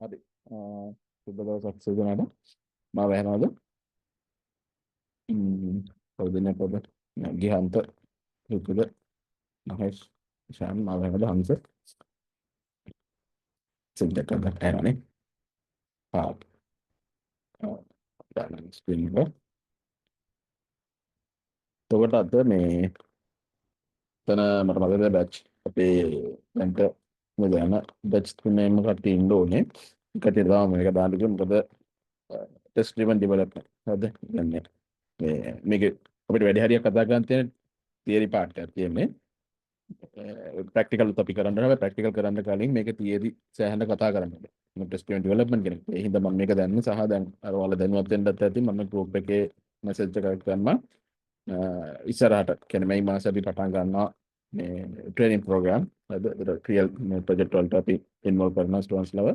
හරි. සුබ දවසක් සිදුනට මා වැහනවාද කවුදන්න පොද ගිහන්ත රුතුද මහේෂ් ශාන් මා වැහනද හංස සිද්ධ කරන්න ඇරනේ පාත් ස්පින්ක තොකට අත මේ තන මට මගද බැච් අපේ දැන්ට මුදයන බැච් තුනේම කට ඉන්ඩෝනේ කටරවා මේක දාටික මොකද ටෙස්ටිවන් ඩිවලප් හද ගන්නේ මේක අපට වැඩ හරිය කතාගන්තය තිේරි පාට්ට තියන්නේ ප්‍රක්ටිකල් අපි කරන්න ප්‍රක්ටිකල් කරන්න කලින් මේක තියේදි සෑහන කතා කරන්න ටෙස්ටිවන් ඩිවලප්මන්ට් කෙනෙක් හිද මම මේක දැන්න සහ දැන් අර ඔයාලා දැනුවත් වෙන්නත් ඇති මම ගෲප් එකේ මැසේජ් එකක් කරනවා ඉස්සරහට කියන්නේ මේ මාසෙ අපි පටන් ගන්නවා මේ ට්‍රේනින් ප්‍රෝග්‍රෑම් අද ක්‍රියල් ප්‍රොජෙක්ට් වලට අපි ඉන්වෝල්ව් කරනවා ස්ටුඩන්ට්ස් ලව.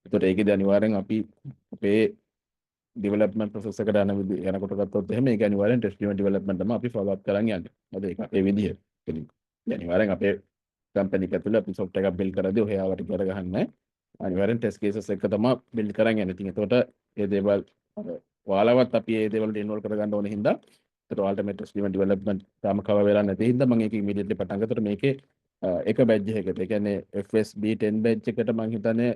ඒකට ඒකේදී අනිවාර්යෙන් අපි අපේ ඩෙවලොප්මන්ට් ප්‍රොසෙස් එකට යනකොට ගත්තොත් එහෙම ඒක අනිවාර්යෙන් ටෙස්ටිවන් ඩෙවලොප්මන්ට් තමයි අපි ෆලෝ අප් කරන් යන්නේ. හරි ඒක අපේ විදිය. අනිවාර්යෙන් අපේ කම්පැනි එක ඇතුළේ අපි software එකක් build කරද්දී ඔය ආවට කර ගහන්නේ අනිවාර්යෙන් ටෙස්ට් කේසස් එක තමයි build කරන් යන්නේ. ඉතින් ඒකට මේ දේවල් ඔයාලවත් අපි මේ දේවල් ඉන්වෝල්ව් කරගන්න ඕනේ හින්දා ඒකට ඔයාලට මේ ටෙස්ටිවන් ඩෙවලොප්මන්ට් තාම කව වෙලා නැති හින්දා මම ඒක ඉමීඩියට්ලි පටන් ගත්තොත් මේකේ එක බැජ් එකකට ඒ කියන්නේ FSB 10 බැජ් එකට මම හිතන්නේ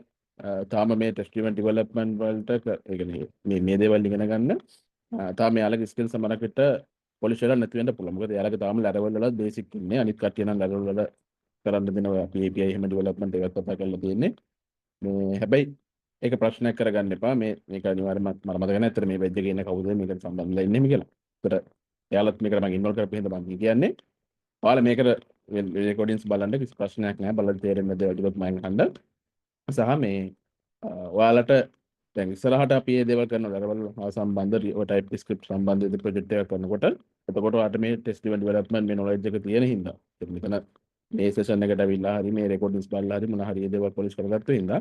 තාම මේ ටෙස්ටිවන් ඩෙවලොප්මන්ට් වලට ඒ කියන්නේ මේ දේවල් ඉගෙන ගන්න තාම යාලගේ ස්කිල් සමහරකට පොලිෂ් වෙලා නැති වෙන්න පුළුවන්. මොකද යාලගේ තාම ලැරවල් වල බේසික් ඉන්නේ. අනිත් කට්ටිය නම් ලැරවල් වල කරන්න දෙන ඔය API එහෙම ඩෙවලොප්මන්ට් එකක් කතා කරලා තියෙන්නේ. මේ හැබැයි ඒක ප්‍රශ්නයක් කරගන්න එපා. මේක අනිවාර්යයෙන්ම මට මතක නැහැ අතර මේ බැජ් එකේ ඉන්න කවුද මේකට සම්බන්ධලා ඉන්නේ කියලා. ඒකට එයාලත් මේකට මම ඉන්වෝල්ව් කරපු හින්දා මම කියන්නේ. ඔයාලා මේකට රෙකෝඩින්ග්ස් බලන්න කිසි ප්‍රශ්නයක් නැහැ. බලලා තේරෙන්නේ දේවල් ටිකත් මම අහන්න. සහ මේ ඔයාලට දැන් ඉස්සරහට අපි මේ දේවල් කරන ලෙවල් සම්බන්ධ ඔය ටයිප් ස්ක්‍රිප්ට් සම්බන්ධ ප්‍රොජෙක්ට් එකක් කරනකොට එතකොට ඔයාලට මේ ටෙස්ට් ඩෙවලොප්මන්ට් මේ නොලෙජ් එක තියෙන හින්දා මෙතන මේ සෙෂන් එකට අවිල්ලා හරි මේ රෙකෝඩින්ග්ස් බලලා හරි මොන හරි මේ දේවල් පොලිෂ් කරගත්තු හින්දා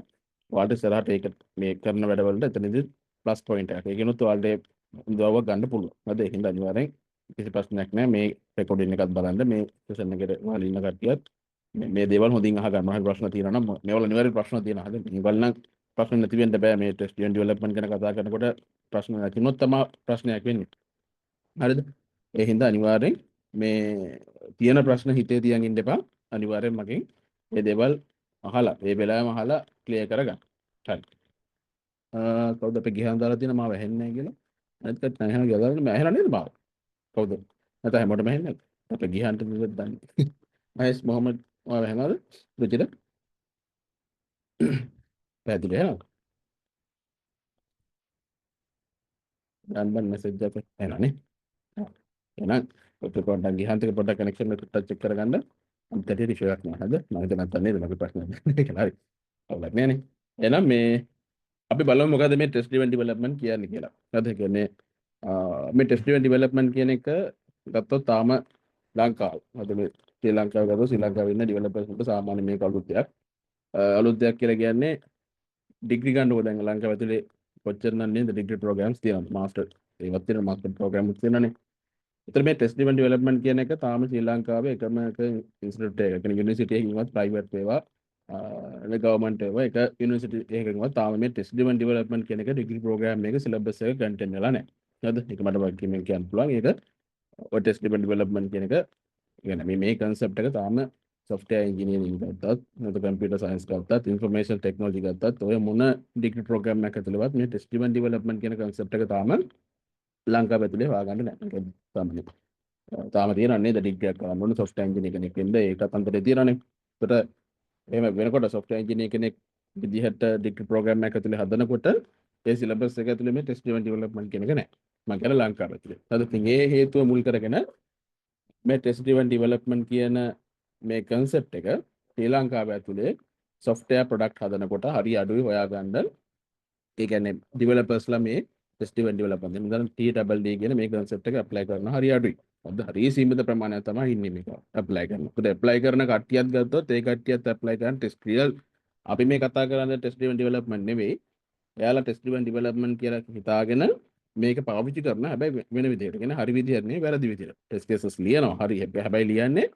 ඔයාලට ඉස්සරහට ඒක මේ කරන වැඩවලට එතනදී ප්ලස් පොයින්ට් එකක්. ඒකිනුත් ඔයාලට උදව්වක් ගන්න පුළුවන්. හරිද? ඒ හින්දා අනිවාර්යෙන් කිසි ප්‍රශ්නයක් නැහැ. මේ රෙකෝඩින් එකත් බලන්න මේ සෙෂන් එකට ඔයාලා ඉන්න කට්ටියත් මේ දේවල් හොඳින් අහගන්න. හරි ප්‍රශ්න තියෙනවා නම් මේවල අනිවාර්යෙන් ප්‍රශ්න තියෙනවා. හරිද? මේවල නම් ප්‍රශ්න නැති වෙන්න බෑ. මේ ටෙස්ටිවන් ඩෙවලොප්මන්ට් ගැන කතා කරනකොට ප්‍රශ්න නැතිනොත් තමයි ප්‍රශ්නයක් වෙන්නේ. හරිද? ඒ හින්දා අනිවාර්යෙන් මේ තියෙන ප්‍රශ්න හිතේ තියන් ඉන්න එපා. අනිවාර්යෙන් මගෙන් මේ දේවල් අහලා මේ වෙලාවෙම අහලා ක්ලියර් කරගන්න. හරි. කවුද අපේ ගිහන් දාලා තියෙන මාව ඇහෙන්නේ නැහැ කියලා. අනිත් කට්ටිය නැහැ කියලා මම ඇහෙලා නේද මාව? කවුද? නැත්නම් හැමෝටම ඇහෙන්නේ නැද්ද? අපේ ගිහන්ට නෙවෙයි දන්නේ. මහේෂ් මොහමඩ් මාව ඇහෙනවද? රුචිද? පැහැදිලි එහෙනම්. දාන්න මෙසේජ් එකක් එනනේ. එහෙනම් ඔතන පොඩ්ඩක් ගිහන්ට පොඩ්ඩක් කනෙක්ෂන් එක ටච් කරගන්න. අන්තයට රිෂෝ එකක් නෑ. හරිද? මම හිතන නැත්තම් නේද මගේ ප්‍රශ්න නැහැ. හරි. අවුලක් නෑනේ. එහෙනම් මේ අපි බලමු මොකද මේ ටෙස්ට් ඩ්‍රිවන් ඩෙවලොප්මන්ට් කියන්නේ කියලා. හරිද? කියන්නේ මේ ටෙස්ට් ඩ්‍රිවන් ඩෙවලොප්මන්ට් කියන එක ගත්තොත් තාම ලංකාව. හරිද? මේ ශ්‍රී ලංකාවේ ගත්තොත් ශ්‍රී ලංකාවේ ඉන්න ඩෙවලොපර්ස් වලට සාමාන්‍ය මේක අලුත් දෙයක්. අලුත් දෙයක් කියලා කියන්නේ ඩිග්‍රී ගන්නකො දැන් ලංකාව ඇතුලේ කොච්චර නම් නේද ඩිග්‍රී ප්‍රෝග්‍රෑම්ස් තියෙනවා. මාස්ටර් ඒවත් තියෙනවා මාස්ටර් ප්‍රෝග්‍රෑම්ස් තියෙනවානේ. ඒතර මේ ටෙස්ට් ඩ්‍රිවන් ඩෙවලොප්මන්ට් කියන එක තාම ශ්‍රී ලංකාවේ එකම එක ඉන්ස්ටිටියුට් එකක්. කියන්නේ යුනිවර්සිටි එකකින්වත් ප්‍රයිවට් ඒවා ගවර්න්මන්ට් ඒවා එක යුනිවර්සිටි එකකින්වත් තාම මේ ටෙස්ට් ඩ්‍රිවන් ඩෙවලොප්මන්ට් කියන එක ඩිග්‍රී ප්‍රෝග්‍රෑම් එක සිලබස් එක කන්ටෙන්ට් වෙලා නැහැ. හරිද? ඒක මට වගකීමෙන් කියන්න පුළුවන්. ඒක ඔය ටෙස්ට් ඩ්‍රිවන් ඩෙවලොප්මන්ට් කියන එක කියන්නේ මේ කන්සෙප්ට් එක තාම software engineering ගත්තත් නැත්නම් computer science ගත්තත් information technology ගත්තත් ඔය මොන ඩිග්‍රී ප්‍රෝග්‍රෑම් එකක් ඇතුළේවත් මේ ටෙස්ට් ඩ්‍රිවන් ඩෙවලොප්මන්ට් කියන කන්සෙප්ට් එක තාම ලංකාව ඇතුලේ හොයාගන්න නැහැ. ඒක තාම තියෙනවා නේද ඩිග්‍රියක් ගන්න ඕන software engineer කෙනෙක් වෙන්න ඒකත් අන්තරේ තියෙනවානේ. ඒකට එහෙම වෙනකොට software engineer කෙනෙක් විදිහට ඩිග්‍රී ප්‍රෝග්‍රෑම් එකක් ඇතුලේ හදනකොට ඒ සිලබස් එක ඇතුලේ මේ ටෙස්ට් ඩ්‍රිවන් ඩෙවලොප්මන්ට් කියන එක නැහැ. මම කියන්නේ ලංකාව ඇතුලේ. හරිද? ඉතින් ඒ හේතුව මුල් කරගෙන මේ ටෙස්ට් ඩ්‍රිවන් ඩෙවලොප්මන්ට් කියන මේ concept එක ශ්‍රී ලංකාව ඇතුලේ software product හදනකොට හරි අඩුයි හොයාගන්න. ඒ කියන්නේ developers ලා මේ ටෙස්ට් ඩ්‍රිවන් ඩෙවලොප්මන්ට් දැන් TDD කියන මේ concept එක apply කරන හරි අඩුයි. මොකද හරි සීමිත ප්‍රමාණයක් තමයි ඉන්නේ මේක apply කරනවා. මොකද apply කරන කට්ටියත් ගත්තොත් ඒ කට්ටියත් apply කරන ටෙස්ට් රියල් අපි මේ කතා කරන්නේ ටෙස්ට් ඩ්‍රිවන් ඩෙවලොප්මන්ට් නෙවෙයි. එයාලා ටෙස්ට් ඩ්‍රිවන් ඩෙවලොප්මන්ට් කියලා හිතාගෙන මේක පාවිච්චි කරන හැබැයි වෙන විදිහට. කියන්නේ හරි විදිහට නෙවෙයි වැරදි විදිහට. ටෙස්ට් කේසස් ලියනවා හරි හැබැයි ලියන්නේ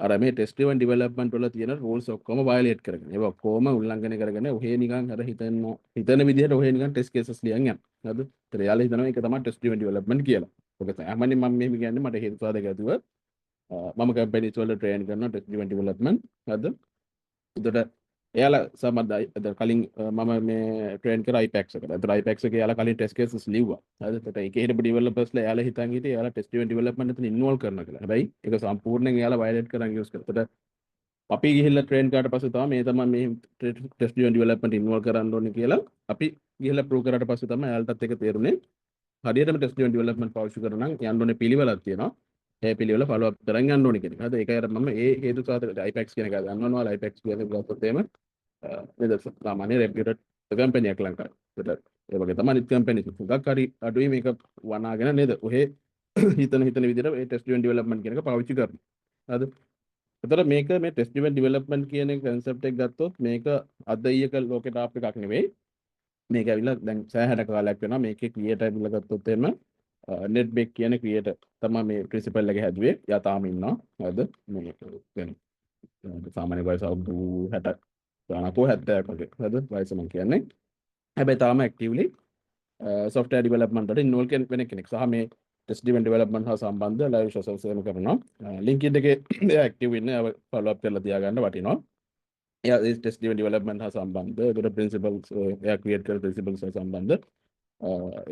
අර මේ ටෙස්ට් ඩ්‍රිවන් ඩෙවලොප්මන්ට් වල තියෙන රූල්ස් ඔක්කොම වයලේට් කරගෙන ඒවා ඔක්කොම උල්ලංඝනය කරගෙන ඔහේ නිකන් අර හිතන විදිහට ඔහේ නිකන් ටෙස්ට් කේසස් ලියන් යනවා. හරිද? ඒතර යාළුවා හිතනවා ඒක තමයි ටෙස්ට් ඩ්‍රිවන් ඩෙවලොප්මන්ට් කියලා. ඔක සාමාන්‍යයෙන් මම මෙහෙම කියන්නේ මට හේතු සාධක ඇතුව මම කම්පැනිස් වල ට්‍රේන් කරනවා ටෙස්ට් ඩ්‍රිවන් ඩෙවලොප්මන්ට්. හරිද? එතකොට එයාලා සමහර කලින් මම මේ ට්‍රේන් කර IPACS එකට. එතකොට IPACS එකේ එයාලා කලින් ටෙස්ට් කේසස් ලිව්වා. හරිද? එතකොට ඒකේ හිටපු ඩෙවලොපර්ස්ලා එයාලා හිතන් හිටියේ එයාලා ටෙස්ට් ඩ්‍රිවන් ඩෙවලොප්මන්ට් එතන ඉන්වෝල්ව් කරනවා කියලා. හැබැයි ඒක සම්පූර්ණයෙන් එයාලා වයලේට් කරන් යූස් කරා. එතකොට අපි ගිහිල්ලා ට්‍රේන් කරාට පස්සේ තමයි මේ තමයි මේ ටෙස්ට් ඩ්‍රිවන් ඩෙවලොප්මන්ට් ඉන්වෝල්ව් කරන්න ඕනේ කියලා අපි ගිහිල්ලා ප්‍රූව් කරාට පස්සේ තමයි එයාලටත් ඒක තේරුනේ. හරියටම ටෙස්ට් ඩ්‍රිවන් ඩෙවලොප්මන්ට් පාවිච්චි කරන නම් යන්න ඕනේ පිළිවෙලක් තියෙනවා. ඒ පිළිවෙල ෆලෝ අප් කරන් යන්න ඕනේ කියන එක. හරිද? ඒකයි අර මම ඒ හේතු සාධක IPACS කියන එක ගන්නවනවා. IPACS කියන්නේ ගත්තොත් එහෙම නේද සාමාන්‍ය රෙපියුටඩ් කම්පැනියක් ලංකාවේ. ඒකට ඒ වගේ තමයි අනිත් කම්පැනිස් උගක් හරි අඩුයි මේක වනාගෙන නේද? ඔහේ හිතන විදිහට මේ ටෙස්ට් ඩ්‍රිවන් ඩෙවලොප්මන්ට් කියන එක පාවිච්චි කරනවා. හරිද? එතකොට මේක මේ ටෙස්ට් ඩ්‍රිවන් ඩෙවලොප්මන්ට් කියන එක concept එක ගත්තොත් මේක අද ඊයක ලෝකෙට ආප් එකක් නෙවෙයි. මේක ඇවිල්ලා දැන් සෑහෙන කාලයක් වෙනවා. මේකේ ක්‍රියේටර් ඇවිල්ලා ගත්තොත් එහෙම නෙට්බෙක් කියන ක්‍රියේටර් තමයි මේ ප්‍රින්සිපල් එක හැදුවේ. එයා තාම ඉන්නවා. හරිද? මේ දැන් සාමාන්‍ය වයස අවුරුදු 60 ගානකෝ 70ක් වගේ. හරිද? වයස මම කියන්නේ. හැබැයි තාම ඇක්ටිව්ලි software development වලට ඉන්වෝල්ව් වෙන කෙනෙක්. සහ මේ ටෙස්ට් ඩ්‍රිවන් ඩෙවලොප්මන්ට් හා සම්බන්ධ ලයිව් සෙෂන්ස් එහෙම කරනවා. LinkedIn එකේ එයා ඇක්ටිව් ඉන්නේ. ඒව ෆලෝ අප් කරලා තියාගන්න වටිනවා. එයා ඒ ටෙස්ට් ඩ්‍රිවන් ඩෙවලොප්මන්ට් හා සම්බන්ධ ඒකට ප්‍රින්සිපල්ස් එයා ක්‍රියේට් කරන ප්‍රින්සිපල්ස් හා සම්බන්ධ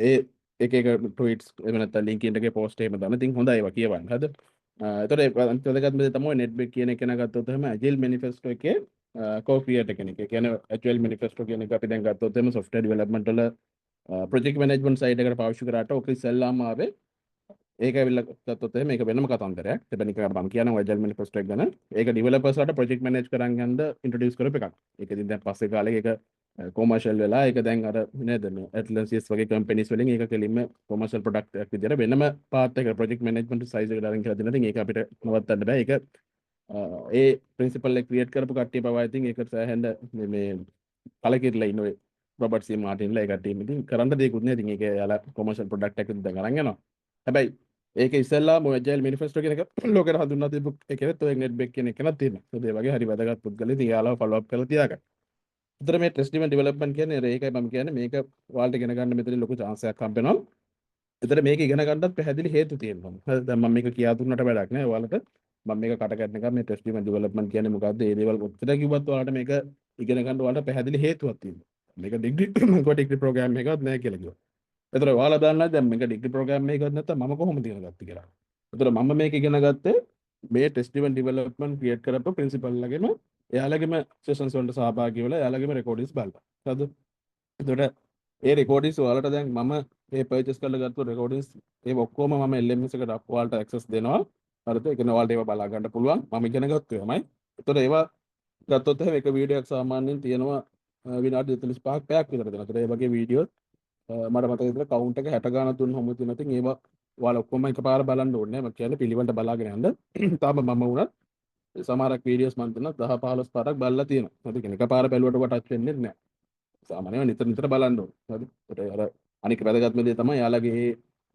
ඒ එක ට්වීට්ස් එහෙම නැත්නම් LinkedIn එකේ පෝස්ට් එහෙම දාන. ඉතින් හොඳයි ඒවා කියවන්න. හරිද? එතකොට අනිත් වැදගත්ම දේ තමයි නෙට්බෙක් කියන එක ගත්තොත් එහෙම Agile Manifesto එකේ co-creator කෙනෙක්. ඒ කියන්නේ Agile Manifesto කියන එක අපි දැන් ගත්තොත් එහෙම software development වල project management side එකට පාවිච්චි කරාට ඔක ඉස්සෙල්ලාම ආවේ ඒක ඇවිල්ලා ගත්තොත් එහෙම මේක වෙනම කතන්දරයක්. හැබැයි නිකන් මම කියනවා Agile Manifesto එක ගැන. ඒක developers ලාට project manage කරන් යන්න introduce කරපු එකක්. ඒක ඉතින් දැන් පස්සේ කාලේ ඒක commercial වෙලා ඒක දැන් අර නේද මේ Atlassian වගේ companies වලින් ඒක කෙලින්ම commercial product එකක් විදියට වෙනම path එක project management size එකට අරන් කියලා දෙනවා. ඉතින් ඒක අපිට නවත්තන්න බෑ. ඒක ඒ principle එක create කරපු කට්ටිය පවා ඉතින් ඒක සෑහෙන මේ කලකිරලා ඉන්නේ රොබර්ට් සී මාටින්ලා ඒ කට්ටිය ඉතින් කරන්න දෙයක්වත් නෑ. ඉතින් ඒක යාලා commercial product එකක් දැන් අරන් යනවා. හැබැයි ඒක ඉස්සෙල්ලා Agile Manifesto කියන එක ලෝකෙට හඳුන්වා දීපු එකෙත් ඔය නෙට්බෙක් කියන එක නත් තියෙනවා. ඒ වගේ හරි වැදගත් පුද්ගලෙක් ඉතින් යාළුව ෆලෝ අප් කරලා තියාගන්න. උතර මේ ටෙස්ට් ඩ්‍රිවන් ඩෙවලොප්මන්ට් කියන්නේ ඒකයි මම කියන්නේ මේක ඔයාලට ඉගෙන ගන්න මෙතන ලොකු chance එකක් හම්බ වෙනවා. ඒතර මේක ඉගෙන ගන්නත් පැහැදිලි හේතු තියෙනවා. හරි දැන් මම මේක කියා දුන්නට වැඩක් නෑ ඔයාලට. මම මේක කට කැඩන එක මේ ටෙස්ට් ඩ්‍රිවන් ඩෙවලොප්මන්ට් කියන්නේ මොකද්ද? ඒ දේවල් ඔච්චර කිව්වත් ඔයාලට මේක ඉගෙන ගන්න ඔයාලට පැහැදිලි හේතුවක් තියෙනවා. මේක ඩිග්‍රී ප්‍රෝග්‍රෑම් එකක්වත් නෑ කියලා කිව්වා. ඒතර ඔයාලා දන්නා දැන් මේක ඩිග්‍රී ප්‍රෝග්‍රෑම් එකක්වත් නැත්නම් මම කොහොමද ඉගෙන ගත්තේ කියලා. ඒතර මම මේක ඉගෙන ගත්තේ මේ ටෙස්ට් ඩ්‍රිවන් ඩෙවලොප්මන්ට් ක්‍රියේට් කරපු ප්‍රින්සිපල් ලගෙම එයාලගේම සෙෂන්ස් වලට සහභාගී වෙලා එයාලගේම රෙකෝඩින්ග්ස් බලලා. හරිද? එතකොට ඒ රෙකෝඩින්ග්ස් ඔයාලට දැන් මම මේ පර්චේස් කරලා ගත්ත රෙකෝඩින්ග්ස් ඒ ඔක්කොම මම LMS එකට ඔයාලට ඇක්සස් දෙනවා. හරිද? ඒ කියන්නේ ඔයාලට ඒවා බලා ගන්න පුළුවන්. මම ඉගෙන ගත්තේ එහෙමයි. එතකොට ඒවා ගත්තොත් එහෙනම් එක වීඩියෝ එකක් සාමාන්‍යයෙන් තියෙනවා විනාඩි 45ක් පැයක් විතර දෙනවා. ඒතර ඒ වගේ වීඩියෝ මට මතක විතර කවුන්ට් එක 60 ගානක් දුන්න හැම තියෙනවා. ඉතින් ඒවා ඔයාලා ඔක්කොම එකපාර බලන්න ඕනේ නැහැ. මම කියන්නේ පිළිවෙලට බලාගෙන යන්න. තාම මම වුණත් සමහරක් වීඩියෝස් මම දෙනවා 10 15 පාරක් බලලා තියෙනවා. හරි කියන්නේ එකපාර බැලුවට ටච් වෙන්නේ නැහැ. සාමාන්‍යයෙන් නිතර නිතර බලන්න ඕනේ. හරි. ඒකට අර අනික වැදගත්ම දේ තමයි යාළගේ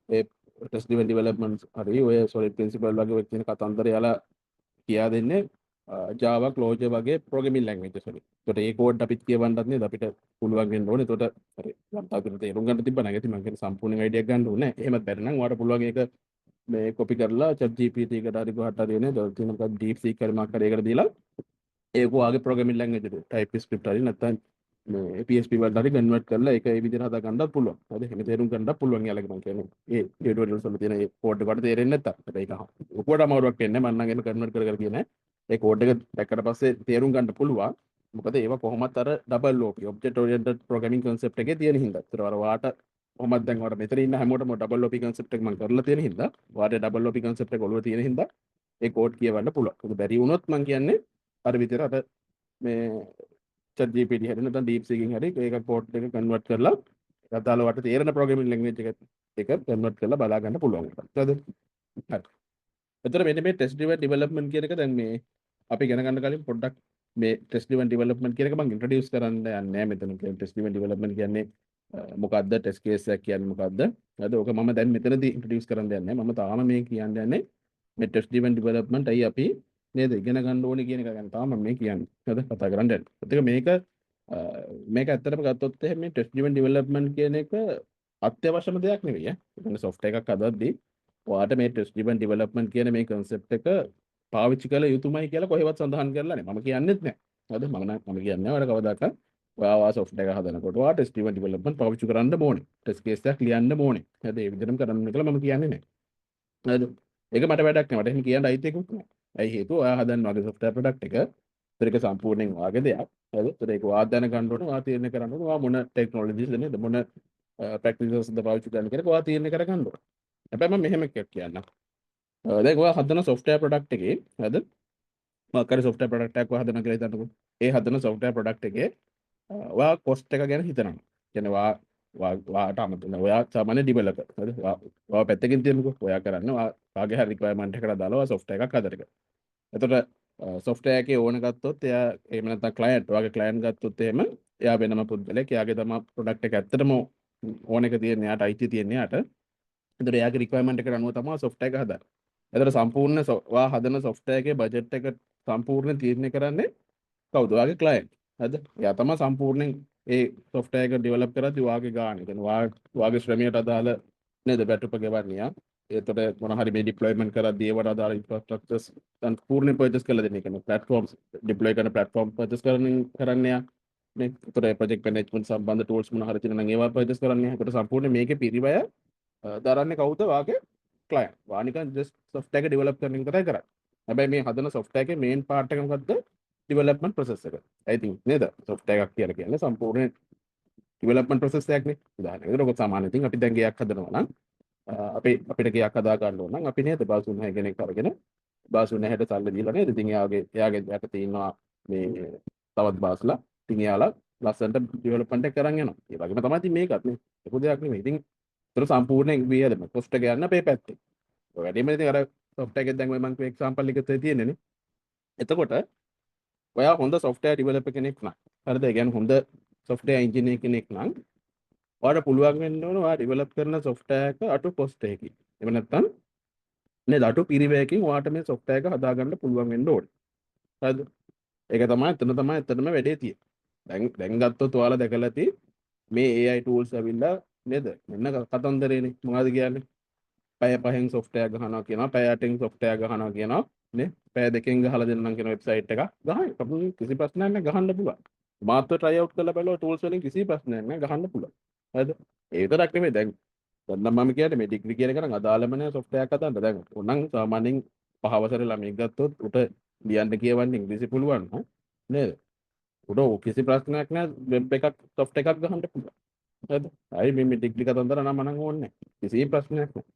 ඒ ටෙස්ට් ඩ්‍රිවන් ඩෙවලොප්මන්ට් හරි ඔය සොලිඩ් ප්‍රින්සිපල් වගේ තියෙන කතන්දර යාලා කියා දෙන්නේ Java Clojure වගේ programming languages වලින්. ඒකට ඒ කෝඩ් අපිත් කියවන්නත් නේද අපිට පුළුවන් වෙන්න ඕනේ. ඒකට හරි යම් තාක්ෂණ තේරුම් ගන්න තිබ්බා නම් ඉතින් මම කියන්නේ සම්පූර්ණ අයිඩියක් ගන්න ඕනේ. එහෙමත් බැරි නම් ඔයාලට පුළුවන් ඒක මේ කොපි කරලා chat GPT එකට හරි කොහට හරි එන්නේ තියෙන මොකක්ද DeepSeek හරි මොකක් හරි ඒකට දීලා ඒක ඔයාගේ programming language එකට TypeScript හරි නැත්නම් මේ PHP වලට හරි කන්වර්ට් කරලා ඒක ඒ විදිහට හදා ගන්නත් පුළුවන්. හරිද? එහෙම තේරුම් ගන්නත් පුළුවන් යාලගේ මම කියන්නේ. ඒ ටියුටෝරියල්ස් වල තියෙන ඒ කෝඩ් එකට තේරෙන්නේ නැත්තම්. හැබැයි ඒක ඔක්කොට අමාරුවක් වෙන්නේ මම නම් එන්න කන්වර්ට් කර කියන්නේ. ඒ කෝඩ් එක දැක්කට පස්සේ තේරුම් ගන්න පුළුවන්. මොකද ඒවා කොහොමත් අර double OP object oriented programming concept එකේ තියෙන හින්දා. ඒතර අර වාට කොහොමද දැන් ඔයාලා මෙතන ඉන්න හැමෝටම ඩබල් OP concept එක මම කරලා තියෙන හින්දා වාට ඩබල් OP concept එක ඔළුවේ තියෙන හින්දා ඒ කෝඩ් කියවන්න පුළුවන්. ඒක බැරි වුණොත් මම කියන්නේ අර විදිහට අර මේ chat GPT හරි නැත්නම් DeepSeek එකෙන් හරි ඒක කෝඩ් එක කන්වර්ට් කරලා අදාළ වට තේරෙන programming language එක කන්වර්ට් කරලා බලා ගන්න පුළුවන්. හරිද? හරි. එතකොට මෙන්න මේ ටෙස්ට් ඩ්‍රිවන් ඩෙවලොප්මන්ට් කියන එක දැන් මේ අපි ඉගෙන ගන්න කලින් පොඩ්ඩක් මේ ටෙස්ට් ඩ්‍රිවන් ඩෙවලොප්මන්ට් කියන එක මම ඉන්ට්‍රොඩියුස් කරන්න යන්නේ නැහැ මෙතන. ටෙස්ට් ඩ්‍රිවන් ඩෙවලොප්මන්ට් කියන්නේ මොකක්ද? ටෙස්ට් කේස් එකක් කියන්නේ මොකක්ද? හරිද? ඕක මම දැන් මෙතනදී ඉන්ට්‍රොඩියුස් කරන්න යන්නේ නැහැ. මම තාම මේ කියන්න යන්නේ මේ ටෙස්ට් ඩ්‍රිවන් ඩෙවලොප්මන්ට් අයි අපි නේද ඉගෙන ගන්න ඕනේ කියන එක ගැන තමයි මම මේ කියන්නේ. හරිද? කතා කරන්න යන්නේ. ඒත් මේක ඇත්තටම ගත්තොත් එහෙනම් මේ ටෙස්ට් ඩ්‍රිවන් ඩෙවලොප්මන්ට් කියන එක අත්‍යවශ්‍යම දෙයක් නෙවෙයි ඈ. ඒ කියන්නේ software එකක් හදද්දී ඔයාට මේ ටෙස්ට් ඩ්‍රිවන් ඩෙවලොප්මන්ට් කියන මේ concept එක පාවිච්චි කළ යුතුමයි කියලා කොහෙවත් සඳහන් කරලා නැහැ. මම කියන්නේත් නැහැ. හරිද? මම කියන්නේ ඔයාලා කවදාකවත් ඔයාව software එක හදනකොට ඔයා ටෙස්ට් ඩ්‍රිවන් ඩෙවලොප්මන්ට් පාවිච්චි කරන්න ඕනේ. ටෙස්ට් කේස් එකක් ලියන්න ඕනේ. හරිද? ඒ විදිහටම කරන්න කියලා මම කියන්නේ නැහැ. හරිද? ඒක මට වැඩක් නෑ. මට එහෙම කියන්න අයිතියකුත් නෑ. ඇයි හේතුව ඔයා හදන්න වගේ software product එක ඒක සම්පූර්ණයෙන් වාගේ දෙයක්. හරිද? ඒක ඔයා දැනගන්න ඕනේ. ඔයා තීරණය කරන්න ඕනේ. ඔයා මොන technologies නේද මොන practices ද පාවිච්චි කරන්න කියලා ඔයා තීරණය කරගන්න ඕනේ. හැබැයි මම මෙහෙම එකක් කියන්නම්. දැන් ඔයා හදන software product එකේ හරිද? මොකක් හරි software product එකක් ඔයා හදන කියලා හිතන්නකෝ. ඒ හදන software product එකේ ඔයා cost එක ගැන හිතනවා. කියන්නේ ඔයාට අමතන ඔයා සාමාන්‍ය ඩිවෙලොපර් හරිද? ඔයා පැත්තකින් තියමුකෝ. ඔයා කරන්නේ ඔයාගේ හරි රික්වයර්මන්ට් එකකට දාලා ඔයා software එකක් හදන එක. එතකොට software එකේ ඕන ගත්තොත් එයා එහෙම නැත්නම් client ඔයාගේ client ගත්තොත් එහෙම එයා වෙනම පුද්ගලෙක්. එයාගේ තමයි product එක ඇත්තටම ඕන එක තියෙන එයාට අයිති තියෙන එයාට. එතකොට එයාගේ රික්වයර්මන්ට් එකට අනුව තමයි software එක හදන්නේ. එතකොට සම්පූර්ණ ඔයා හදන software එකේ budget එක සම්පූර්ණ තීරණය කරන්නේ කවුද? ඔයාගේ client. හරිද? එයා තමයි සම්පූර්ණයෙන් ඒ software එක develop කරද්දී ඔයාගේ ගාණ. ඒ කියන්නේ ඔයාගේ ශ්‍රමයට අදාළ නේද බැටුප ගෙවන්නේ යා. එතකොට මොන හරි මේ deployment කරද්දී ඒවට අදාළ infrastructures සම්පූර්ණයෙන් purchase කරලා දෙන එක. කියන්නේ platforms deploy කරන platform purchase කරන්නේ යා. මේ එතකොට project management සම්බන්ධ tools මොන හරි තියෙනවා නම් ඒවා purchase කරන්නේ යා. එතකොට සම්පූර්ණ මේකේ පිරිවැය දරන්නේ කවුද? ඔයාගේ client. ඔයා නිකන් just software එක develop කරන එක තමයි කරන්නේ. හැබැයි මේ හදන software එකේ main part එක මොකද්ද? development process එක. I think නේද? software එකක් කියලා කියන්නේ සම්පූර්ණ development process එකක්නේ. උදාහරණයකට ඔක සාමාන්‍ය ඉතින් අපි දැන් ගයක් හදනවා නම් අපිට ගයක් හදා ගන්න ඕන නම් අපි නේද බාසුන් නැහැ කෙනෙක් අරගෙන බාසුන් නැහැට සල්ලි දීලා නේද? ඉතින් එයාගේ යට තියෙනවා මේ තවත් බාස්ලා. ඉතින් එයාලා ලස්සනට development එක කරන් යනවා. ඒ වගේම තමයි ඉතින් මේකත් නේ. ඒක දෙයක් නෙමෙයි. ඉතින් ඒතර සම්පූර්ණයෙන් වියදම cost එක යන අපේ පැත්තේ. ඔය වැඩිම ඉතින් අර software එකෙන් දැන් මම කිව්ව example එක තියෙන්නේ නේ. එතකොට ඔයා හොඳ software developer කෙනෙක් නම් හරිද? ඒ කියන්නේ හොඳ software engineer කෙනෙක් නම් ඔයාට පුළුවන් වෙන්න ඕන ඔයා develop කරන software එක අටු cost එකකින්. එහෙම නැත්නම් නේද අටු පිරිවැයකින් ඔයාට මේ software එක හදාගන්න පුළුවන් වෙන්න ඕනේ. හරිද? ඒක තමයි එතනම වැඩේ තියෙන්නේ. දැන් ගත්තොත් ඔයාලා දැකලා ඇති මේ AI tools ඇවිල්ලා නේද? මෙන්න කතන්දරේනේ. මොනවද කියන්නේ? පැය 5න් software ගහනවා කියනවා, පැය 8න් software ගහනවා කියනවා. නේ? පැය 2කින් ගහලා දෙන්නම් කියන වෙබ්සයිට් එකක් ගහන්න. කිසි ප්‍රශ්නයක් නැහැ ගහන්න පුළුවන්. මාත්‍ර try out කරලා බලුවා tools වලින් කිසි ප්‍රශ්නයක් නැහැ ගහන්න පුළුවන්. හරිද? ඒ විතරක් නෙමෙයි දැන් නම් මම කියන්නේ මේ ඩිග්‍රී කියන එක නම් අදාළම නැහැ software එකක් හදන්න. දැන් ඕනනම් සාමාන්‍යයෙන් 5 වසරේ ළමයෙක් ගත්තොත් උට ලියන්න කියවන්න ඉංග්‍රීසි පුළුවන් නේද? උට කිසි ප්‍රශ්නයක් නැහැ වෙබ් එකක් software එකක් ගහන්න පුළුවන්. හරිද? අයි මේ ඩිග්‍රී කතන්දර නම් මනම් ඕනේ නැහැ. කිසි ප්‍රශ්නයක් නැහැ.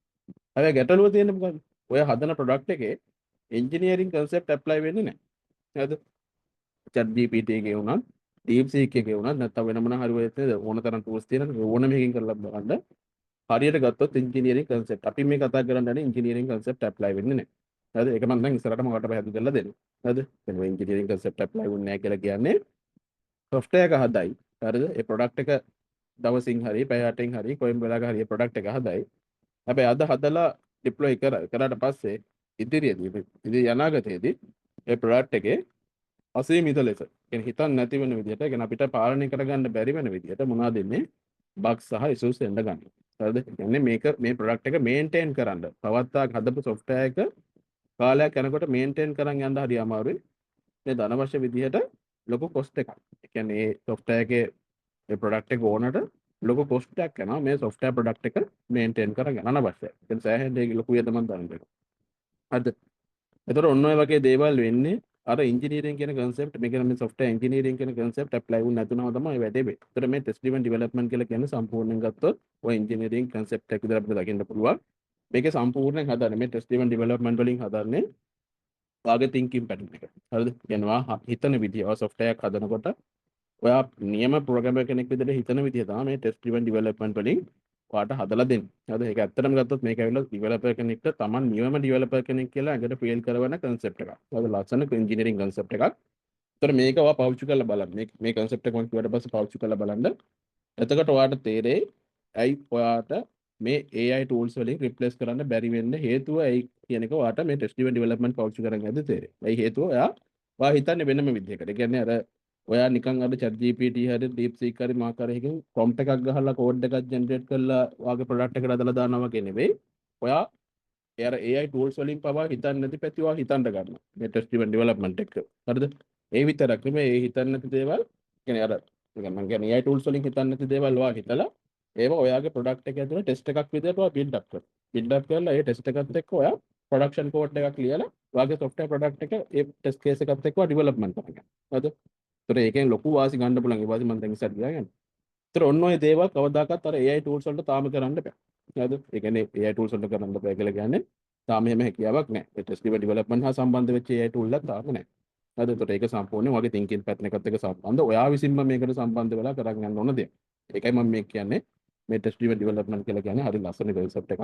හැබැයි ගැටලුව තියෙන්නේ මොකද්ද? ඔය හදන ප්‍රොඩක්ට් එකේ engineering concept apply වෙන්නේ නැහැ. හරිද? chat GPT එකේ වුණත් DeepSeek එකේ වුණත් නැත්නම් වෙන මොන හරි ඔය ඕන තරම් tools තියෙනවා ඕන මේකකින් කරලා බලන්න හරියට ගත්තොත් engineering concept අපි මේ කතා කරන්න යන්නේ engineering concept apply වෙන්නේ නැහැ. හරිද? ඒක මම දැන් ඉස්සරහට මකට පැහැදිලි කරලා දෙන්න. හරිද? දැන් ඔය engineering concept apply වෙන්නේ නැහැ කියලා කියන්නේ software එක හදයි. හරිද? ඒ product එක දවසින් හරි පැය 8න් හරි කොයිම් වෙලාවක හරි ඒ product එක හදයි. හැබැයි අද හදලා deploy කරාට පස්සේ ඉදිරියේදී අනාගතයේදී ඒ product එකේ අසීමිත ලෙස කියන්නේ හිතන්න නැති වෙන විදිහට කියන්නේ අපිට පාලනය කරගන්න බැරි වෙන විදිහට මොනවද එන්නේ bugs සහ issues එන්න ගන්නවා. හරිද? කියන්නේ මේ product එක maintain කරන්න පවත්වා හදපු software එක කාලයක් යනකොට maintain කරන් යන්න හරි අමාරුයි. මේ අනවශ්‍ය විදිහට ලොකු cost එකක්. ඒ කියන්නේ මේ software එකේ මේ product එක ඕනට ලොකු cost එකක් යනවා මේ software product එක maintain කරගන්න අනවශ්‍යයි. ඒ කියන්නේ සෑහෙන ලොකු වියදමක් දාන්න වෙනවා. හරිද? එතකොට ඔන්න ඔය වගේ දේවල් වෙන්නේ අර ඉංජිනේරින් කියන concept මේ කියන්නේ software engineering කියන concept apply වුණ නැතුනම තමයි වැඩේ වෙන්නේ. ඒතර මේ test driven development කියලා කියන්නේ සම්පූර්ණයෙන් ගත්තොත් ඔය engineering concept එක විතර අපිට දකින්න පුළුවන්. මේකේ සම්පූර්ණයෙන් හදන්නේ මේ test driven development වලින් හදන්නේ වාගේ thinking pattern එක. හරිද? කියනවා හිතන විදිය. ඔය software එකක් හදනකොට ඔයා නියම programmer කෙනෙක් විදිහට හිතන විදිය තමයි මේ test driven development වලින් ඔයාට හදලා දෙන්නේ. හරිද? ඒක ඇත්තටම ගත්තොත් මේක ඇවිල්ලා developer කෙනෙක්ට Taman නියම developer කෙනෙක් කියලා ඇඟට feel කරවන concept එකක්. හරිද? ලස්සන engineering concept එකක්. ඒතර මේක ඔයා පාවිච්චි කරලා බලන්න. මේ concept එක මම කිව්වට පස්සේ පාවිච්චි කරලා බලන්න. එතකොට ඔයාට තේරෙයි ඇයි ඔයාට මේ AI tools වලින් replace කරන්න බැරි වෙන්න හේතුව ඇයි කියන එක ඔයාට මේ test driven development පාවිච්චි කරන් ඇද්ද තේරෙයි. ඒ හේතුව ඔයා හිතන්නේ වෙනම විදිහකට. ඒ කියන්නේ අර ඔයා නිකන් අර chat GPT හරි DeepSeek හරි මාක් හරි එකකින් prompt එකක් ගහලා code එකක් generate කරලා ඔයාගේ product එකට අදලා දානවා වගේ නෙවෙයි. ඔයා ඒ අර AI tools වලින් පවා හිතන්නේ නැති පැති ඔයා හිතන්න ගන්නවා. මේ test driven development එක. හරිද? ඒ විතරක් නෙමෙයි ඒ හිතන්නේ නැති දේවල් කියන්නේ අර මම කියන්නේ AI tools වලින් හිතන්නේ නැති දේවල් ඔයා හිතලා ඒවා ඔයාගේ ප්‍රොඩක්ට් එක ඇතුළේ ටෙස්ට් එකක් විදිහට ඔයා බිල්ඩ් අප් කරනවා. බිල්ඩ් අප් කරලා ඒ ටෙස්ට් එකත් එක්ක ඔයා ප්‍රොඩක්ෂන් කෝඩ් එකක් ලියලා ඔයාගේ software product එක ඒ ටෙස්ට් කේස් එකත් එක්ක ඩෙවලොප්මන්ට් කරනවා. හරිද? ඒතර ඒකෙන් ලොකු වාසි ගන්න පුළුවන්. ඒ වාසි මම දැන් ඉස්සර ගියාගෙන. ඒතර ඔන්න ඔය දේවල් කවදාකවත් අර AI tools වලට තාම කරන්න බෑ. හරිද? ඒ කියන්නේ AI tools වලට කරන්න බෑ කියලා කියන්නේ තාම එහෙම හැකියාවක් නැහැ. ඒ ටෙස්ට් ඩෙවලොප්මන්ට් හා සම්බන්ධ වෙච්ච AI tool එකක් තාම නැහැ. හරිද? ඒතර ඒක සම්පූර්ණයෙන් වගේ thinking pattern එකත් එක්ක සම්බන්ධ. ඔයා විසින්ම මේකට සම්බන්ධ වෙලා කරගෙන යන්න ඕන දෙයක්. ඒකයි මම මේ කියන්නේ මේ ටෙස්ට් ඩ්‍රිවන් ඩෙවලොප්මන්ට් කියලා කියන්නේ හරි ලස්සන කන්සෙප්ට් එකක්.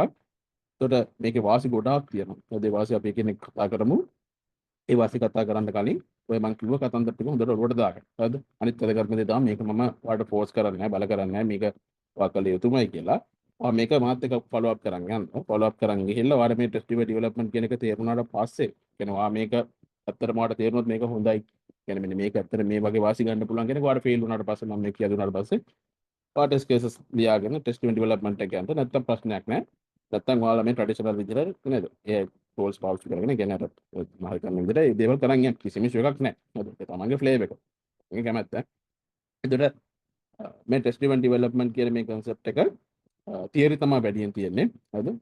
ඒකට මේකේ වාසි ගොඩාක් තියෙනවා. ඒ වාසි අපි එකිනෙක කතා කරමු. ඒ වාසි කතා කරන්න කලින් ඔය මම කිව්ව කතන්දර ටික හොඳට ඔලුවට දාගන්න. හරිද? අනිත් වැදගත්ම දේ තමයි මේක මම ඔයාලට ෆෝස් කරන්නේ නැහැ, බල කරන්නේ නැහැ. මේක ඔයා කළ යුතුමයි කියලා. ඔයා මේක මාත් එක්ක ෆලෝ අප් කරන් යන්න. ෆලෝ අප් කරන් ගිහිල්ලා ඔයාලා මේ ටෙස්ට් ඩෙවලොප්මන්ට් කියන එක තේරුණාට පස්සේ කියන්නේ ඔයා මේක ඇත්තටම ඔයාලට තේරුණොත් මේක හොඳයි. කියන්නේ මෙන්න මේක ඇත්තට මේ වගේ වාසි ගන්න පුළුවන් කෙනෙක් ඔයාලට ෆේල් වුණාට පස්සේ මම මේක කියලා දුන්නාට පස්සේ ටෙස්ට් කේසස් ලියාගෙන ටෙස්ට් ඩෙවලොප්මන්ට් එක යන්න නැත්තම් ප්‍රශ්නයක් නැහැ. නැත්තම් ඔයාලා මේ ට්‍රැඩිෂනල් විදිහට නේද? ඒ ටූල්ස් පාවිච්චි කරගෙන කියන්නේ අර මම හිතන්නේ විදිහට ඒ දේවල් කරන් යන්න කිසිම ඉෂුව එකක් නැහැ. හරිද? ඒ තමන්ගේ ෆ්ලේවර් එක. ඒක කැමැත්ත. ඒතර මේ ටෙස්ට් ඩ්‍රිවන් ඩෙවලොප්මන්ට් කියන මේ concept එක තියරි තමයි වැඩියෙන් තියෙන්නේ. හරිද?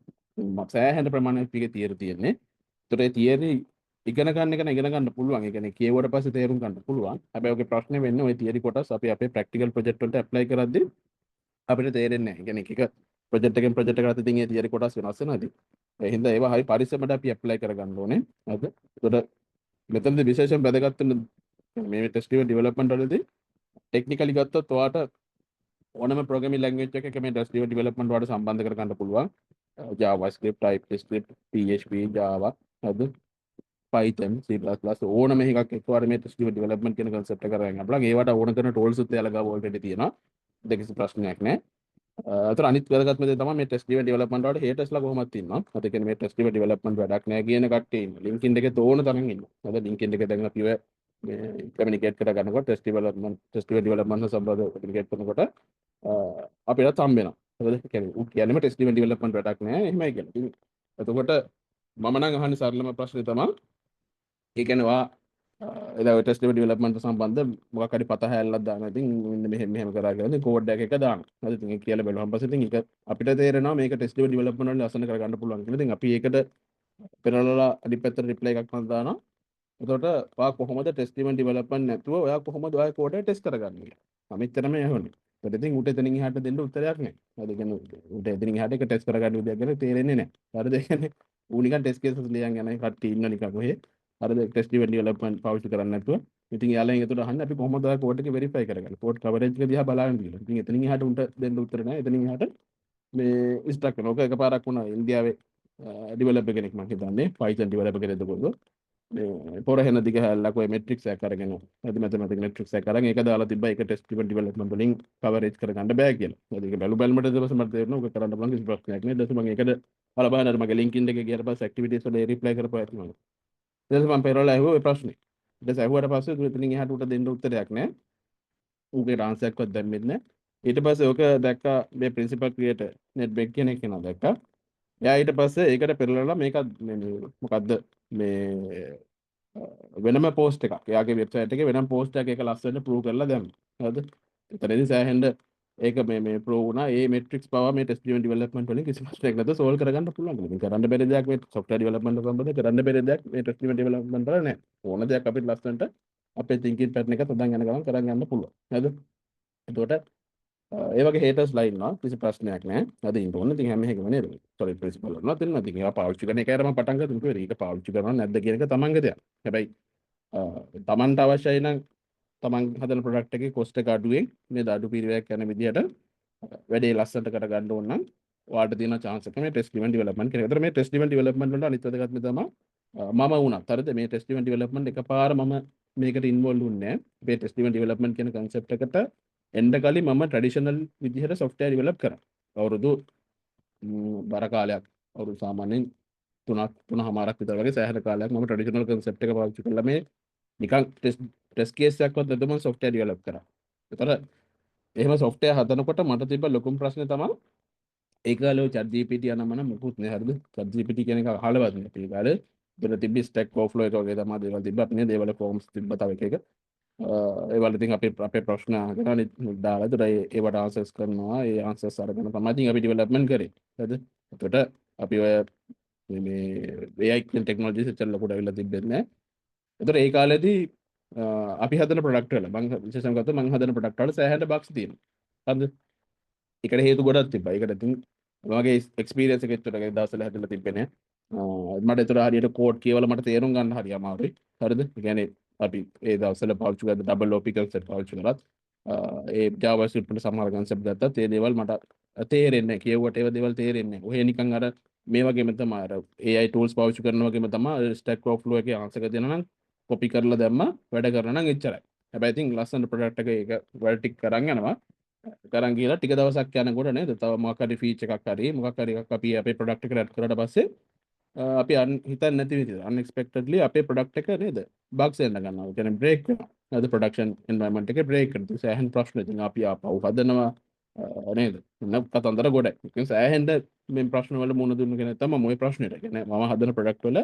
සෑහෙන ප්‍රමාණයක් පිටේ තියරි තියෙන්නේ. ඒතර ඒ තියරි ඉගෙන ගන්න එක නම් ඉගෙන ගන්න පුළුවන්. ඒ කියන්නේ කියුවට පස්සේ තේරුම් ගන්න පුළුවන්. හැබැයි ඔගේ ප්‍රශ්නේ වෙන්නේ ওই තියරි කොටස් අපි අපේ ප්‍රැක්ටිකල් ප්‍රොජෙක්ට් වලට ඇප්ලයි කරද්දී අපිට තේරෙන්නේ නැහැ. ඒ කියන්නේ එක ප්‍රොජෙක්ට් එකෙන් ප්‍රොජෙක්ට් එකකට ඉතින් ඒ තියරි කොටස් වෙනස් වෙනවා ඉතින්. ඒ හින්දා ඒවා හරි පරිස්සමට අපි ඇප්ලයි කරගන්න ඕනේ. හරිද? ඒතකොට මෙතනදී විශේෂයෙන් වැදගත් වෙන මේ ටෙස්ට් ඩෙවලොප්මන්ට් වලදී ටෙක්නිකලි ගත්තොත් ඔයාට ඕනම ප්‍රෝග්‍රෑමින් ලැන්ග්වේජ් එකක මේ ටෙස්ට් ඩෙවලොප්මන්ට් වලට සම්බන්ධ කරගන්න පුළුවන්. JavaScript, TypeScript, PHP, Java, හරිද? Python, C++ ඕනම එකක් එක්කවර මේ ටෙස්ට් ඩෙවලොප්මන්ට් කියන concept එක කරගෙන අපලා ඒවට ඕන කරන tools උත් එයාලා ගාව already තියෙනවා. ඒක කිසි ප්‍රශ්නයක් නැහැ. අතර අනිත් වැදගත්ම දේ තමයි මේ ටෙස්ට් ඩ්‍රිවන් ඩෙවලොප්මන්ට් වලට හේටර්ස්ලා කොහොමද ඉන්නවා. අද කියන්නේ මේ ටෙස්ට් ඩ්‍රිවන් ඩෙවලොප්මන්ට් වැඩක් නැහැ කියන කට්ටිය ඉන්නවා. LinkedIn එකේ තෝරන තරම් ඉන්නවා. අද LinkedIn එකේ දැන් අපිව මේ කමියුනිකේට් කර ගන්නකොට ටෙස්ට් ඩ්‍රිවන් ඩෙවලොප්මන්ට් සම්බන්ධව කමියුනිකේට් කරනකොට අපිට හම්බ වෙනවා. හරිද? ඒ කියන්නේ උත් කියන්නේම ටෙස්ට් ඩ්‍රිවන් ඩෙවලොප්මන්ට් වැඩක් නැහැ. එහෙමයි කියලා. ඉතින් එතකොට මම නම් අහන්නේ සරලම ප්‍රශ්නේ තමයි ඒ කියන්නේ එදා ටෙස්ට් ඩෙවලොප්මන්ට් සම්බන්ධ මොකක් හරි පත හැල්ලක් දාන ඉතින් මෙන්න මෙහෙම මෙහෙම කරා කියලා ඉතින් කෝඩ් එක දානවා. හරි ඉතින් ඒක කියලා බලුවාන් පස්සේ ඉතින් ඒක අපිට තේරෙනවා මේක ටෙස්ට් ඩෙවලොප්මන්ට් වලින් ලස්සන කරගන්න පුළුවන් කියලා. ඉතින් අපි ඒකට පෙරලලා අනිත් පැත්තට රිප්ලයි එකක් මම දානවා. එතකොට ඔයා කොහොමද ටෙස්ට් ඩෙවලොප්මන්ට් නැතුව ඔයා කොහොමද ඔයාගේ කෝඩ් එක ටෙස්ට් කරගන්නේ කියලා. මම එච්චරම යහුනේ. ඒත් ඉතින් උට එතනින් එහාට දෙන්න උත්තරයක් නැහැ. හරි කියන්නේ උට එතනින් එහාට ඒක ටෙස්ට් කරගන්න විදියක් ගැන තේරෙන්නේ නැහැ. හරිද? ඒ කියන්නේ ඌ නිකන් ටෙස්ට් කේසස් ලියන් යන කට්ටිය ඉන්න නිකන් කොහේ හරිද ටෙස්ට් ඩෙවලොප්මන්ට් පාවිච්චි කරන්නේ නැතුව ඉතින් යාළුවෙන් එතකොට අහන්නේ අපි කොහොමද ඔය කෝඩ් එක වෙරිෆයි කරගන්නේ කෝඩ් කවරේජ් එක දිහා බලන්න කියලා. ඉතින් එතනින් එහාට උන්ට දෙන්න උත්තර නැහැ. එතනින් එහාට මේ ඉන්ස්ට්‍රක්ට් කරනවා. ඔක එකපාරක් වුණා ඉන්දියාවේ ඩෙවලොපර් කෙනෙක් මම හිතන්නේ Python ඩෙවලොපර් කෙනෙක්ද කොහොමද මේ පොරහෙන දිග හැල්ලක් ඔය මෙට්‍රික්ස් එක අරගෙන හරි මැතමැටික් මෙට්‍රික්ස් එක අරගෙන ඒක දාලා තිබ්බා ඒක ටෙස්ට් ඩෙවලොප්මන්ට් වලින් කවරේජ් කරගන්න බෑ කියලා. ඒක බැලුමට ඊට පස්සේ මට තේරෙනවා ඔක කරන්න පුළුවන් කිසි ප්‍රශ්නයක් නෑ. ඊට පස්සේ මම ඒකට බලබහන අර මගේ LinkedIn එකේ ගියාට පස්සේ ඇක්ටිවිටීස් වල රිප්ලයි කරපුවා ඇති මම. ඊට පස්සේ මම පෙරලා ඇහුවා ඔය ප්‍රශ්නේ. ඊට පස්සේ ඇහුවාට පස්සේ එතනින් එහාට උට දෙන්න උත්තරයක් නෑ. ඌගේ ආන්සර් එකක්වත් දැම්මෙත් නෑ. ඊට පස්සේ ඔක දැක්කා මේ ප්‍රින්සිපල් ක්‍රියේටර් net bed කියන එක කෙනා දැක්කා. එයා ඊට පස්සේ ඒකට පෙරලලා මේක මොකද්ද මේ වෙනම පෝස්ට් එකක්. එයාගේ වෙබ්සයිට් එකේ වෙනම පෝස්ට් එකක් ඒක ලස්සනට ප්‍රූව් කරලා දැම්මා. හරිද? එතනදී සෑහෙන්න ඒක මේ ප්‍රූව් වුණා. ඒ මෙට්‍රික්ස් පවා මේ ටෙස්ට් ඩ්‍රිවන් ඩෙවලොප්මන්ට් වලින් කිසි ප්‍රශ්නයක් නැතුව සෝල්ව් කරගන්න පුළුවන්. ඉතින් කරන්න බැරි දෙයක් මේ software development සම්බන්ධව කරන්න බැරි දෙයක් මේ ටෙස්ට් ඩ්‍රිවන් ඩෙවලොප්මන්ට් වල නැහැ. ඕන දෙයක් අපිට ලස්සනට අපේ thinking pattern එක තදන් යන ගමන් කරන් යන්න පුළුවන්. හරිද? එතකොට ඒ වගේ haters ලා ඉන්නවා කිසි ප්‍රශ්නයක් නැහැ. අද ඉන්න ඕනේ. ඉතින් හැම එකම නේද? solid principle වල නැත්නම් ඉතින් ඒවා පාවිච්චි කරන එකයි මම පටන් ගත්තේ. මොකද ඒක පාවිච්චි කරනව නැද්ද කියන එක තමන්ගේ දෙයක්. හැබැයි තමන්ට අවශ්‍යයි නම් තමන් හදන ප්‍රොඩක්ට් එකේ කොස්ට් එක අඩුවෙන් නේද අඩු පිරිවැයක් යන විදිහට වැඩේ ලස්සනට කරගන්න ඕන නම් ඔයාලට තියෙන chance එක මේ ටෙස්ට් ඩ්‍රිවන් ඩෙවලොප්මන්ට් කියන එක. ඒතර මේ ටෙස්ට් ඩ්‍රිවන් ඩෙවලොප්මන්ට් වලට අනිත් වැදගත්ම තමයි මම වුණත් හරිද මේ ටෙස්ට් ඩ්‍රිවන් ඩෙවලොප්මන්ට් එකපාර මම මේකට ඉන්වෝල්ව් වුණේ නැහැ. මේ ටෙස්ට් ඩ්‍රිවන් ඩෙවලොප්මන්ට් කියන concept එකට එන්න කලින් මම ට්‍රැඩිෂනල් විදිහට software develop කරා. අවුරුදු බර කාලයක් අවුරුදු සාමාන්‍යයෙන් 3.5ක් විතර වගේ සෑහෙන කාලයක් මම ට්‍රැඩිෂනල් කන්සෙප්ට් එක පාවිච්චි කළා මේ නිකන් ටෙස්ට් කේස් එකක්වත් නැතුව මම සොෆ්ට්වෙයාර් ඩෙවලොප් කරා. ඒතර එහෙම සොෆ්ට්වෙයාර් හදනකොට මට තිබ්බ ලොකුම ප්‍රශ්නේ තමයි ඒ කාලේ ඔය chat GPT අනම්මන මුකුත් නෑ හරිද? chat GPT කියන එක අහලවත් නෑ. ඒ කාලේ ඉතින් තිබ්බ stack overflow එක වගේ තමයි දේවල් තිබ්බ. අපි නේ දේවල් forms තිබ්බ තව එක එක. ඒවල ඉතින් අපේ ප්‍රශ්න අහගෙන දාලා ඒතර ඒවට ආන්සර්ස් කරනවා. ඒ ආන්සර්ස් අරගෙන තමයි ඉතින් අපි ඩෙවලොප්මන්ට් කරේ. හරිද? එතකොට අපි ඔය මේ AI කියන ටෙක්නොලොජිස් එච්චර ලොකුට අවිල්ල තිබෙන්නේ නැහැ. ඒතර ඒ කාලේදී අපි හදන ප්‍රොඩක්ට් වල මම විශේෂයෙන් ගත්තොත් මම හදන ප්‍රොඩක්ට් වල සෑහෙන බග්ස් තියෙනවා. හරිද? ඒකට හේතු ගොඩක් තිබ්බා. ඒකට ඉතින් මගේ එක්ස්පීරියන්ස් එක ඇත්තට ඒ දවස්වල හැදලා තිබ්බේ නෑ. මට ඒතර හරියට කෝඩ් කියවලා මට තේරුම් ගන්න හරි අමාරුයි. හරිද? ඒ කියන්නේ අපි ඒ දවස්වල පාවිච්චි කරන ඩබල් OP කන්සෙප්ට් පාවිච්චි කරත් ඒ JavaScript වල සමහර කන්සෙප්ට් ගත්තත් ඒ දේවල් මට තේරෙන්නේ නැහැ. කියවුවට ඒව දේවල් තේරෙන්නේ නැහැ. ඔය නිකන් අර මේ වගේම තමයි අර AI tools පාවිච්චි කරන වගේම තමයි Stack Overflow එකේ ආන්සර් එක දෙනවා නම් කොපි කරලා දැම්මා වැඩ කරනවා නම් එච්චරයි. හැබැයි ඉතින් ලස්සන ප්‍රොඩක්ට් එක ඒක වැඩ ටික කරන් යනවා. කරන් ගිහලා ටික දවසක් යනකොට නේද තව මොකක් හරි ෆීචර් එකක් හරි මොකක් හරි එකක් අපි අපේ ප්‍රොඩක්ට් එකට ඇඩ් කරලා පස්සේ අපි හිතන්නේ නැති විදිහට අන්එක්ස්පෙක්ටඩ්ලි අපේ ප්‍රොඩක්ට් එක නේද බග්ස් එන්න ගන්නවා. ඒ කියන්නේ බ්‍රේක් වෙනවා. නේද ප්‍රොඩක්ෂන් එන්වයරන්මන්ට් එකේ බ්‍රේක් වෙනවා. ඒ සෑහෙන ප්‍රශ්න ඉතින් අපි ආපහු හදනවා නේද? නක් කතන්දර ගොඩයි. ඉතින් සෑහෙන මේ ප්‍රශ්න වල මුහුණ දුන්න කෙනෙක් තමයි මම ওই ප්‍රශ්නෙට. ඒ කියන්නේ මම හදන ප්‍රොඩක්ට් වල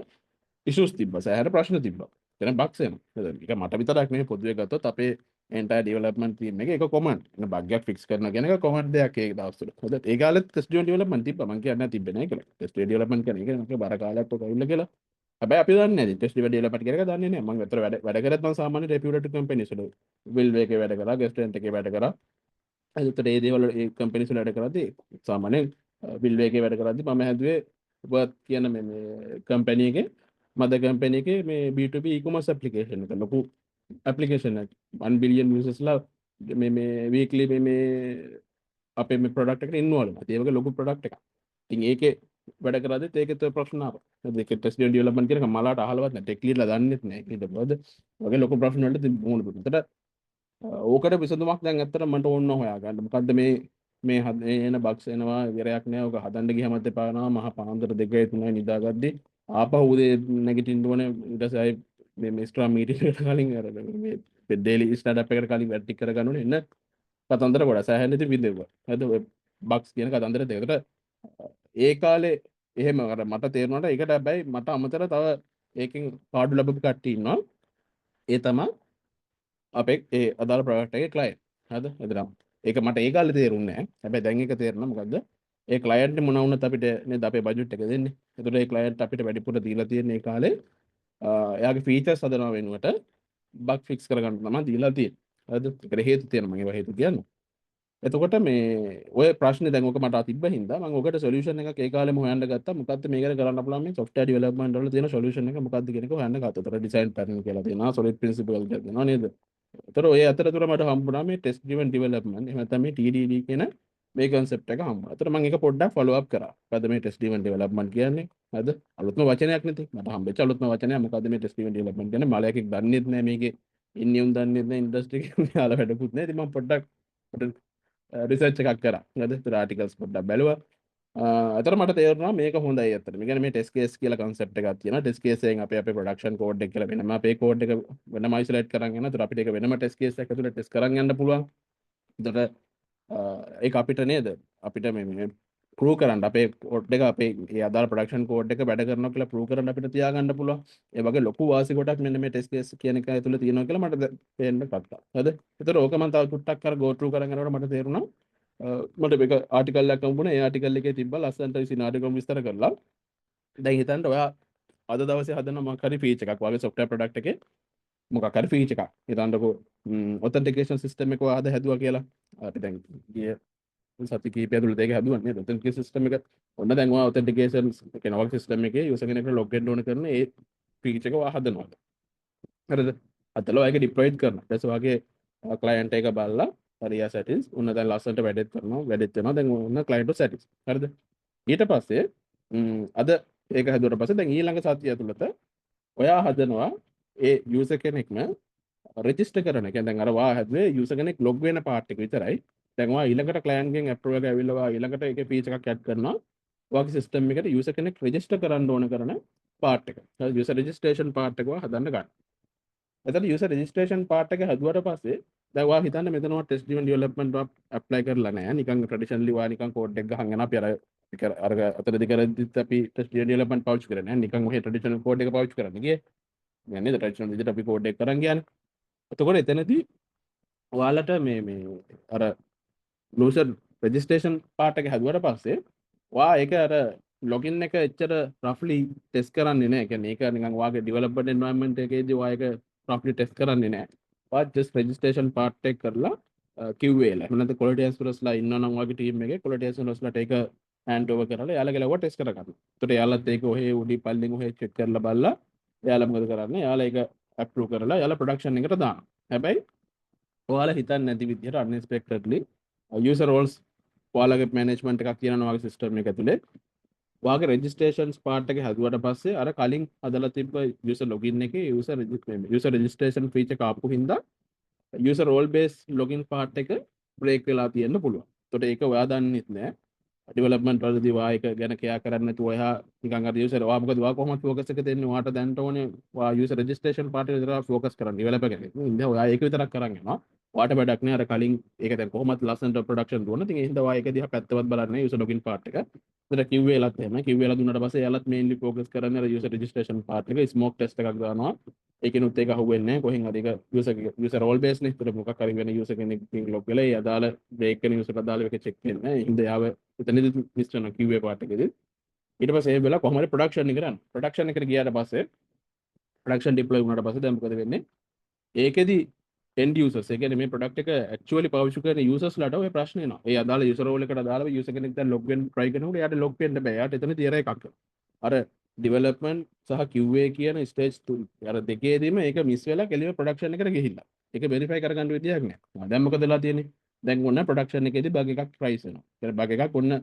ඉෂුස් තිබ්බා. සෑහෙන ප්‍රශ්න තිබ්බා. කියන්නේ බග්ස් එනවා. නේද? ඒක මට විතරක් නෙමෙයි පොදුවේ ගත්තොත් අපේ එන්ටයර් ඩෙවලොප්මන්ට් ටීම් එකේ ඒක කොමන්ඩ්. එන බග් එකක් ෆික්ස් කරනවා කියන එක කොමන්ඩ් දෙයක් ඒ දවස්වල. හොඳ ඒ කාලෙත් ටෙස්ට් ඩ්‍රිවන් ඩෙවලොප්මන්ට් තිබ්බා. මම කියන්නේ තිබ්බේ නැහැ කියලා. ටෙස්ට් ඩෙවලොප්මන්ට් කියන්නේ ඒක නේ බර කාලයක් ඔක ඇවිල්ලා කියලා. හැබැයි අපි දන්නේ නැහැ. ටෙස්ට් ඩෙවලොප්මන්ට් කියන එක දන්නේ නැහැ. මම අතර වැඩ කරත් මම සාමාන්‍ය රෙපියුටඩ් කම්පැනිස් වල විල් එකේ වැඩ කරා, ගෙස්ට්‍රෙන්ට් එකේ වැඩ කරා. එතකොට ඒ දේවල් ඒ කම්පැනිස් වල වැඩ කරද්දී සාමාන්‍යයෙන් විල් එකේ වැඩ කරද්දී මම හැදුවේ වර්ත් කියන මේ කම්පැනි එකේ මද කම්පැනි එකේ මේ B2B e-commerce application එක ලොකු application එකක් 1 billion users ලා මේ weekly මේ අපේ මේ product එකට involve වෙනවා. ඒ වගේ ලොකු product එකක්. ඉතින් ඒකේ වැඩ කරද්දිත් ඒකෙත් ඔය ප්‍රශ්න ආවා. ඒක ටෙස්ට් ඩෙවලොප්මන්ට් කියන එක මලාට අහලවත් නැහැ. ටෙක් ලීඩ්ලා දන්නෙත් නැහැ. ඊට පස්සේ වගේ ලොකු ප්‍රශ්න වලට මුහුණ දුන්නා. ඕකට විසඳුමක් දැන් ඇත්තට මට ඕන හොයාගන්න. මොකද්ද මේ එන බග්ස් එනවා ඉවරයක් නෑ. ඔක හදන්න ගියමත් එපා වෙනවා. මහා පාන්දර 2 3 නිදාගද්දි ආපහු උදේ නැගිටින්න ඕනේ. ඊට පස්සේ ආයේ මේ එක්ස්ට්‍රා මීටින් එකට කලින් අර මේ ඩේලි ස්ටාර්ට් එකට කලින් වැඩ ටික කරගන්න ඕනේ. එන්න කතන්දර ගොඩ සෑහෙන ඉතින් විදෙව්වා. හරිද? ඔය බග්ස් කියන කතන්දර දෙකට ඒ කාලේ එහෙම අර මට තේරුණාට ඒකට හැබැයි මට අමතර තව ඒකෙන් පාඩු ලැබපු කට්ටිය ඉන්නවා. ඒ තමයි අපේ ඒ අදාළ ප්‍රොඩක්ට් එකේ ක්ලයන්ට්. හරිද? එතන ඒක මට ඒ කාලේ තේරුන්නේ නැහැ. හැබැයි දැන් ඒක තේරෙනවා. මොකද්ද? ඒ ක්ලයන්ට් මොන වුණත් අපිට නේද අපේ බජට් එක දෙන්නේ. ඒතකොට ඒ ක්ලයන්ට් අපිට වැඩිපුර දීලා තියෙන ඒ කාලේ එයාගේ ෆීචර්ස් හදනවා වෙනුවට බග් ෆික්ස් කරගන්න තමයි දීලා තියෙන්නේ. හරිද? ඒකට හේතු තියෙනවා මම ඒවා හේතු කියන්නේ. එතකොට මේ ඔය ප්‍රශ්නේ දැන් ඔක මට තිබ්බ හින්දා මම ඔකට සොලියුෂන් එකක් ඒ කාලෙම හොයන්න ගත්තා. මොකද්ද මේකට කරන්න පුළුවන් මේ software development වල තියෙන solution එක මොකද්ද කියන එක හොයන්න ගත්තා. ඒතර design pattern කියලා තියෙනවා, solid principle කියලා තියෙනවා නේද? ඒතර ඔය අතරතුර මට හම්බුණා මේ test driven development. එහෙම නැත්නම් මේ TDD කියන මේ concept එක හම්බුණා. ඒතර මම ඒක පොඩ්ඩක් follow up කරා. මොකද්ද මේ test driven development කියන්නේ? හරිද? අලුත්ම වචනයක් නෙති. මට හම්බෙච්ච අලුත්ම වචනයක් මොකද්ද මේ test driven development කියන්නේ? මලයකින් දන්නේත් නැහැ මේකේ ඉන්නේ උන් දන්නේත් නැහැ ඉන්ඩස්ට්‍රි එකේ යාලා වැඩකුත් නැහැ. ඉතින් මම පොඩ්ඩක් රිසර්ච් එකක් කරා. හරිද? ඒතර ආටිකල්ස් පොඩ්ඩක් බැලුවා. අතර මට තේරුණා මේක හොඳයි ඇත්තට. මේ කියන්නේ මේ ටෙස්ට් කේස් කියලා concept එකක් තියෙනවා. ටෙස්ට් කේස් එකෙන් අපේ production code එක කියලා වෙනම අපේ code එක වෙනම isolate කරන් යනවා. ඒතර අපිට ඒක වෙනම ටෙස්ට් කේස් එකක් ඇතුළේ ටෙස්ට් කරන් යන්න පුළුවන්. ඒතර ඒක අපිට නේද අපිට මේ ප්‍රූව් කරන්න අපේ code එක අපේ ඒ අදාළ production code එක වැඩ කරනවා කියලා ප්‍රූව් කරන්න අපිට තියාගන්න පුළුවන්. ඒ වගේ ලොකු වාසි කොටක් මෙන්න මේ ටෙස්ට් කේස් කියන එක ඇතුළේ තියෙනවා කියලා මට පේන්න ගත්තා. හරිද? ඒතර ඕක මම තව චුට්ටක් කර go through කරගෙන යනකොට මට තේරුණා මට මේක ආටිකල් එකක් හම්බුණා. ඒ ආටිකල් එකේ තිබ්බ ලස්සනට සිනාරියෝ විස්තර කරලා දැන් හිතන්න ඔයා අද දවසේ හදන මොකක් හරි ෆීචර් එකක් වගේ software product එකේ මොකක් හරි ෆීචර් එකක්. හිතන්නකෝ authentication system එක ඔයා අද හැදුවා කියලා. අපි දැන් ගිය සති කිහිපය ඇතුළත ඒක හැදුවා නේද? authentication system එක ඔන්න දැන් ඔයා authentication කියන වගේ system එකේ user කෙනෙක්ට log වෙන්න ඕන කරන ඒ feature එක ඔයා හදනවා. හරිද? අතල ඔයා ඒක deploy කරනවා. ඊට පස්සේ ඔයාගේ client එක බලලා හරියා settings උන්න දැන් ලස්සනට වැඩෙත් වෙනවා. දැන් උන්න client එක settings. හරිද? ඊට පස්සේ අද ඒක හැදුවට පස්සේ දැන් ඊළඟ සතිය ඇතුළත ඔයා හදනවා ඒ user කෙනෙක්ම රෙජිස්ටර් කරන. කියන්නේ දැන් අර වා හැදුවේ user කෙනෙක් log වෙන part එක විතරයි. දැන් ඔයා ඊළඟට client ගෙන් approve එක ඇවිල්ලා ඔයා ඊළඟට ඒකේ feature එකක් add කරනවා. ඔයාගේ සිස්ටම් එකට යූසර් කෙනෙක් රෙජිස්ටර් කරන්න ඕන කරන පාර්ට් එක. යූසර් රෙජිස්ට්‍රේෂන් පාර්ට් එක හදන්න ගන්න. එතකොට යූසර් රෙජිස්ට්‍රේෂන් පාර්ට් එක හදුවට පස්සේ දැන් ඔයා හිතන්න මෙතන ඔයා ටෙස්ට් ඩ්‍රිවන් ඩෙවලොප්මන්ට් ඇප්ලයි කරලා නැහැ. නිකන් ට්‍රැඩිෂනලි ඔයා නිකන් කෝඩ් එක ගහගෙන අපි අර අතරදි කරද්දිත් අපි ටෙස්ට් ඩ්‍රිවන් ඩෙවලොප්මන්ට් පාවිච්චි කරන්නේ නැහැ. නිකන් ඔහේ ට්‍රැඩිෂනල් කෝඩ් එක පාවිච්චි කරන්නේ ගියේ. يعني නේද ට්‍රැඩිෂනල් විදිහට අපි කෝඩ් එක කරන් ගියානේ. එතකොට එතනදී ඔයාලට මේ අර යූසර් රෙජිස්ට්‍රේෂන් පාර්ට් එක හදුවට පස්සේ ඔයා ඒක අර ලොගින් එක එච්චර රෆ්ලි ටෙස්ට් කරන්නේ නැහැ. කියන්නේ ඒක නිකන් ඔයාගේ ඩෙවලොප්මන්ට් එන්වයරන්මන්ට් එකේදී ඔයා ඒක රෆ්ලි ටෙස්ට් කරන්නේ නැහැ. ඔයා ජස්ට් රෙජිස්ට්‍රේෂන් පාර්ට් එක කරලා QA ලා එහෙම නැත්නම් ක්වොලිටි ඇෂුරන්ස්ලා ඉන්නවනම් ඔයාගේ ටීම් එකේ ක්වොලිටි ඇෂුරන්ස්ලාට ඒක හෑන්ඩ් ඕවර් කරලා එයාලා ගලව ටෙස්ට් කරගන්න. ඒතකොට එයාලත් ඒක ඔහේ උඩි පල්ලෙන් ඔහේ චෙක් කරලා බලලා එයාලා මොකද කරන්නේ? එයාලා ඒක අප්‍රූව් කරලා එයාලා ප්‍රොඩක්ෂන් එකට දානවා. හැබැයි ඔයාලා හිතන්නේ නැති විදිහට අන්එක්ස්පෙක්ටඩ්ලි යූසර් රෝල්ස් ඔයාලගේ මැනේජ්මන්ට් එකක් තියෙනවා ඔයාගේ සිස්ටම් එක ඇතුලේ. ඔයාගේ රෙජිස්ට්‍රේෂන්ස් පාර්ට් එක හැදුවට පස්සේ අර කලින් හදලා තිබ්බ යූසර් ලොගින් එකේ යූසර් රෙජිස්ට්‍රේෂන් ෆීචර් එක ආපු හින්දා user role base login part එක බ්‍රේක් වෙලා තියෙන්න පුළුවන්. ඒතකොට ඒක ඔයා දන්නෙත් නෑ. ඩෙවලොප්මන්ට් වලදී ඔයා ඒක ගැන කෙයා කරන්නේ නැතුව ඔයා නිකන් අර යූසර් ඔයා මොකද ඔයා කොහොමද ෆෝකස් එක දෙන්නේ? ඔයාට දැනට ඕනේ ඔයා යූසර් රෙජිස්ට්‍රේෂන් පාර්ට් එක විතර ෆෝකස් කරන්න ඩෙවලොපර් කෙනෙක්. ඉතින් ඔයා ඒක විතරක් කරන් යනවා. ඔයාට වැඩක් නෑ අර කලින් ඒක දැන් කොහොමද ලස්සනට ප්‍රොඩක්ෂන් දුවන. ඉතින් ඒ හින්දා ඔයා ඒක දිහා පැත්තවත් බලන්නේ යූසර් ලොගින් පාර්ට් එක. ඒතර QA ලත් එහෙම QA ලා දුන්නාට පස්සේ එයාලත් මේන්ලි ફોකස් කරන්නේ අර යූසර් රෙජිස්ට්‍රේෂන් පාර්ට් එක ස්මෝක් ටෙස්ට් එකක් දානවා. ඒකිනුත් ඒක අහුවෙන්නේ නැහැ කොහෙන් හරි ඒක යූසර් රෝල් බේස් නේ. ඒතර මොකක් හරි වෙන යූසර් කෙනෙක් ලොග් වෙලා ඒ අදාළ බ්‍රේක් කරන යූසර් අදාළ එක චෙක් වෙන්නේ නැහැ. ඒ හින්දා යාව එතනදි මිස් කරන QA පාර්ට් එකේදී ඊට පස්සේ ඒ වෙලාව කොහොම හරි ප්‍රොඩක්ෂන් එක කරන්න. ප්‍රොඩක්ෂන් එකට ගියාට පස්සේ ප්‍රොඩක්ෂන් ඩිප්ලොයි වුණාට පස්සේ දැන් මොකද වෙන්නේ? ඒකෙදි end users ඒ කියන්නේ මේ ප්‍රොඩක්ට් එක ඇක්චුවලි පාවිච්චි කරන users ලාට ඔය ප්‍රශ්න එනවා. ඒ අදාළ user role එකට අදාළව user කෙනෙක් දැන් log වෙන්න try කරනකොට එයාට log වෙන්න බෑ. එයාට එතන තියර එකක්. අර development සහ QA කියන stage තුන අර දෙකේදීම ඒක මිස් වෙලා කෙලිම production එකට ගිහිල්ලා. ඒක verify කරගන්න විදියක් නෑ. දැන් මොකද වෙලා තියෙන්නේ? දැන් ඔන්න production එකේදී bug එකක් rise වෙනවා. ඒ bug එකක් ඔන්න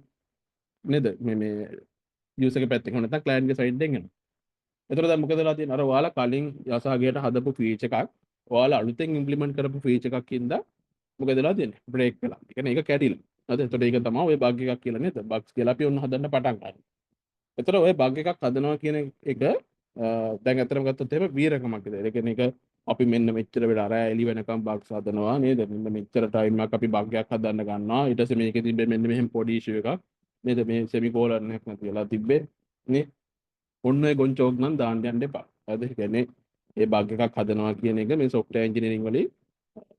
නේද? මේ user ගේ පැත්තෙන් හොන නැත්නම් client ගේ side එකෙන් එනවා. එතකොට දැන් මොකද වෙලා තියෙන්නේ? අර ඔයාලා කලින් යසාගේට හදපු feature එකක් ඔයාලා අලුතෙන් ඉම්ප්ලිමන්ට් කරපු ෆීචර් එකක් ඉඳලා මොකද වෙලා තියෙන්නේ බ්‍රේක් වෙලා. ඒ කියන්නේ ඒක කැඩිලා. හරිද? එතකොට ඒක තමයි ඔය බග් එකක් කියලා නේද? බග්ස් කියලා අපි ඔන්න හදන්න පටන් ගන්නවා. එතකොට ඔය බග් එකක් හදනවා කියන එක දැන් අතරම ගත්තොත් එහෙම වීරකමක් විදියට. ඒ කියන්නේ ඒක අපි මෙන්න මෙච්චර වෙලා අර එලි වෙනකම් බග්ස් හදනවා නේද? මෙන්න මෙච්චර ටයිම් එකක් අපි බග් එකක් හදන්න ගන්නවා. ඊට පස්සේ මේකේ තිබ්බේ මෙන්න මෙහෙම පොඩි ඉෂුව එකක් නේද? මේ සෙමිකෝලන් එකක් නැති වෙලා තිබ්බේ නේ. ඔන්න ඔය ගොන්චෝක් නම් දාන්න යන්න එපා. හරිද? ඒ කියන්නේ ඒ බග් එකක් හදනවා කියන එක මේ software engineering වලදී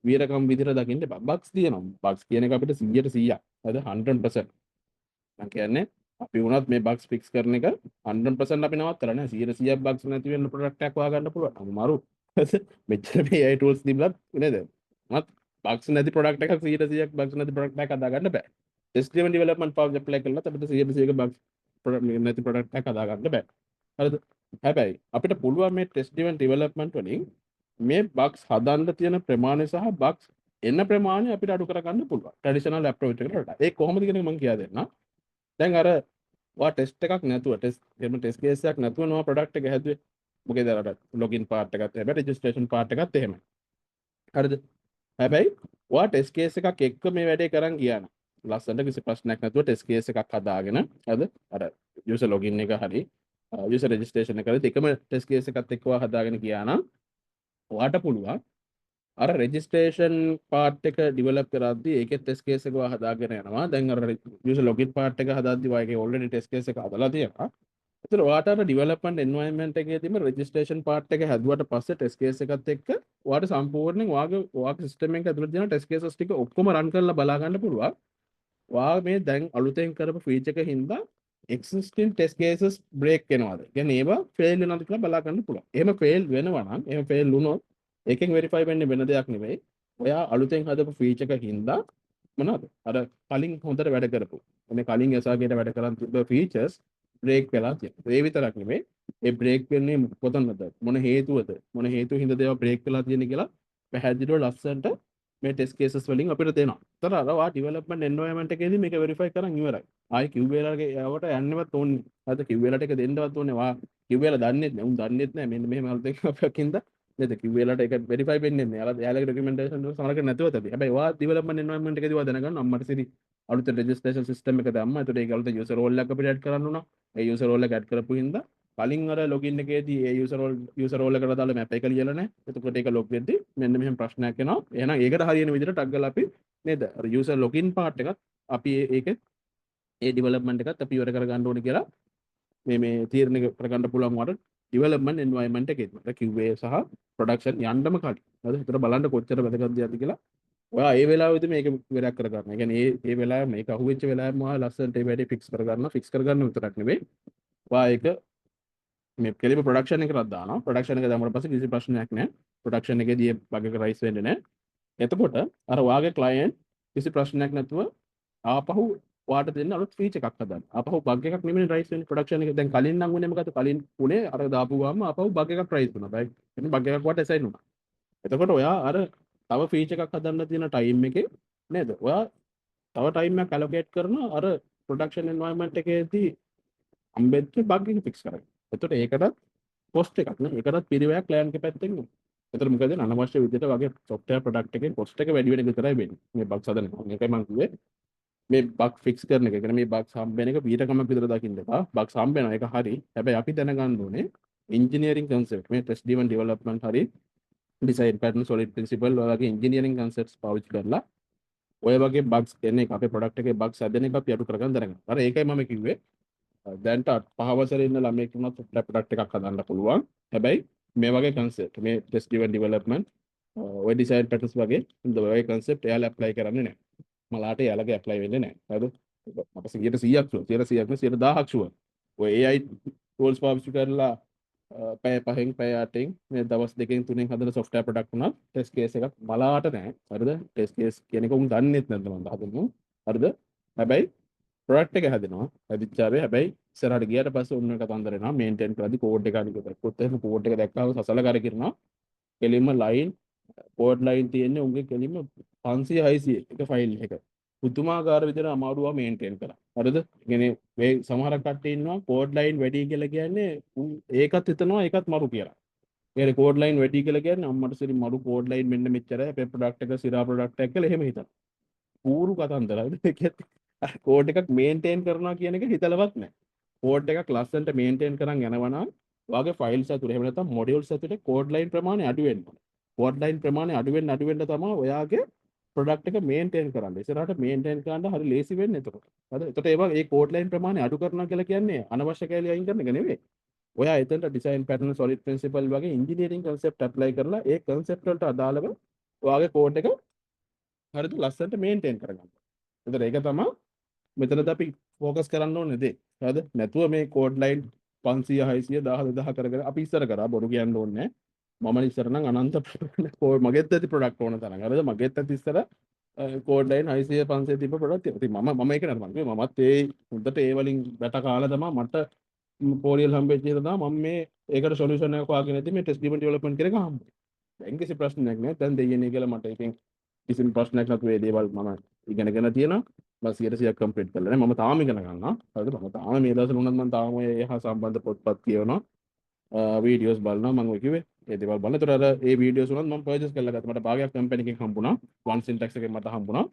වීරකම් විදිහට දකින්න එපා. බග්ස් තියෙනවා. බග්ස් කියන එක අපිට 100%ක්. හරිද? 100%. මම කියන්නේ අපි වුණත් මේ බග්ස් ෆික්ස් කරන එක 100% අපි නවත්තලා නෑ. 100%ක් බග්ස් නැති වෙන ප්‍රොඩක්ට් එකක් හොයාගන්න පුළුවන්. අමාරු. මෙච්චර මේ AI tools තිබ්බත් නේද? මත් බග්ස් නැති ප්‍රොඩක්ට් එකක් 100%ක් බග්ස් නැති ප්‍රොඩක්ට් එකක් හදාගන්න බෑ. test driven development පාවිච්චි apply කළාත් අපිට 100%ක බග්ස් නැති ප්‍රොඩක්ට් එකක් හදාගන්න බෑ. හරිද? හැබැයි අපිට පුළුවන් මේ ටෙස්ට් ඩ්‍රිවන් ඩෙවලොප්මන්ට් වලින් මේ බග්ස් හදන්න තියෙන ප්‍රමාණය සහ බග්ස් එන ප්‍රමාණය අපිට අඩු කරගන්න පුළුවන්. ට්‍රැඩිෂනල් අප්‍රෝච් එකට වඩා. ඒක කොහොමද කියන එක මම කියා දෙන්නම්. දැන් අර ඔයා ටෙස්ට් එකක් නැතුව ටෙස්ට් කේස් එකක් නැතුව නෝ ප්‍රොඩක්ට් එක හැදුවේ. මොකද අර ලොගින් පාර්ට් එකත් හැබැයි රෙජිස්ට්‍රේෂන් පාර්ට් එකත් එහෙමයි. හරිද? හැබැයි ඔයා ටෙස්ට් කේස් එකක් එක්ක මේ වැඩේ කරන් ගියා නම් ලස්සනට කිසි ප්‍රශ්නයක් නැතුව ටෙස්ට් කේස් එකක් හදාගෙන හරිද? අර යූසර් ලොගින් එක හරි යූසර් රෙජිස්ට්‍රේෂන් එක කරලා එකම ටෙස්ට් කේස් එකත් එක්ක හදාගෙන ගියා නම් ඔයාට පුළුවන් අර රෙජිස්ට්‍රේෂන් පාර්ට් එක ඩෙවලොප් කරද්දී ඒකේ ටෙස්ට් කේස් එක හදාගෙන යනවා. දැන් අර යූසර් ලොගින් පාර්ට් එක හදාද්දී ඔයගේ ඔල්රෙඩි ටෙස්ට් කේස් එක හදලා තියෙනවා. ඒතර ඔයාට අර ඩෙවලොප්මන්ට් එන්වයරන්මන්ට් එකේදීම රෙජිස්ට්‍රේෂන් පාර්ට් එක හැදුවට පස්සේ ටෙස්ට් කේස් එකත් එක්ක ඔයාට සම්පූර්ණයෙන් ඔයාගේ සිස්ටම් එකේ ඇතුළත තියෙන ටෙස්ට් කේසස් ටික ඔක්කොම රන් කරලා බලා ගන්න පුළුවන්. ඔයා මේ දැන් අලුතෙන් කරපු ෆීචර් එක හින්දා existing test cases break වෙනවද? කියන්නේ ඒවා fail වෙනවද කියලා බලා ගන්න පුළුවන්. එහෙම fail වෙනවා නම් එහෙම fail වුණොත් ඒකෙන් verify වෙන්නේ වෙන දෙයක් නෙවෙයි. ඔයා අලුතෙන් හදපු feature එක හින්දා මොනවද? අර කලින් හොඳට වැඩ කරපු. මේ කලින් SRKට වැඩ කරන් තිබ්බ features break වෙලා තියෙනවා. ඒ විතරක් නෙවෙයි. ඒ break වෙන්නේ කොතනද? මොන හේතුවද? මොන හේතු හින්දාද ඒවා break වෙලා තියෙන්නේ කියලා පැහැදිලිව ලස්සනට මේ ටෙස්ට් කේසස් වලින් අපිට දෙනවා. ඒතර අර වා ඩෙවලොප්මන්ට් එන්වයරන්මන්ට් එකේදී මේක වෙරිෆයි කරන් ඉවරයි. ආයි QA ලාගේ යවට යන්නවත් ඕනේ. හරිද? QA ලාට එක දෙන්නවත් ඕනේ. වා QA ලා දන්නේත් නෑ. උන් දන්නේත් නෑ. මෙන්න මෙහෙම අලුතෙන් අපයක් හින්දා නේද? QA ලාට ඒක වෙරිෆයි වෙන්නේ නෑ. යාළුවගේ ඩොකියුමන්ටේෂන් වල සමහරකට නැතුව තැති. හැබැයි වා ඩෙවලොප්මන්ට් එන්වයරන්මන්ට් එකේදී වා දැනගන්න අම්මට සිරි අලුත රෙජිස්ට්‍රේෂන් සිස්ටම් එක දැම්මා. ඒතකොට ඒක අලුත යූසර් රෝල් එකක් අපිට ඇඩ් කරන්න උනා. ඒ යූසර් රෝල් එක ඇඩ් කරපු හින්දා කලින් අර ලොගින් එකේදී ඒ යූසර් රෝල් එකට දාලා මැප් එක ලියලා නැහැ. එතකොට ඒක ලොග් වෙද්දි මෙන්න මෙහෙම ප්‍රශ්නයක් එනවා. එහෙනම් ඒකට හරියන විදිහට ටග් ගාලා අපි නේද? අර යූසර් ලොගින් පාර්ට් එකත් අපි ඒකෙත් ඒ ඩෙවලොප්මන්ට් එකත් අපි ඉවර කරගන්න ඕනේ කියලා මේ තීරණය කරගන්න පුළුවන් වට ඩෙවලොප්මන්ට් එන්වයරන්මන්ට් එකේ QA සහ ප්‍රොඩක්ෂන් යන්නම කලින්. හරිද? ඒතර බලන්න කොච්චර වැදගත්ද කියලා. ඔයා ඒ වෙලාවෙදි මේක ඉවරයක් කරගන්න. ඒ කියන්නේ ඒ වෙලාවේ මේක අහුවෙච්ච වෙලාවෙම ඔයා ලස්සනට ඒ වැඩේ ෆික්ස් කරගන්න. ෆික්ස් කරගන්න විතරක් නෙවෙයි. ඔයා ඒක මේ කෙලිම ප්‍රොඩක්ෂන් එකකට දානවා. ප්‍රොඩක්ෂන් එක දැම්මම පස්සේ කිසි ප්‍රශ්නයක් නැහැ. ප්‍රොඩක්ෂන් එකේදී බග් එක රයිස් වෙන්නේ නැහැ. එතකොට අර ඔයාගේ ක්ලයන්ට් කිසි ප්‍රශ්නයක් නැතුව ආපහු ඔයාට දෙන්න අලුත් ෆීචර් එකක් හදන්න. ආපහු බග් එකක් නෙමෙයි රයිස් වෙන්නේ ප්‍රොඩක්ෂන් එකේ. දැන් කලින් නම් උනේ මොකද? කලින් උනේ අර දාපු ගාම ආපහු බග් එකක් රයිස් වුණා. බයි. එන්නේ බග් එකක් වට ඇසයින් වුණා. එතකොට ඔයා අර තව ෆීචර් එකක් හදන්න තියෙන ටයිම් එකේ නේද? ඔයා තව ටයිම් එකක් ඇලොකේට් කරන අර ප්‍රොඩක්ෂන් එන්වයරන්මන්ට් එකේදී හම්බෙච්ච බග් එක ෆික්ස් කරගන්න. එතකොට ඒකටත් කොස්ට් එකක් නේ. ඒකටත් පිරිවැයක් ක්ලයන්ට් ගේ පැත්තෙන් නේ. එතකොට මොකද අනවශ්‍ය විදිහට වගේ සොෆ්ට්වෙයාර් ප්‍රොඩක්ට් එකේ කොස්ට් එක වැඩි වෙන එක විතරයි වෙන්නේ. මේ බග්ස් හදන එක. මේකයි මම කිව්වේ මේ බග් ෆික්ස් කරන එක. කියන්නේ මේ බග්ස් හම්බෙන එක පීඩකමක් විතර දකින්න එපා. බග්ස් හම්බෙනවා ඒක හරි. හැබැයි අපි දැනගන්න ඕනේ ඉන්ජිනියරින් කන්සෙප්ට් මේ ටෙස්ට් ඩ්‍රිවන් ඩෙවලොප්මන්ට් හරි ඩිසයින් පැටර්න් සොලිඩ් ප්‍රින්සිපල් වගේ ඉන්ජිනියරින් කන්සෙප්ට්ස් පාවිච්චි කරලා ඔය වගේ බග්ස් කියන්නේ අපේ ප්‍රොඩක්ට් එකේ බග්ස් හැදෙන එක අපි අඩු කරගන්න දැනගන්න. අර ඒකයි මම කිව්වේ දැන්ට 5 වසරේ ඉන්න ළමයෙක් වුණත් ප්‍රොඩක්ට් එකක් හදන්න පුළුවන්. හැබැයි මේ වගේ කන්සෙප්ට් මේ ටෙස්ට් ඩ්‍රිවන් ඩෙවලොප්මන්ට් ඔය ඩිසයින් පැටර්න්ස් වගේ ඔය කන්සෙප්ට් එයාලා ඇප්ලයි කරන්නේ නැහැ. මලාට එයාලගේ ඇප්ලයි වෙන්නේ නැහැ. හරිද? මට 100ක් ෂුවර් 100ක් නේ 100,000ක් ෂුවර්. ඔය AI tools පාවිච්චි කරලා පැය 5න් පැය 8න් මේ දවස් 2කින් 3න් හදන software product උනත් test case එකක් මලාට නැහැ. හරිද? test case කියන එක උන් දන්නේත් නැද්ද මම හදමු. හරිද? හැබැයි product එක හැදෙනවා. හැදිච්චාවේ හැබැයි ඉස්සරහට ගියාට පස්සේ ඔන්න කතන්දර එනවා මේන්ටේන් කරද්දි කෝඩ් එක අනික දැක්කොත් එහෙම කෝඩ් එක දැක්කම සසල කර කිරනවා. කෙලින්ම ලයින් කෝඩ් ලයින් තියෙන්නේ උන්ගේ කෙලින්ම 500 600 එක ෆයිල් එක. පුදුමාකාර විදිහට අමාරුවා මේන්ටේන් කරා. හරිද? කියන්නේ මේ සමහර කට්ටිය ඉන්නවා කෝඩ් ලයින් වැඩි කියලා කියන්නේ ඒකත් හිතනවා ඒකත් මරු කියලා. ඒ කෝඩ් ලයින් වැඩි කියලා කියන්නේ අම්මට සිරි මරු කෝඩ් ලයින් මෙන්න මෙච්චරයි අපේ ප්‍රොඩක්ට් එක සිරා ප්‍රොඩක්ට් එකක් කියලා එහෙම හිතනවා. පූරු කතන්දරයි. කෝඩ් එකක් මේන්ටේන් කරනවා කියන එක හිතලවත් නැහැ. කෝඩ් එකක් ලස්සනට මේන්ටේන් කරන් යනවා නම් ඔයාගේ ෆයිල්ස් ඇතුලේ එහෙම නැත්නම් මොඩියුල්ස් ඇතුලේ කෝඩ් ලයින් ප්‍රමාණය අඩු වෙන්න ඕනේ. කෝඩ් ලයින් ප්‍රමාණය අඩු වෙන්න තමයි ඔයාගේ ප්‍රොඩක්ට් එක මේන්ටේන් කරන්න. ඉස්සරහට මේන්ටේන් කරන්න හරි ලේසි වෙන්නේ එතකොට. හරිද? එතකොට ඒ කෝඩ් ලයින් ප්‍රමාණය අඩු කරනවා කියලා කියන්නේ අනවශ්‍ය කැලේ අයින් කරන එක නෙවෙයි. ඔයා එතනට ඩිසයින් පැටර්න් සොලිඩ් ප්‍රින්සිපල් වගේ ඉන්ජිනියරින් කන්සෙප්ට් ඇප්ලයි කරලා ඒ කන්සෙප්ට් වලට අදාළව ඔයාගේ කෝඩ් එක හරිද ලස්සනට මේන්ටේන් කරගන්න. එතකොට ඒක තමයි මෙතනද අපි ફોකස් කරන්න ඕනේ දේ. හරිද? නැතුව මේ කෝඩ් ලයින් 500 600 1000 2000 කරගෙන අපි ඉස්සර කරා බොරු කියන්න ඕනේ නැහැ. මම ඉස්සර නම් අනන්ත මගෙත් ඇති ප්‍රොඩක්ට් ඕන තරම්. හරිද? මගෙත් ඇති ඉස්සර කෝඩ් ලයින් 600 500 තිබ්බ ප්‍රොඩක්ට්. ඉතින් මම ඒක නෑ මමත් ඒ හොඳට ඒ වලින් බැට කාලා තමයි මට පෝරියල් හම්බෙච්ච එක තමයි මම මේ ඒකට සොලියුෂන් එකක් හොයාගෙන ඉතින් මේ ටෙස්ට් ඩ්‍රිවන් ඩෙවලොප්මන්ට් කියන එක හම්බුනේ. දැන් කිසි ප්‍රශ්නයක් නෑ. දැන් දෙයියනේ කියලා මට එකෙන් කිසිම ප්‍රශ්නයක් නැතුව ඒ දේවල් මම ඉගෙනගෙන තියෙනවා. මම 100% කම්ප්ලීට් කරලා නැහැ. මම තාම ඉගෙන ගන්නවා. හරිද? මම තාම මේ දවස්වල උනත් මම තාම ඔය එහා සම්බන්ධ පොත්පත් කියවනවා. වීඩියෝස් බලනවා. මම ඔය කිව්වේ ඒ දේවල් බලන. ඒතර අර ඒ වීඩියෝස් උනත් මම පර්චේස් කරලා ගත්තා. මට භාගයක් කම්පැනි එකෙන් හම්බුණා. වන් සින්ටැක්ස් එකෙන් මට හම්බුණා.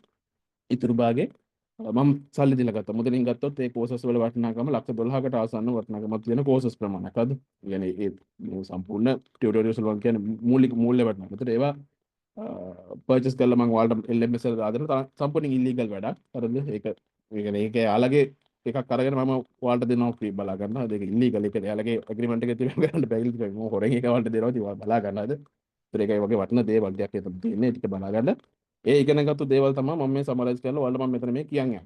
ඉතුරු භාගේ මම සල්ලි දීලා ගත්තා. මුදලින් ගත්තොත් ඒ කෝසස් වල වටිනාකම ලක්ෂ 12කට ආසන්න වටිනාකමක් තියෙන කෝසස් ප්‍රමාණයක්. හරිද? يعني ඒ සම්පූර්ණ ටියුටෝරියල්ස් වල කියන්නේ මූලික මූල්‍ය වටිනාකම. ඒතර ඒවා පර්චස් කල්ල මං වාල්ට එල්ලෙමස ආදන සම්පනින් ඉල්ලිගල් වැඩක් කරද ඒක යාලගේ එක කරගෙන ම වාට දෙන ්‍රී බලාගන්න දෙක ඉල්ලිගල එක යාලගේ ග්‍රිමට ගන්න පැල් හොර එකවට දෙරවා බලාගන්නද ත්‍රේකයි වගේ වටන දේ වල්ටයක් තියන්නේ ටික බලාගන්න ඒ ඉගෙනගත්තු දේවල් තම ම සමරස් කල වලම මෙතන මේ කියන්න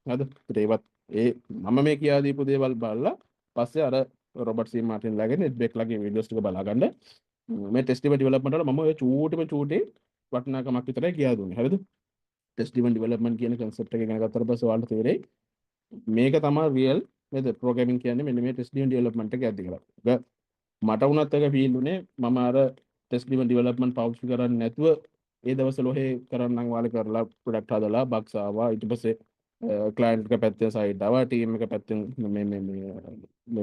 හද ත්‍රේවත් ඒ මම මේ කියාදීපු දේවල් බල්ලා පස්සේ අර රොබට මාටින් ලගෙන බෙක් ලගේ විඩියස්ටික බලාගන්න මේ ටෙස්ටිව ඩිවලොප්මන්ට් වල මම ඔය චූටි වටිනාකමක් විතරයි කියා දුන්නේ. හරිද? ටෙස්ට් ඩ්‍රිවන් ඩෙවලොප්මන්ට් කියන concept එක ඉගෙන ගත්තට පස්සේ ඔයාලට තේරෙයි මේක තමයි real නේද programming කියන්නේ මෙන්න මේ ටෙස්ට් ඩ්‍රිවන් ඩෙවලොප්මන්ට් එක ඇද්දි කියලා. ඒක මට වුණත් ඒක ෆීල් උනේ මම අර ටෙස්ට් ඩ්‍රිවන් ඩෙවලොප්මන්ට් පාවිච්චි කරන්නේ නැතුව ඒ දවස්වල ඔහේ කරන්නම් වාලේ කරලා ප්‍රොඩක්ට් හදලා බග්ස් ආවා ඊට පස්සේ ක්ලයන්ට් එක පැත්තෙන් සයිඩ් ආවා ටීම් එක පැත්තෙන්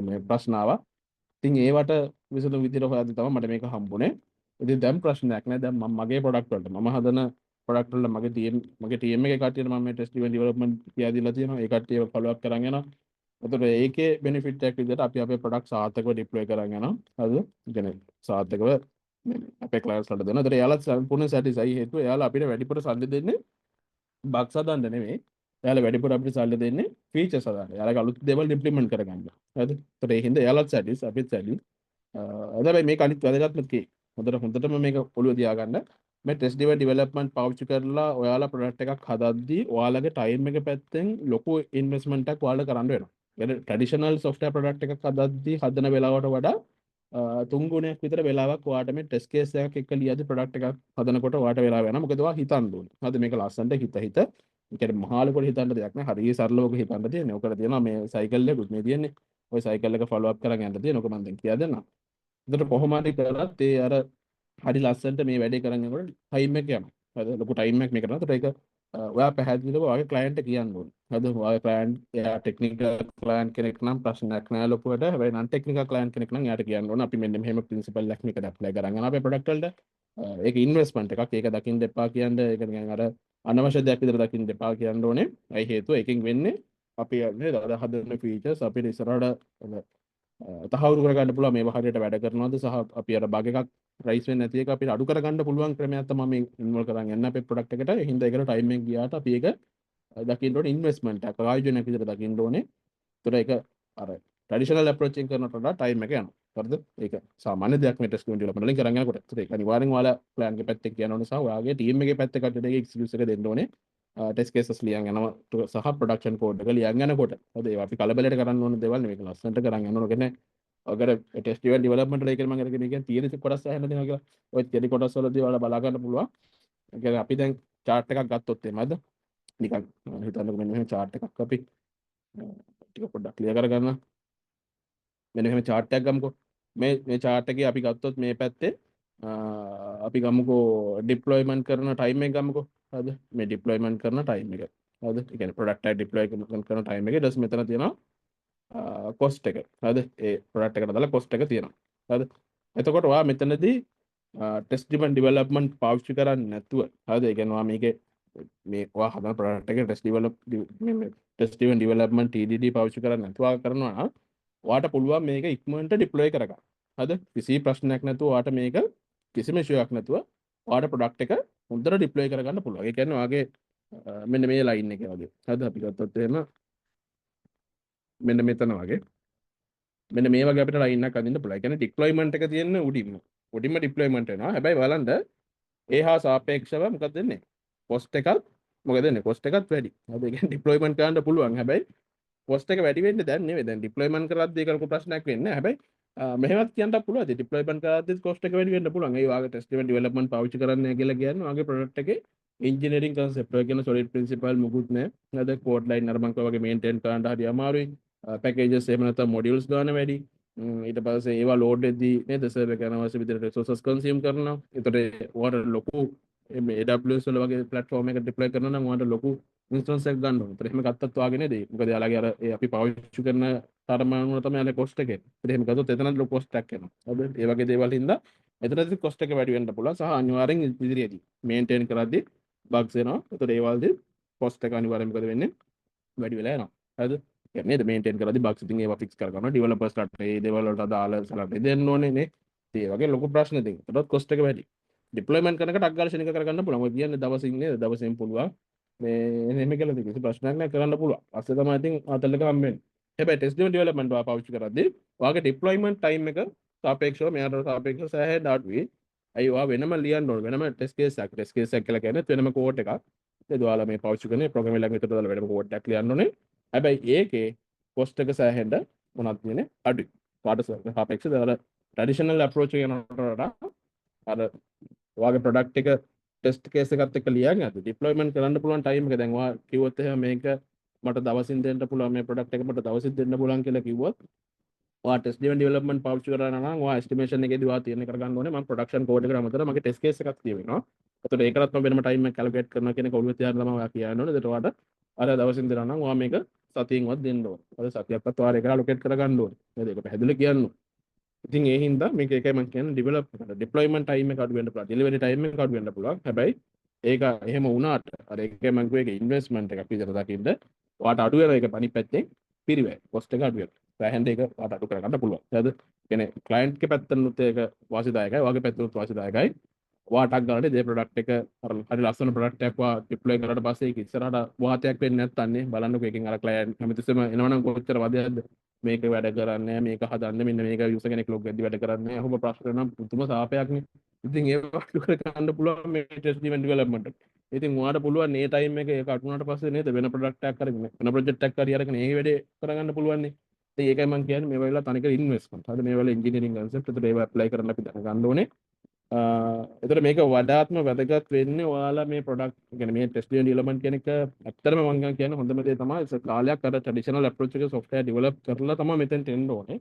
මේ ප්‍රශ්න ආවා. ඉතින් ඒවට විසඳුම් විදිහට හොයද්දි තමයි මට මේක හම්බුනේ. ඉතින් දැන් ප්‍රශ්නයක් නෑ. දැන් මම මගේ ප්‍රොඩක්ට් වලට මම හදන ප්‍රොඩක්ට් වල මගේ ටීම් එකේ කට්ටියට මම මේ ටෙස්ට් ඩ්‍රිවන් ඩෙවලොප්මන්ට් කියලා දීලා තියෙනවා. ඒ කට්ටියව ෆලෝ අප් කරන් යනවා. එතකොට ඒකේ බෙනිෆිට් එකක් විදිහට අපි අපේ ප්‍රොඩක්ට් සාර්ථකව ඩිප්ලොයි කරන් යනවා. හරිද? ඒ කියන්නේ සාර්ථකව අපේ ක්ලයන්ට්ස් වලට දෙනවා. එතකොට එයාලා සම්පූර්ණ සැටිස්ෆයි හේතුව එයාලා අපිට වැඩිපුර සල්ලි දෙන්නේ බග්ස් හදන්න නෙමෙයි. එයාලා වැඩිපුර අපිට සල්ලි දෙන්නේ ෆීචර්ස් හදන්න. එයාලා අලුත් දේවල් ඉම්ප්ලිමන්ට් කරගන්න. හරිද? එතකොට ඒ හින්දා එයාලත් සැටිස් අපිත් සැටිස්. හැබැයි මේක අනිත් වැදගත්ම කේ. හොඳටම මේක ඔළුව තියාගන්න. මේ ටෙස්ට් ඩ්‍රිවන් ඩෙවලොප්මන්ට් පාවිච්චි කරලා ඔයාලා ප්‍රොඩක්ට් එකක් හදද්දී ඔයාලගේ ටයිම් එක පැත්තෙන් ලොකු ඉන්වෙස්ට්මන්ට් එකක් ඔයාලට කරන්න වෙනවා. يعني ට්‍රැඩිෂනල් සොෆ්ට්වෙයාර් ප්‍රොඩක්ට් එකක් හදද්දී හදන වෙලාවට වඩා තුන් ගුණයක් විතර වෙලාවක් ඔයාට මේ ටෙස්ට් කේස් එකක් එක්ක ලියද්දී ප්‍රොඩක්ට් එකක් හදනකොට ඔයාට වෙලා වෙනවා. මොකද ඔයා හිතන්න ඕනේ. හරිද? මේක ලස්සනට හිත ඒ කියන්නේ මහාලකොට හිතන්න දෙයක් නෑ. හරිය සරලවක හිතන්න තියෙන්නේ. ඔකට තියෙනවා මේ සයිකල් එකකුත් මේ තියෙන්නේ. ওই සයිකල් එක ෆලෝ අප් කරගෙන යන්න තියෙනවා. ඔක මම දැන් කියා දෙන්නම්. එතකොට කොහොම හරි කරලත් ඒ අර හරි ලස්සනට මේ වැඩේ කරන් යනකොට ටයිම් එක යනවා. හරිද? ලොකු ටයිම් එකක් මේ කරනවා. එතකොට ඒක ඔයා පැහැදිලිව ඔයාගේ ක්ලයන්ට් කියන්න ඕනේ. හරිද? ඔයාගේ ක්ලයන්ට් එයා ටෙක්නිකල් ක්ලයන්ට් කෙනෙක් නම් ප්‍රශ්නයක් නෑ ලොකුවට. හැබැයි non ටෙක්නිකල් ක්ලයන්ට් කෙනෙක් නම් එයාට කියන්න ඕනේ අපි මෙන්න මෙහෙම ප්‍රින්සිපල් එකක් මේකට ඇප්ලයි කරන් යනවා අපේ ප්‍රොඩක්ට් වලට. ඒක ඉන්වෙස්ට්මන්ට් එකක්. ඒක දකින්න එපා කියන්නේ ඒක නිකන් අර අනවශ්‍ය දෙයක් විතර දකින්න එපා කියන්න ඕනේ. ඒ හේතුව එකකින් වෙන්නේ අපි නේද අද හදන ෆීචර්ස් අපිට ඉස්සරහට තහවුරු කරගන්න පුළුවන් මේවා හරියට වැඩ කරනවද සහ අපි අර බග් එකක් රයිස් වෙන්නේ නැති එක අපිට අඩු කරගන්න පුළුවන් ක්‍රමයක් තමයි මේ ඉන්වෝල්ව් කරන් යන්න අපේ ප්‍රොඩක්ට් එකට. ඒ හින්දා ඒකට ටයිම් එක ගියාට අපි ඒක දකින්න ඕනේ ඉන්වෙස්ට්මන්ට් එකක් ආයෝජනයක් විදිහට දකින්න ඕනේ. ඒතර ඒක අර ට්‍රැඩිෂනල් අප්‍රෝචින් කරනට වඩා ටයිම් එක යනවා. හරිද? ඒක සාමාන්‍ය දෙයක් මේ ටෙස්ට් ඩෙවලොප්මන්ට් වලින් කරන් යනකොට. ඒතර ඒක අනිවාර්යෙන් ඔයාලා ප්ලෑන් එකේ පැත්තේ කියන්න ඕනේ සහ ඔයාගේ ටීම් එකේ පැත්තේ කටට ඒක එක්ස්කියුස් එක දෙන්න ඕනේ. ටෙස්ට් කේසස් ලියන් යනවා සහ ප්‍රොඩක්ෂන් කෝඩ් එක ලියන් යනකොට. හරිද? ඒවා අපි කලබලයට කරන්න ඕන දේවල් නෙවෙයි. ලස්සනට කරන් යන්න ඕන. කියන්නේ අගර ටෙස්ට් ඩ්‍රිවන් ඩෙවලොප්මන්ට් වල මම අරගෙන කියන්නේ තියෙන කොටස් අහන්න දෙනවා කියලා. ඔය තියෙන කොටස් වලදී ඔයාලා බලා ගන්න පුළුවන්. ඒ කියන්නේ අපි දැන් chart එකක් ගත්තොත් එහෙමද? නිකන් හිතන්නකෝ මෙන්න මෙහෙම chart එකක් අපි ටික පොඩ්ඩක් ක්ලියර් කරගන්න. මෙන්න මෙහෙම chart එකක් ගමුකෝ. මේ chart එකේ අපි ගත්තොත් මේ පැත්තේ අපි ගමුකෝ ඩිප්ලොයිමන්ට් කරන ටයිම් එක ගමුකෝ. හරිද? මේ ඩිප්ලොයිමන්ට් කරන ටයිම් එක. හරිද? ඒ කියන්නේ ප්‍රොඩක්ට් එක ඩිප්ලොයි කරන ටයිම් එක ඊට මෙතන තියෙනවා කොස්ට් එක. හරිද? ඒ ප්‍රොඩක්ට් එකට දාලා කොස්ට් එක තියෙනවා. හරිද? එතකොට ඔයා මෙතනදී ටෙස්ට් ඩ්‍රිවන් ඩෙවලොප්මන්ට් පාවිච්චි කරන්නේ නැතුව හරිද? ඒ කියන්නේ ඔයා මේකේ මේ ඔයා හදන ප්‍රොඩක්ට් එකේ ටෙස්ට් ඩ්‍රිවන් ඩෙවලොප්මන්ට් TDD පාවිච්චි කරන්නේ නැතුව කරනවා නම් ඔයාට පුළුවන් මේක ඉක්මනට ඩිප්ලොයි කරගන්න. හරිද? කිසි ප්‍රශ්නයක් නැතුව ඔයාට මේක කිසිම ඉෂුවක් නැතුව ඔයාට ප්‍රොඩක්ට් එක හොඳට ඩිප්ලොයි කරගන්න පුළුවන්. ඒ කියන්නේ ඔයාගේ මෙන්න මේ ලයින් එකේ වගේ. හරිද? අපි ගත්තොත් එහෙම මෙන්න මෙතන වගේ මෙන්න මේ වගේ අපිට ලයින් එකක් අදින්න පුළුවන්. ඒ කියන්නේ ඩිප්ලොයිමන්ට් එක තියෙන උඩින්ම ඩිප්ලොයිමන්ට් වෙනවා. හැබැයි බලන්න ඒ හා සාපේක්ෂව මොකද වෙන්නේ? කොස්ට් එකත් මොකද වෙන්නේ? කොස්ට් එකත් වැඩි. හරිද? ඒ කියන්නේ ඩිප්ලොයිමන්ට් කරන්න පුළුවන්. හැබැයි කොස්ට් එක වැඩි වෙන්නේ දැන් නෙවෙයි. දැන් ඩිප්ලොයිමන්ට් කරද්දී ඒක ලොකු ප්‍රශ්නයක් වෙන්නේ නැහැ. හැබැයි මෙහෙමත් කියන්නත් පුළුවන්. ඩිප්ලොයිමන්ට් කරද්දී කොස්ට් එක වැඩි වෙන්න පුළුවන්. ඒ වාගේ ටෙස්ට් ඩෙවලොප්මන්ට් පාවිච්චි කරන්නේ කියලා කියන්නේ වාගේ ප්‍රොඩක්ට් එකේ ඉන්ජිනියරින් කන්සෙප්ට් එක කියන සොලිඩ් ප්‍රින්සිපල් මුකුත් නැහැ. හරිද? කෝඩ් ලයින් අර මං වගේ මේන්ටේන් කරන්න හරි අමාරුයි. පැකේජස් එහෙම නැත්නම් මොඩියුල්ස් ගන්න වැඩි. ඊට පස්සේ ඒවා ලෝඩ් වෙද්දී නේද සර්වර් එක අනවශ්‍ය විදිහට රිසෝසස් කන්සියුම් කරනවා. ඒතකොට ඔයාලට ලොකු මේ AWS වල වගේ ප්ලැට්ෆෝම් එක ඩිප්ලොයි කරනවා නම් ඔයාලට ලොකු ඉන්ස්ටන්ස් එකක් ගන්න ඕනේ. ඒතර එහෙම ගත්තත් වාගේ නේද? මොකද යාළුවගේ අර ඒ අපි පාවිච්චි කරන තරම අනුව තමයි යාළුවේ කොස්ට් එක. ඒතර එහෙම ගත්තොත් එතනත් ලොකු කොස්ට් එකක් එනවා. හරිද? ඒ වගේ දේවල් හින්දා එතනදී කොස්ට් එක වැඩි වෙන්න පුළුවන්. සහ අනිවාර්යෙන් ඉදිරියේදී මේන්ටේන් කරද්දී බග්ස් එනවා. ඒතර ඒ වලදී කොස්ට් එක අනිවාර්යෙන් මොකද වෙන්නේ? වැඩි වෙලා යනවා. හරිද? නේද මේන්ටේන් කරද්දී බග්ස් ඉතින් ඒවා ෆික්ස් කර ගන්නවා ඩෙවලොපර්ස්ලාට ඒ දේවල් වලට අදාළ සලට දෙන්න ඕනේ නේ. ඒ වගේ ලොකු ප්‍රශ්න ඉතින්. ඒකටත් කොස්ට් එක වැඩි. ඩිප්ලොයිමන්ට් කරනකොට අග්ගර්ෂණික කරගන්න පුළුවන්. ඔය කියන්නේ දවසින් නේද? දවසෙන් පුළුවන්. මේ එහෙම කියලා තියෙන කිසි ප්‍රශ්නයක් නැහැ කරන්න පුළුවන්. පස්සේ තමයි ඉතින් ආතල් එක හම්බ වෙන්නේ. හැබැයි ටෙස්ට් ඩෙවලොප්මන්ට් වා පාවිච්චි කරද්දී ඔයාගේ ඩිප්ලොයිමන්ට් ටයිම් එක සාපේක්ෂව මෙයාට සාපේක්ෂව සෑහෙන අඩුයි. අයි ඔයා වෙනම ලියන්න ඕනේ. වෙනම ටෙස්ට් කේස් එකක්. ටෙස්ට් කේස් එකක් කියලා කියන්නේ වෙනම කෝඩ් එකක්. ඒක ඔයාලා මේ පාවිච්චි කරන ප්‍රෝග්‍රෑමින් ලැන්ග්වේජ් එකට දාලා වෙනම කෝඩ් එකක් ලියන්න ඕනේ. හැබැයි ඒකේ කොස්ට් එක සෑහෙන්න මොනවද කියන්නේ අඩුයි. පාට සාපේක්ෂව අර ට්‍රැඩිෂනල් අප්‍රෝච් එක යනකට වඩා අර ඔයාගේ ප්‍රොඩක්ට් එක ටෙස්ට් කේස් එකත් එක්ක ලියන් යද්දි ඩිප්ලොයිමන්ට් කරන්න පුළුවන් ටයිම් එක දැන් ඔයා කිව්වොත් එහෙම මේක මට දවසින් දෙන්න පුළුවන් මේ ප්‍රොඩක්ට් එක මට දවසින් දෙන්න පුළුවන් කියලා කිව්වොත් ඔයා ටෙස්ට් ඩ්‍රිවන් ඩෙවලොප්මන්ට් පාවිච්චි කරනවා නම් ඔයා එස්ටිමේෂන් එකේදී ඔයා තියෙන කරගන්න ඕනේ මම ප්‍රොඩක්ෂන් කෝඩ් එකට අමතරව මගේ ටෙස්ට් කේස් එකක් තියෙනවා. එතකොට ඒකටත් මම වෙනම ටයිම් එකක් කැල්කුලේට් කරනවා කියන එක ඔළුවේ තියාගෙන තමයි ඔයා කියන්න ඕනේ. එතකොට ඔයාට අර දවසින් දෙනවා නම් ඔයා මේක සතියෙන්වත් දෙන්න ඕනේ. අර සතියක්වත් ඔයා ඒකට allocate කරගන්න ඕනේ. නේද? ඒක පැහැදිලි කියන්න ඕනේ. ඉතින් ඒ හින්දා මේක එකයි මම කියන්නේ ඩිප්ලොයිමන්ට් ටයිම් එක අඩු වෙන්න පුළුවන්. ඩෙලිවරි ටයිම් එක අඩු වෙන්න පුළුවන්. හැබැයි ඒක එහෙම වුණාට අර ඒකේ මම කිව්වේ ඒක ඉන්වෙස්ට්මන්ට් එකක් විතර දකින්න ඔයාට අඩු වෙන එක අනිත් පැත්තෙන් පිරිවැය කොස්ට් එක අඩු වෙනවා. සෑහෙන ඒක ඔයාට අඩු කරගන්න පුළුවන්. හරිද? කියන්නේ ක්ලයන්ට් ගේ පැත්තෙනුත් ඒක වාසිදායකයි, ඔයාගේ පැත්තෙනුත් වාසිදායකයි. ඔයාටක් ගන්නනේ දේ ප්‍රොඩක්ට් එක අර හරි ලස්සන ප්‍රොඩක්ට් එකක් ඔයා ඩිප්ලොයි කරලා පස්සේ ඒක ඉස්සරහට වාතයක් වෙන්නේ නැත්නම් නේ බලන්නකෝ එකෙන් අර ක්ලයන්ට් හැමතිස්සෙම එනවනම් කොච්චර වදයක්ද මේක වැඩ කරන්නේ මේක හදන්න මෙන්න මේක යුසර් කෙනෙක් ලොග් වෙද්දි වැඩ කරන්නේ ඔහොම ප්‍රශ්න නම් පුදුම සාපයක්නේ. ඉතින් ඒක අඩු කර ගන්න පුළුවන් මේ ටෙස්ට් ඩ්‍රිවන් ඩෙවලොප්මන්ට් එක. ඉතින් ඔයාට පුළුවන් මේ ටයිම් එකේ ඒක අඩු වුණාට පස්සේ නේද වෙන ප්‍රොඩක්ට් එකක් අරගෙන වෙන ප්‍රොජෙක්ට් එකක් හරි අරගෙන ඒ වැඩේ කරගන්න පුළුවන් නේ. ඉතින් ඒකයි මම කියන්නේ මේ වෙලාව තනිකර ඉන්වෙස්ට්මන්ට්. හරිද මේ වෙලාව ඉන්ජිනියරින් කන්සෙප්ට් ඒකට ඒව ඇප්ලයි කරන්න අපි දැනගන්න ඕනේ. එතකොට මේක වඩාත්ම වැදගත් වෙන්නේ ඔයාලා මේ ප්‍රොඩක්ට් කියන්නේ මේ ටෙස්ට් ඩ්‍රිවන් ඩෙවලොප්මන්ට් කියන එක ඇත්තටම මම කියන්නේ හොඳම දේ තමයි කාලයක් අර ට්‍රැඩිෂනල් අප්‍රෝච් එක සොෆ්ට්වෙයාර් ඩෙවලොප් කරලා තමයි මෙතෙන්ට එන්න ඕනේ.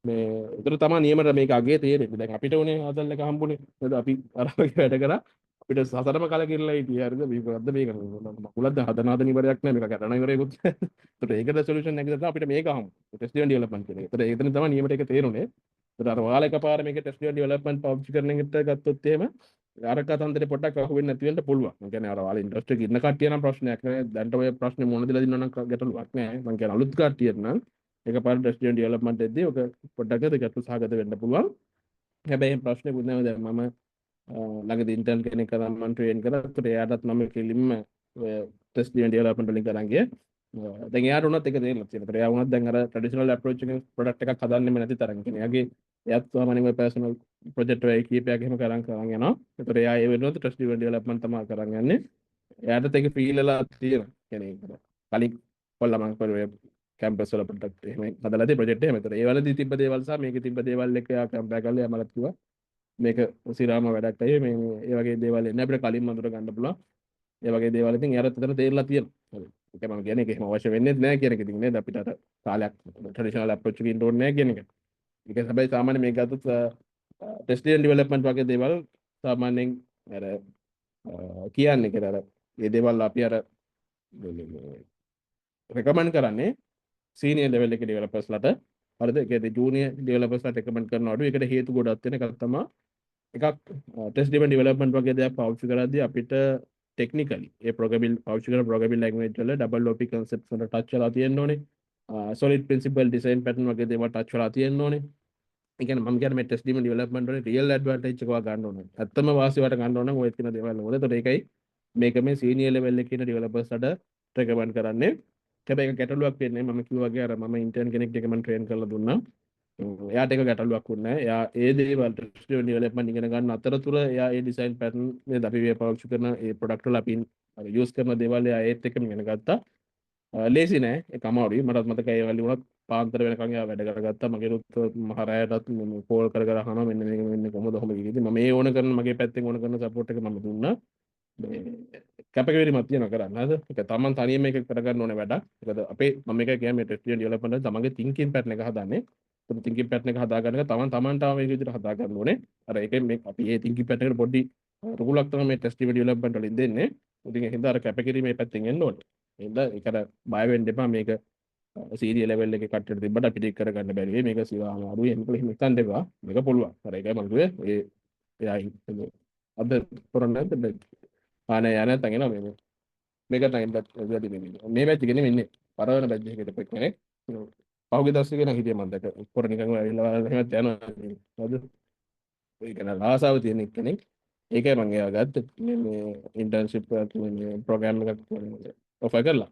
මේ ඒතර තමයි නියමට මේක අගේ තේරෙන්නේ. දැන් අපිට උනේ ආදල් එක හම්බුනේ. නේද? අපි අර වගේ වැඩ කරා. අපිට සසරම කලකිරලා හිටියේ. හරිද? මේක අද්ද මේක මකුලක්ද හදනාද ඉවරයක් නැහැ. මේක කරන ඉවරයකුත් නැහැ. ඒතර ඒකට සොලියුෂන් එක තමයි අපිට මේක හම්බු. ටෙස්ට් ඩ්‍රිවන් ඩෙවලොප්මන්ට් කියන එක. ඒතර ඒතන තමයි නියමට ඒක තේරුනේ. ඒතර අර ඔයාලා එකපාර මේක ටෙස්ට් ඩ්‍රිවන් ඩෙවලොප්මන්ට් පාවිච්චි කරන එකට ගත්තොත් එහෙම අර කතන්දරේ පොඩ්ඩක් අහුවෙන්නේ නැති වෙන්න පුළුවන්. මම කියන්නේ අර ඔයාලා ඉන්ඩස්ට්‍රි එකේ ඉන්න කට්ටිය නම් ප්‍රශ්නයක් නෑ. දැන්ට ඔය ප්‍රශ්නේ මොන දෙලා දිනනවා නම් ගැටලුවක් නෑ. මම කියන්නේ අලුත් කට්ටියට නම් එකපාර ටෙස්ට් ඩෙවලොප්මන්ට් එද්දී ඔක පොඩ්ඩක් ගැටලු සහගත වෙන්න පුළුවන්. හැබැයි එහෙම ප්‍රශ්නකුත් නෑ. දැන් මම ළඟදී ඉන්ටර්න් කෙනෙක් කරා මම ට්‍රේන් කරා. ඒකට එයාටත් මම කෙලින්ම ඔය ටෙස්ට් ඩෙවලොප්මන්ට් වලින් කරන් ගියේ. දැන් එයාට උනත් ඒක තේරෙලා තියෙනවා. ඒත් එයා උනත් දැන් අර ට්‍රැඩිෂනල් අප්‍රෝච් එකෙන් ප්‍රොඩක්ට් එකක් හදන්නෙම නැති තරම්. කියන්නේ එයාගේ එයාත් සාමාන්‍යයෙන් ඔය පර්සනල් ප්‍රොජෙක්ට් වල කීපයක් එහෙම කරන් යනවා. ඒතර එයා ඒ වෙනුවට ටෙස්ට් ඩෙවලොප්මන්ට් තමයි කරන් යන්නේ. එයාට ඒක ෆීල් වෙලා තියෙනවා. කියන්නේ කලින් කොල්ලා මම කරේ කැම්පස් වල ප්‍රොඩක්ට් එහෙම හදලා තියෙ ප්‍රොජෙක්ට් එහෙම. ඒතර ඒ වලදී තිබ්බ දේවල් සහ මේකේ තිබ්බ දේවල් එක එයා කම්පයර් කරලා එයා මලත් කිව්වා මේක සිරාම වැඩක් අයියේ මේ ඒ වගේ දේවල් එන්නේ අපිට කලින් මඳුර ගන්න පුළුවන්. ඒ වගේ දේවල් ඉතින් එයාට එතන තේරලා තියෙනවා. හරි. ඒක මම කියන්නේ ඒක එහෙම අවශ්‍ය වෙන්නේ නැහැ කියන එක ඉතින් නේද අපිට අර කාලයක් ට්‍රැඩිෂනල් අප්‍රෝච් එකකින් ඕනේ නැහැ කියන එක. ඒක හැබැයි සාමාන්‍ය මේක ගත්තොත් ටෙස්ට් ඩෙවලොප්මන්ට් වගේ දේවල් සාමාන්‍යයෙන් අර කියන්නේ කියලා අර මේ දේවල් අපි අර රෙකමන්ඩ් කරන්නේ සීනියර් ලෙවල් එකේ ඩෙවලොපර්ස්ලාට හරිද? ඒ කියන්නේ ජූනියර් ඩෙවලොපර්ස්ලාට රෙකමන්ඩ් කරන අඩු. ඒකට හේතු ගොඩක් තියෙන එකක් තමයි එකක් ටෙස්ට් ඩ්‍රිවන් ඩෙවලොප්මන්ට් වගේ දේවල් පාවිච්චි කරද්දී අපිට ටෙක්නිකලි ඒ ප්‍රෝග්‍රෑමින් පාවිච්චි කරන ප්‍රෝග්‍රෑමින් ලැන්ග්වේජ් වල ඩබල් OP කන්සෙප්ට්ස් වල ටච් වෙලා තියෙන්න ඕනේ. සොලිඩ් ප්‍රින්සිපල් ඩිසයින් පැටර්න් වගේ දේවල් ටච් වෙලා තියෙන්න ඕනේ. ඒ කියන්නේ මම කියන්නේ මේ ටෙස්ට් ඩ්‍රිවන් ඩෙවලොප්මන්ට් වල රියල් ඇඩ්වාන්ටේජ් එක ගන්න ඕනේ. ඇත්තම වාසියට ගන්න ඕන නම් ඔය තියෙන දේවල් වල. ඒතකොට ඒකයි මේක මේ සීනියර් ලෙවල් එකේ ඉන්න ඩෙවලොපර්ස්ලාට රෙකමන්ඩ් කරන්නේ. හැබැයි ඒක ගැටලුවක් වෙන්නේ මම කිව්වා වගේ අර මම ඉන්ටර්න් කෙනෙක් එක මම ට්‍රේන් කරලා දුන්නා. එයාට ඒක ගැටලුවක් වුණේ නැහැ. එයා ඒ දේවල් ටෙස්ට් ඩෙවලොප්මන්ට් ඉගෙන ගන්න අතරතුර එයා ඒ ඩිසයින් පැටර්න් මේ අපි මේ පාවිච්චි කරන ඒ ප්‍රොඩක්ට් වල අපි යූස් කරන දේවල් එයා ඒත් එක්කම ඉගෙන ගත්තා. ලේසි නෑ ඒක අමාරුයි. මටත් මතකයි ඒ වෙලාවේ වුණත් පාන්දර වෙනකන් එයා වැඩ කරගත්තා. මගේ රුත් මහ රැයටත් කෝල් කර කර අහනවා මෙන්න මේක මෙන්න කොහොමද කිව්වද. මම ඒ ඕන කරන මගේ පැත්තෙන් ඕන කරන සපෝට් එක මම දුන්නා. කැපකිරීමක් තියෙනවා කරන්න. හරිද? ඒක තමන් තනියම මේක කරගන්න ඕනේ වැඩක්. මොකද අපේ මම මේක කියන්නේ මේ ටෙස්ට් ඩෙවලොප්මන්ට් එක තමන්ගේ තින්කින් පැටර්න් එක හදාන්නේ. ඒක තින්කින් පැටර්න් එක හදාගන්න එක තමන්ටම මේක විදිහට හදා ගන්න ඕනේ. අර ඒකෙන් මේ අපි මේ තින්කින් පැටර්න් එකට පොඩි රුකුලක් තමයි මේ ටෙස්ට් ඩෙවලොප්මන්ට් වලින් දෙන්නේ. ඉතින් ඒ හින්දා අර කැපකිරීමේ පැත්තෙන් එන්න ඕනේ. ඒ හින්දා ඒකට බය වෙන්න එපා මේක සීනියර් ලෙවල් එකේ කට්ටියට තිබ්බට අපිට ඒක කරගන්න බැරි වෙයි. මේක සිවා අමාරුයි. එහෙම කියලා හිතන්න එපා. මේක පුළුවන්. අර ඒකයි මම කිව්වේ. එයා අද කරන්නේ නැද්ද? ආනේ යන්නේ නැත්නම් එනවා මේ මේක තමයි වැඩි මේ බැච් එකේ නෙමෙයි ඉන්නේ පරවන බැච් එකකට පෙක් කෙනෙක් පහුගිය දවසේ නම් හිටියේ මම දැක උඩ නිකන් ඇවිල්ලා එහෙමත් යනවා හරිද ඒක න ආසාව තියෙන කෙනෙක් ඒකයි මම එයා ගත්තේ මේ ඉන්ටර්න්ෂිප් එකක් මේ ප්‍රෝග්‍රෑම් එකක් ඔෆර් කරලා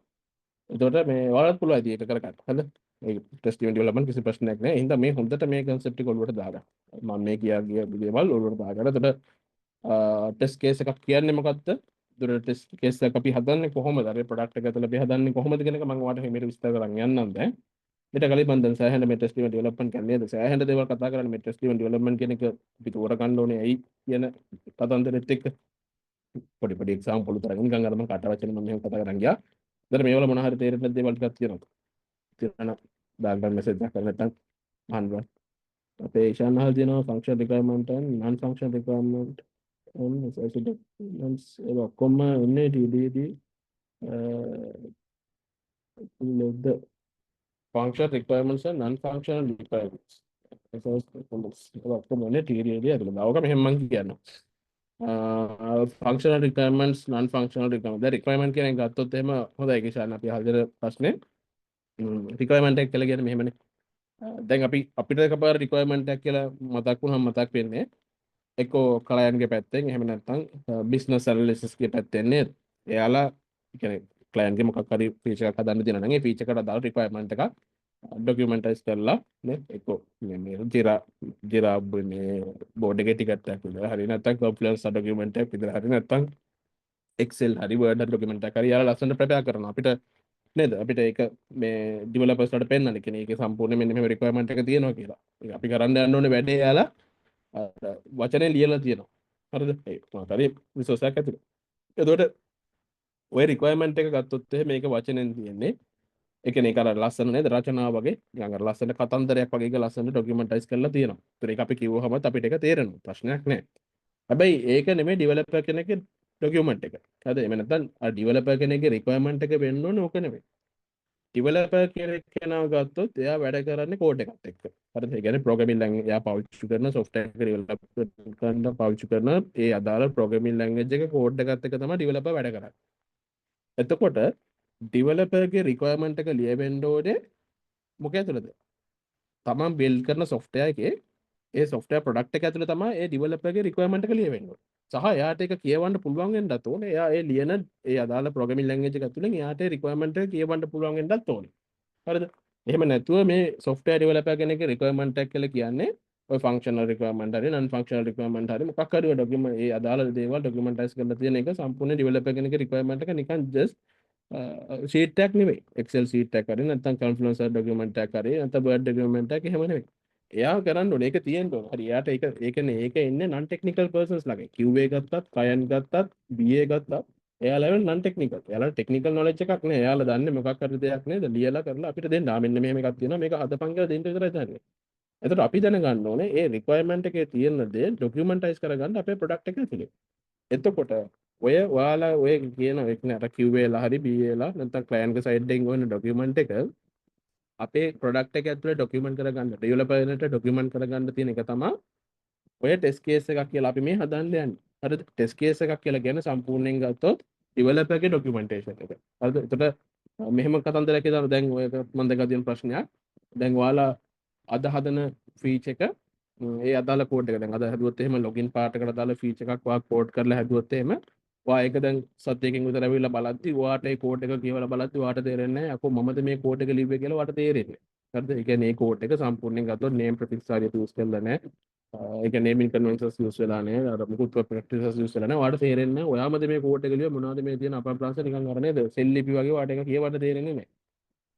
එතකොට මේ ඔයාලත් පුළුවන් ඉතින් ඒක කරගන්න හරිද ඒ ටෙස්ට් ඩෙවලොප්මන්ට් කිසි ප්‍රශ්නයක් නැහැ එහෙනම් මේ හොඳට මේ concept එක ඔළුවට දාගන්න මම මේ කියා දේවල් ඔළුවට දාගන්න එතකොට ටෙස්ට් කේස් එකක් කියන්නේ මොකක්ද දුර ටෙස්ට් කේස් එක අපි හදන්නේ කොහොමද අර ප්‍රොඩක්ට් එක ඇතුළේ අපි හදන්නේ කොහොමද කියන එක මම ඔයාලට හිමීට විස්තර කරන් යන්නම් දැන් ඊට කලින් මම දැන් සෑහෙන මේ ටෙස්ට් ඩෙවලොප්මන්ට් කියන්නේ නේද සෑහෙන දේවල් කතා කරන්නේ මේ ටෙස්ට් ඩෙවලොප්මන්ට් කියන එක අපි තෝර ගන්න ඕනේ ඇයි කියන කතන්දරෙත් එක්ක පොඩි පොඩි එක්සාම්පල් උතරක් නිකන් අර මම කට වචන මම මෙහෙම කතා කරන් ගියා ඊට මේවල මොන හරි තේරෙන්නේ නැති දේවල් ටිකක් තියෙනවා තියෙනවා දාන්න මෙසේජ් එකක් කරලා නැත්නම් අහන්න අපේ ඊශාන් අහලා තියෙනවා function requirement and non function requirement ඒක ඔක්කොම එන්නේ TDD the function requirements and non-functional requirements. ඒක ඔක්කොම එන්නේ TDD ඇතුළේ. අවක මෙහෙම මම කියනවා. ෆංක්ෂනල් රික්වයර්මන්ට්ස් නන් ෆංක්ෂනල් රික්වයර්මන්ට්ස්. දැන් රික්වයර්මන්ට් කියන එක ගත්තොත් එහෙම හොඳයි කිෂාන් අපි හරියට ප්‍රශ්නේ රික්වයර්මන්ට් එක කියලා කියන්නේ මෙහෙමනේ. දැන් අපිට එකපාර රික්වයර්මන්ට් එකක් කියලා මතක් වුණාම මතක් වෙන්නේ එක්කෝ ක්ලයන්ට්ගේ පැත්තෙන් එහෙම නැත්නම් බිස්නස් ඇනලිසිස්ගේ පැත්තෙන් නේද? එයාලා කියන්නේ ක්ලයන්ට්ගේ මොකක් හරි ෆීචර් එකක් හදන්න දෙනවා නම් ඒ ෆීචර් එකට අදාළ රික්වයර්මන්ට් එකක් ඩොකියුමන්ටයිස් කරලා නේ එක්කෝ මේ ජිරා මේ බෝඩ් එකේ ටිකට් එකක් විතර හරි නැත්නම් කොන්ෆ්ලුවන්ස් ඩොකියුමන්ට් එකක් විතර හරි නැත්නම් එක්සෙල් හරි වර්ඩ් ඩොකියුමන්ට් එකක් හරි යාලා ලස්සනට ප්‍රෙපෙයාර් කරනවා අපිට නේද අපිට ඒක මේ ඩිවෙලොපර්ස්ලාට පෙන්නන්න කියන්නේ ඒකේ සම්පූර්ණ මෙන්න මෙහෙම රික්වයර්මන්ට් එක තියෙනවා කියලා. ඒක අපි කරන්න යන්න ඕනේ වැඩේ යාලා වචනේ ලියලා තියෙනවා. හරිද? ඒ මොකක් හරි රිසෝස් එකක් ඇතුලේ. එතකොට ඔය රික්වයර්මන්ට් එක ගත්තොත් එහෙම මේක වචනෙන් තියෙන්නේ. ඒ කියන්නේ ඒක අර ලස්සන නේද රචනාව වගේ නිකන් අර ලස්සන කතන්දරයක් වගේ එක ලස්සන ඩොකියුමන්ටයිස් කරලා තියෙනවා. ඒතර ඒක අපි කිව්වහම අපිට ඒක තේරෙනවා. ප්‍රශ්නයක් නැහැ. හැබැයි ඒක නෙමෙයි ඩිවෙලොපර් කෙනෙක්ගේ ඩොකියුමන්ට් එක. හරිද? එහෙම නැත්නම් අර ඩිවෙලොපර් කෙනෙක්ගේ රික්වයර්මන්ට් එක වෙන්න ඕනේ ඕක නෙමෙයි. ඩිවෙලොපර් කෙනා ගත්තොත් එයා වැඩ කරන්නේ කෝඩ් එකත් එක්ක. හරිද? ඒ කියන්නේ ප්‍රෝග්‍රෑමින් ලැන්ග්වේජ් එයා පාවිච්චි කරන සොෆ්ට්වෙයාර් එක ඩිවෙලොප් කරන්න පාවිච්චි කරන ඒ අදාළ ප්‍රෝග්‍රෑමින් ලැන්ග්වේජ් එක කෝඩ් එකත් එක්ක තමයි ඩිවෙලොපර් වැඩ කරන්නේ. එතකොට ඩිවෙලොපර්ගේ රික්වයර්මන්ට් එක ලියවෙන්න ඕනේ මොකද ඇතුළද? තමන් බිල්ඩ් කරන සොෆ්ට්වෙයාර් එකේ ඒ සොෆ්ට්වෙයාර් ප්‍රොඩක්ට් එක ඇතුළේ තමයි ඒ ඩිවෙලොපර්ගේ රික්වයර්මන්ට් එක ලියවෙන්න ඕනේ. සහ එයාට ඒක කියවන්න පුළුවන් වෙන්නත් ඕනේ. එයා ඒ ලියන ඒ අදාළ ප්‍රෝග්‍රෑමින් ලැන්ග්වේජ් එක ඇතුළෙන් එයාට ඒ රික්වයර්මන්ට් එක කියවන්න පුළුවන් වෙන්නත් ඕනේ. හරිද? එහෙම නැතුව මේ සොෆ්ට්වෙයාර් ඩෙවලොපර් කෙනෙක්ගේ රික්වයර්මන්ට් එකක් කියලා කියන්නේ ඔය ෆන්ක්ෂනල් රික්වයර්මන්ට් හරි නන් ෆන්ක්ෂනල් රික්වයර්මන්ට් හරි මොකක් හරි ඔය ඩොකියුමන්ට් ඒ අදාළ දේවල් ඩොකියුමන්ටයිස් කරලා තියෙන එක සම්පූර්ණ ඩෙවලොපර් කෙනෙක්ගේ රික්වයර්මන්ට් එක නිකන් ජස්ට් ෂීට් එකක් නෙවෙයි. එක්සෙල් ෂීට් එකක් හරි නැත්නම් කන්ෆ්ලුවන්ස් ඩොකියුමන්ට් එකක් හරි නැත්නම් වර්ඩ් ඩොකියුමන්ට් එකක් එහෙම නෙවෙයි. එයා කරන්න ඕනේ ඒක තියෙන්න ඕනේ. හරි එයාට ඒක ඒ කියන්නේ ඒක එන්නේ non technical persons ළඟ. QA ගත්තත්, client ගත්තත්, BA ගත්තත් එයා level non technical. එයාලා technical knowledge එකක් නෑ. එයාලා දන්නේ මොකක් හරි දෙයක් නේද? ලියලා කරලා අපිට දෙන්න. මෙන්න මෙහෙම එකක් තියෙනවා. මේක හදපන් කියලා දෙන්න විතරයි දන්නේ. එතකොට අපි දැනගන්න ඕනේ ඒ requirement එකේ තියෙන දේ documentise කරගන්න අපේ product එක ඇතුලේ. එතකොට ඔයාලා ඔය කියන එක නේද QA ලා හරි BA ලා නැත්නම් client ගේ side එකෙන් ගොන document එක අපේ ප්‍රොඩක්ට් එක ඇතුලේ ඩොකියුමන්ට් කරගන්න ඩෙවලොපර් කෙනෙක්ට ඩොකියුමන්ට් කරගන්න තියෙන එක තමයි ඔය ටෙස්ට් කේස් එකක් කියලා අපි මේ හදන්න යන්නේ. හරිද? ටෙස්ට් කේස් එකක් කියලා කියන්නේ සම්පූර්ණයෙන් ගත්තොත් ඩෙවලොපර්ගේ ඩොකියුමන්ටේෂන් එක. හරිද? එතකොට මෙහෙම කතන්දරයක් කියනවා දැන් ඔය මම දැන් ගදින ප්‍රශ්නයක්. දැන් ඔයාලා අද හදන ෆීච් එක ඒ අදාළ කෝඩ් එක දැන් අද හැදුවොත් එහෙම ලොගින් පාර්ට් එකට අදාළ ෆීච් එකක් ඔයා කෝඩ් කරලා හැදුවොත් එහෙම ඔයා ඒක දැන් සතියකින් විතර ඇවිල්ලා බලද්දි ඔයාට ඒ කෝඩ් එක කියවලා බලද්දි ඔයාට තේරෙන්නේ නැහැ අකෝ මමද මේ කෝඩ් එක ලිව්වේ කියලා ඔයාට තේරෙන්නේ. හරිද? ඒ කියන්නේ මේ කෝඩ් එක සම්පූර්ණයෙන් ගත්තොත් name prefix හරියට යූස් කරලා නැහැ. ඒ කියන්නේ naming conventions යූස් වෙලා නැහැ. අර මුකුත් practices යූස් වෙලා නැහැ. ඔයාට තේරෙන්නේ නැහැ ඔයාමද මේ කෝඩ් එක ලිව්වේ මොනවද මේ තියෙන අප්‍රාංශ නිකන් අර නේද? සෙල් ලිපි වගේ ඔයාට ඒක කියවන්න තේරෙන්නේ නැහැ.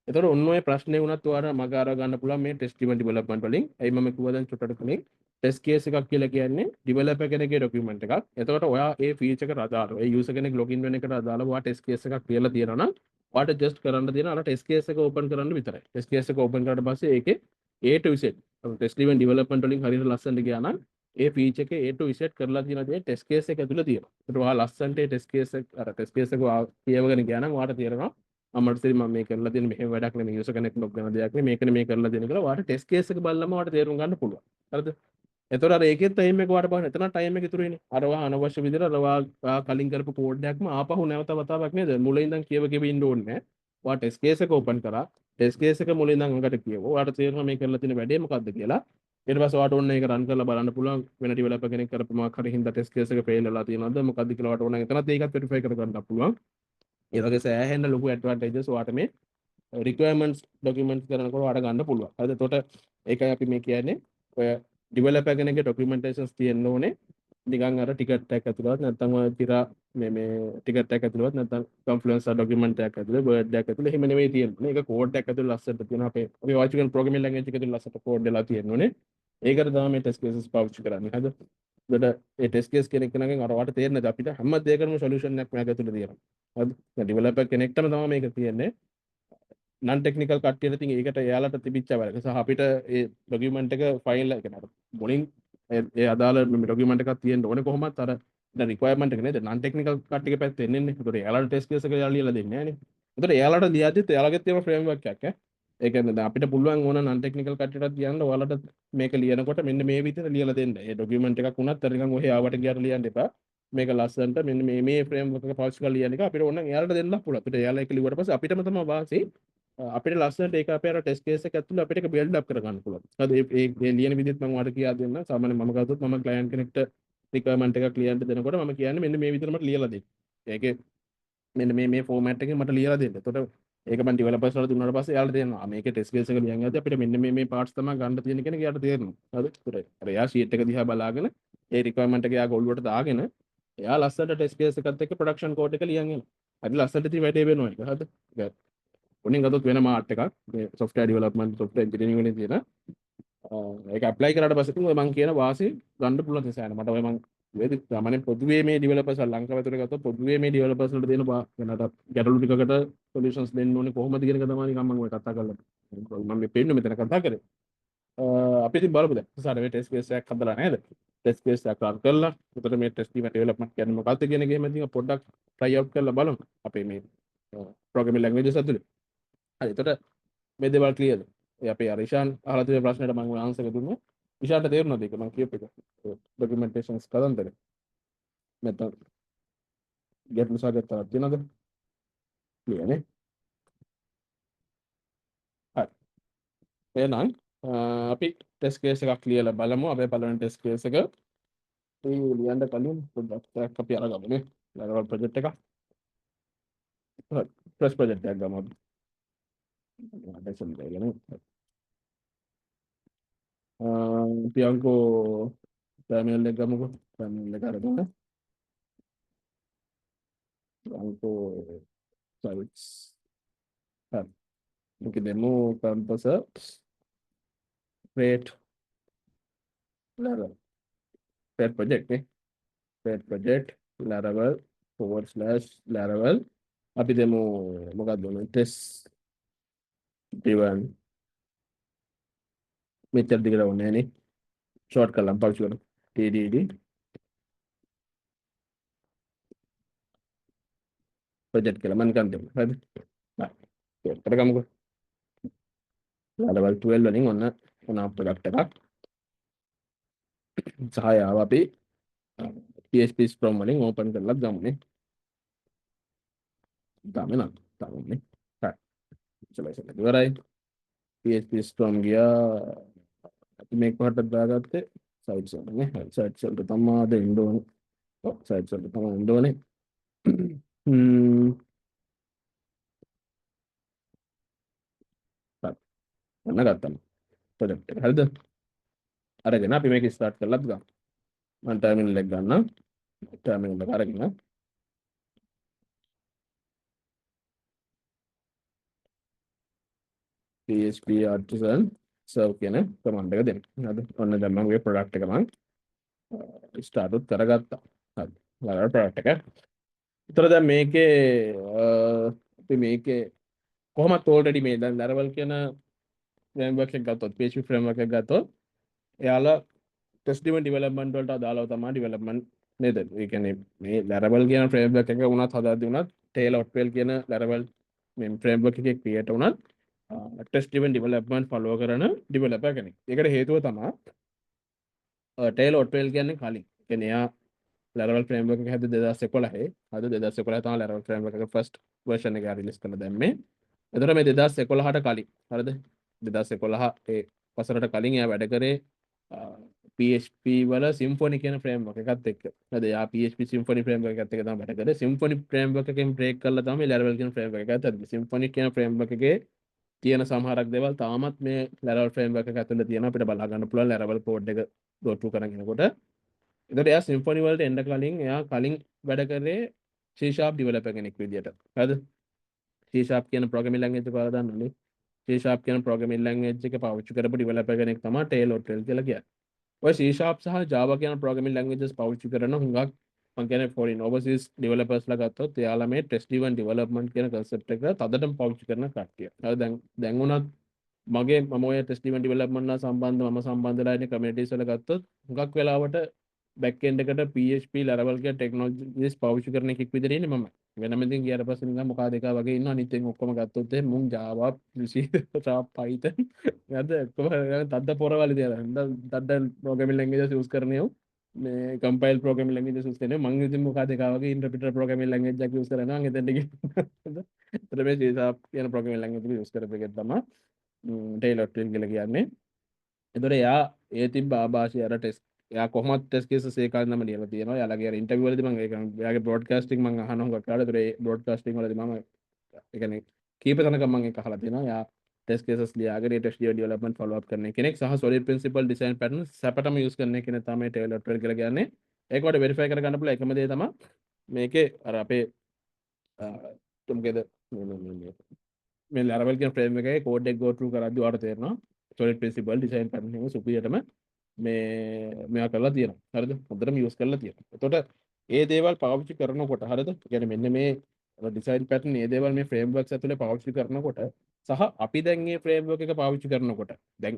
එතකොට ඔන්න ඔය ප්‍රශ්නේ වුණත් ඔයාලා මග අරව ගන්න පුළුවන් මේ ටෙස්ට් ඩ්‍රිවන් ඩෙවලොප්මන්ට් වලින්. එයි මම කිව්වා දැන් චුට්ටට කලින් ටෙස්ට් කේස් එකක් කියලා කියන්නේ ඩෙවලොපර් කෙනෙක්ගේ ඩොකියුමන්ට් එකක්. එතකොට ඔයා ඒ ෆීචර් එකට අදාළව ඒ යූසර් කෙනෙක් ලොගින් වෙන එකට අදාළව ඔයා ටෙස්ට් කේස් එකක් කියලා තියෙනවා නම් ඔයාට ජස්ට් කරන්න තියෙන අර ටෙස්ට් කේස් එක ඕපන් කරන්න විතරයි. ටෙස්ට් කේස් එක ඕපන් කරාට පස්සේ ඒකේ A to Z test driven development වලින් හරියට ලස්සනට ගියා නම් ඒ ෆීචර් එකේ A to Z කරලා තියෙන දේ ටෙස්ට් කේස් එක ඇතුළේ තියෙනවා. ඒකට ඔයා ලස්සනට ඒ ටෙස්ට් කේස් එක අර ටෙස්ට් කේස් එක කියවගෙන ගියා නම් ඔයාට තේරෙනවා අමර්සිරි මම මේ කරලා තියෙන මෙහෙම වැඩක් නෙමෙයි යූසර් කෙනෙක් ලොග් වෙන දෙයක් නෙමෙයි මේකනේ මේ කරලා දෙන කියලා ඔයාලට ටෙස්ට් කේස් එක බලලම ඔයාලට තේරුම් ගන්න පුළුවන්. හරිද? එතකොට අර ඒකෙත් ටයිම් එක ඔයාලට බලන්න එතන ටයිම් එක ඉතුරු වෙන්නේ. අර ඔයා අනවශ්‍ය විදිහට අර ඔයා කලින් කරපු කෝඩ් එකක්ම ආපහු නැවත වතාවක් නේද? මුලින් ඉඳන් කියව ඉන්න ඕනේ නැහැ. ඔයා ටෙස්ට් කේස් එක ඕපන් කරා. ටෙස්ට් කේස් එක මුලින් ඉඳන් අඟට කියවුවා. ඔයාලට තේරෙනවා මේ කරලා තියෙන වැඩේ මොකක්ද කියලා. ඊට පස්සේ ඔයාලට ඕන එක රන් කරලා බලන්න පුළුවන් වෙන ඩෙවලොපර් කෙනෙක් කරපු මොකක් හරි හින්දා ටෙස්ට් කේස් එක ෆේල් වෙලා තියෙනවද මොකක්ද කියලා ඔයාලට ඕන එතනත් ඒකත් වෙරිෆයි කරගන්න පුළුවන්. ඒ වගේ සෑහෙන ලොකු ඇඩ්වාන්ටේජස් ඔයාලට මේ රික්වයර්මන්ට්ස් ඩොකියුමන්ට් කරනකොට ඔයාලට ගන්න පුළුවන්. හරිද? එතකොට ඒකයි අපි මේ කියන්නේ ඔය ඩෙවලොපර් කෙනෙක්ගේ ඩොකියුමන්ටේෂන්ස් තියෙන්න ඕනේ. නිකන් අර ටිකට් එකක් ඇතුළවත් නැත්නම් ඔය තිරා මේ ටිකට් එකක් ඇතුළවත් නැත්නම් කන්ෆ්ලුවන්ස් ඩොකියුමන්ට් එකක් ඇතුළේ වර්ඩ් එකක් ඇතුළේ එහෙම නෙවෙයි තියෙන්නේ. මේක කෝඩ් එකක් ඇතුළේ ලස්සනට තියෙනවා. අපි වාචිකල් ප්‍රෝග්‍රෑමින් ලැන්ග්වේජ් එක ඇතුළේ ලස්සනට කෝඩ් වෙලා තියෙනෝනේ. ඒකට තමයි මේ ටෙස්ට් කේසස් පාවිච්චි කරන්නේ. හරිද? එතකොට ඒ ටෙස්ට් කේස් කෙනෙක් කෙනගෙන් අර වාට තේරෙන්නේ නැද්ද අපිට හැම දෙයකටම සොලියුෂන් එකක් මේක ඇතුළේ තියෙනවා. හරිද? ඩෙවලොපර් කෙනෙක්ටම තමයි මේක තියෙන්නේ. non technical කට්ටියට ඉතින් ඒකට එයාලට තිබිච්ච වැඩ. සහ අපිට ඒ ડોකියුමන්ට් එක ෆයිල් එක නේද මුලින් ඒ අදාළ ડોකියුමන්ට් එකක් තියෙන්න ඕනේ කොහොමත් අර දැන් රික්වයර්මන්ට් එක නේද non technical කට්ටියගේ පැත්තෙන් එන්නේ. ඒකට එයාලට ටෙස්ට් කේස් එක ලියලා දෙන්නේ නැහැ නේ. ඒකට එයාලට ලියද්දිත් එයාලගෙත් තියෙන ෆ්‍රේම්වර්ක් එකක් ඒ කියන්නේ දැන් අපිට පුළුවන් ඕන non technical කට්ටියටත් කියන්න ඔයාලට මේක ලියනකොට මෙන්න මේ විදිහට ලියලා දෙන්න. ඒ ડોකියුමන්ට් එකක් වුණත් අර නිකන් ඔහේ ආවට ගියාට ලියන්න එපා. මේක ලස්සනට මෙන්න මේ ෆ්‍රේම්වර්ක් එක පාවිච්චි කරලා ලියන එක අපිට ඕන නම් එයාලට දෙන්නත් පුළුවන්. අපිට එයාලා ඒක ලිව්වට පස්සේ අපිටම තමයි වාසි. අපිට ලස්සනට ඒක අපේ අර ටෙස්ට් කේස් එක ඇතුළේ අපිට ඒක බිල්ඩ් අප් කරගන්න පුළුවන්. හරි ඒ ලියන විදිහත් මම ඔයාලට කියා දෙන්න. සාමාන්‍ය මම ගත්තොත් මම ක්ලයන්ට් කෙනෙක්ට රික්වයර්මන්ට් එකක් ක්ලියන්ට් දෙනකොට මම කියන්නේ මෙන්න මේ විදිහට මට ලියලා දෙන්න. ඒකේ මෙන්න මේ ෆෝමැට් එකෙන් මට ලියලා දෙන්න. එතකොට ඒක මම ඩෙවලොපර්ස් වලට දුන්නාට පස්සේ එයාලා තේරෙනවා. මේකේ ටෙස්ට් කේස් එක ලියන් යද්දී අපිට මෙන්න මේ පාර්ට්ස් තමයි ගන්න තියෙන කෙනෙක් එයාට තේරෙනවා. හරිද? ඒතර අර එයා ෂීට් එක දිහා බලාගෙන ඒ රික්වයර්මන්ට් එක එයා ඔළුවට දාගෙන එයා ලස්සනට ටෙස්ට් කේස් එකත් එක්ක ප්‍රොඩක්ෂන් කෝඩ් එක ලියන් යනවා. හරි ලස්සනට ඉතින් වැඩේ වෙනවා ඒක. හරිද? ඒක උනින් ගත්තොත් වෙන මාර්ට් එකක්. මේ software development software engineering වලින් තියෙන ඒක ඇප්ලයි කරාට පස්සේ ඉතින් ඔය මම කියන වාසිය ගන්න පුළුවන් නිසා මට ඔය මම වේද සාමාන්‍ය පොදුවේ මේ ඩෙවලොපර්ස් ලංකාව ඇතුලේ ගත්තොත් පොදුවේ මේ ඩෙවලොපර්ස් වලට දෙන වෙනට ගැටලු ටිකකට සොලියුෂන්ස් දෙන්න ඕනේ කොහොමද කියන එක තමයි නිකන් මම ඔය කතා කරලා මම මේ පෙන්නු මෙතන කතා කරේ අපි ඉතින් බලමු දැන් ඉස්සරහ මේ ටෙස්ට් කේස් එකක් හදලා නේද ටෙස්ට් කේස් එකක් රන් කරලා උතර මේ ටෙස්ට් ඩෙවලොප්මන්ට් කියන්නේ මොකක්ද කියන එක එහෙම ඉතින් පොඩ්ඩක් try out කරලා බලමු අපේ මේ programming languages ඇතුලේ හරි එතකොට මේ දේවල් ක්ලියර්ද ඒ අපේ අර ඉෂාන් අහලා තියෙන ප්‍රශ්නෙට මම ආන්සර් එක දුන්නා ඉෂාන්ට තේරුණාද ඒක මම කියපු එක ડોකියුමන්ටේෂන්ස් කදන්තර නැත්නම් ගැටලු සාගතයක් තියෙනවද ක්ලියර් නේ හරි එහෙනම් අපි ටෙස්ට් කේස් එකක් ලියලා බලමු අපේ පළවෙනි ටෙස්ට් කේස් එක ඒ ලියන්න කලින් පොඩ්ඩක් අපි අරගමු නේ ලැරවල් ප්‍රොජෙක්ට් එක හරි ෆ්‍රෙෂ් ප්‍රොජෙක්ට් එකක් ගමු අපි අදසන් දෙයනේ පියංකෝ ටර්මිනල් එක ගමුකෝ ටර්මිනල් එක අරගෙන පියංකෝ සයිට්ස් හරි මේක දෙමු campus create Laravel create project නේ create project Laravel /Laravel අපි දෙමු මොකක්ද මේ test driven මෙච්චර දිගට ඕනේ නේ ෂෝට් කරලා පාවිච්චි කරමු tdd project කියලා මම නිකන් දෙමු හරිද හරි ඒක කරගමුකෝ Laravel 12 වලින් ඔන්න මොනවා ප්‍රොඩක්ට් එකක් සහාය ආව අපි PHP Storm වලින් ඕපන් කරලා ගමුනේ දාමේ නම් දාමුනේ හරි ඉන්ස්ටලේෂන් එක ඉවරයි PHP Storm ගියා අපි මේක කොහටද දාගත්තේ සයිට්ස් වල නේ හරි සයිට්ස් වලට තමයි දෙන්න ඕනේ ඔව් සයිට්ස් වලට තමයි දෙන්න ඕනේ හරි ඔන්න ගත්තා ප්‍රොජෙක්ට් එක හරිද අරගෙන අපි මේක ස්ටාර්ට් කරලාත් ගමු මම ටර්මිනල් එක ගන්නම් ටර්මිනල් එක අරගෙන PHP artisan serve කියන කමාන්ඩ් එක දෙන්න. හරිද? ඔන්න දැන් මම මේ ප්‍රොඩක්ට් එක මම ස්ටාර්ට් උත් කරගත්තා. හරි. Laravel ප්‍රොඩක්ට් එක. ඒතර දැන් මේකේ අපි මේකේ කොහොමත් already මේ දැන් Laravel කියන framework එක ගත්තොත් PHP framework එක ගත්තොත් එයාලා test driven development වලට අදාළව තමයි development නේද? ඒ කියන්නේ මේ Laravel කියන framework එක වුණත් හදාද්දී වුණත් Taylor Otwell කියන Laravel මේ framework එකේ create වුණත් ටෙස්ට් ඩ්‍රිවන් ඩෙවලොප්මන්ට් ෆලෝ කරන ඩෙවලොපර් කෙනෙක්. ඒකට හේතුව තමයි ටේලර් ඔට්වෙල් කියන්නේ කලින්. කියන්නේ එයා Laravel framework එක හැදුවේ 2011. අද 2011 තමයි Laravel framework එක first version එක රිලීස් කරලා දැම්මේ. එතකොට මේ 2011ට කලින් හරිද? 2011 ඒ වසරට කලින් එයා වැඩ කරේ PHP වල Symfony කියන framework එකත් එක්ක. හරිද? එයා PHP Symfony framework එකත් එක්ක තමයි වැඩ කරේ. Symfony framework එකෙන් break කරලා තමයි Laravel කියන framework එක හැදුවේ. Symfony කියන framework එකේ තියෙන සමහරක් දේවල් තාමත් මේ Laravel framework එක ඇතුළේ තියෙනවා අපිට බලා ගන්න පුළුවන් Laravel code එක go through කරගෙන යනකොට. ඒතකොට එයා Symfony වලට එන්න කලින් එයා කලින් වැඩ කරේ C# developer කෙනෙක් විදියට. හරිද? C# කියන programming language එක ඔයාලා දන්නවනේ. C# කියන programming language එක පාවිච්චි කරපු developer කෙනෙක් තමයි Taylor Otwell කියලා කියන්නේ. ඔය C# සහ Java කියන programming languages පාවිච්චි කරන හුඟක් මම කියන්නේ foreign overseas developers ලා ගත්තොත් එයාලා මේ test driven development කියන concept එක තදටම පාවිච්චි කරන කට්ටිය. හරි දැන් උනත් මම ඔය test driven development ලා මම සම්බන්ධ වෙලා ඉන්න communities වල ගත්තොත් හුඟක් වෙලාවට back end එකට PHP Laravel කියන technologies පාවිච්චි කරන එකෙක් විදිහට ඉන්නේ මම. වෙනම ඉතින් ගියාට පස්සේ නිකන් මොකා දෙකා වගේ ඉන්නවා. අනිත් එක ඔක්කොම ගත්තොත් එහෙනම් මුන් Java C Python නේද කොහොමද තද්ද පොරවල තියලා. තද්ද programming languages use කරන්නේ මේ compile programming languages use කරන්නේ. මං ඉතින් මොකා දෙකා වගේ interpreter programming language එකක් use කරනවා. එතෙන්ට ගිහින් එතන මේ C# කියන programming language එක use කරපු එක තමයි Taylor Twin කියලා කියන්නේ. එතකොට එයා ඒ තිබ්බ ආభాෂය අර ටෙස්ට් එයා කොහොමද ටෙස්ට් කේසස් ඒ කාලේ නම් ලියලා තියෙනවා. එයාලගේ අර ඉන්ටර්වියු වලදී මම ඒක එයාගේ බ්‍රෝඩ්කාස්ටිං මම අහන හොඟක් කාලේ. ඒතර ඒ බ්‍රෝඩ්කාස්ටිං වලදී මම ඒ කියන්නේ කීප තැනක මම ඒක අහලා තියෙනවා. එයා ටෙස්ට් කේසස් ලියාගෙන ඒ ටෙස්ට් ඩෙවලොප්මන්ට් ෆලෝ අප් කරන කෙනෙක් සහ solid principle design pattern සැපටම යූස් කරන කෙනෙක් තමයි ටේලර් ට්වෙල් කියලා කියන්නේ. ඒක වල වෙරිෆයි කර ගන්න පුළුවන් එකම දේ තමයි මේකේ අර අපේ තුම්කේද මේ Laravel කියන ෆ්‍රේම් එකේ කෝඩ් එක go through කරද්දී ඔයාලට තේරෙනවා solid principle design pattern එක සුපිරියටම මේවා කරලා තියෙනවා. හරිද? හොඳටම යූස් කරලා තියෙනවා. එතකොට ඒ දේවල් පාවිච්චි කරනකොට හරිද? කියන්නේ මෙන්න මේ ඩිසයින් පැටර්න් මේ දේවල් මේ ෆ්‍රේම්වර්ක්ස් ඇතුලේ පාවිච්චි කරනකොට සහ අපි දැන් මේ ෆ්‍රේම්වර්ක් එක පාවිච්චි කරනකොට දැන්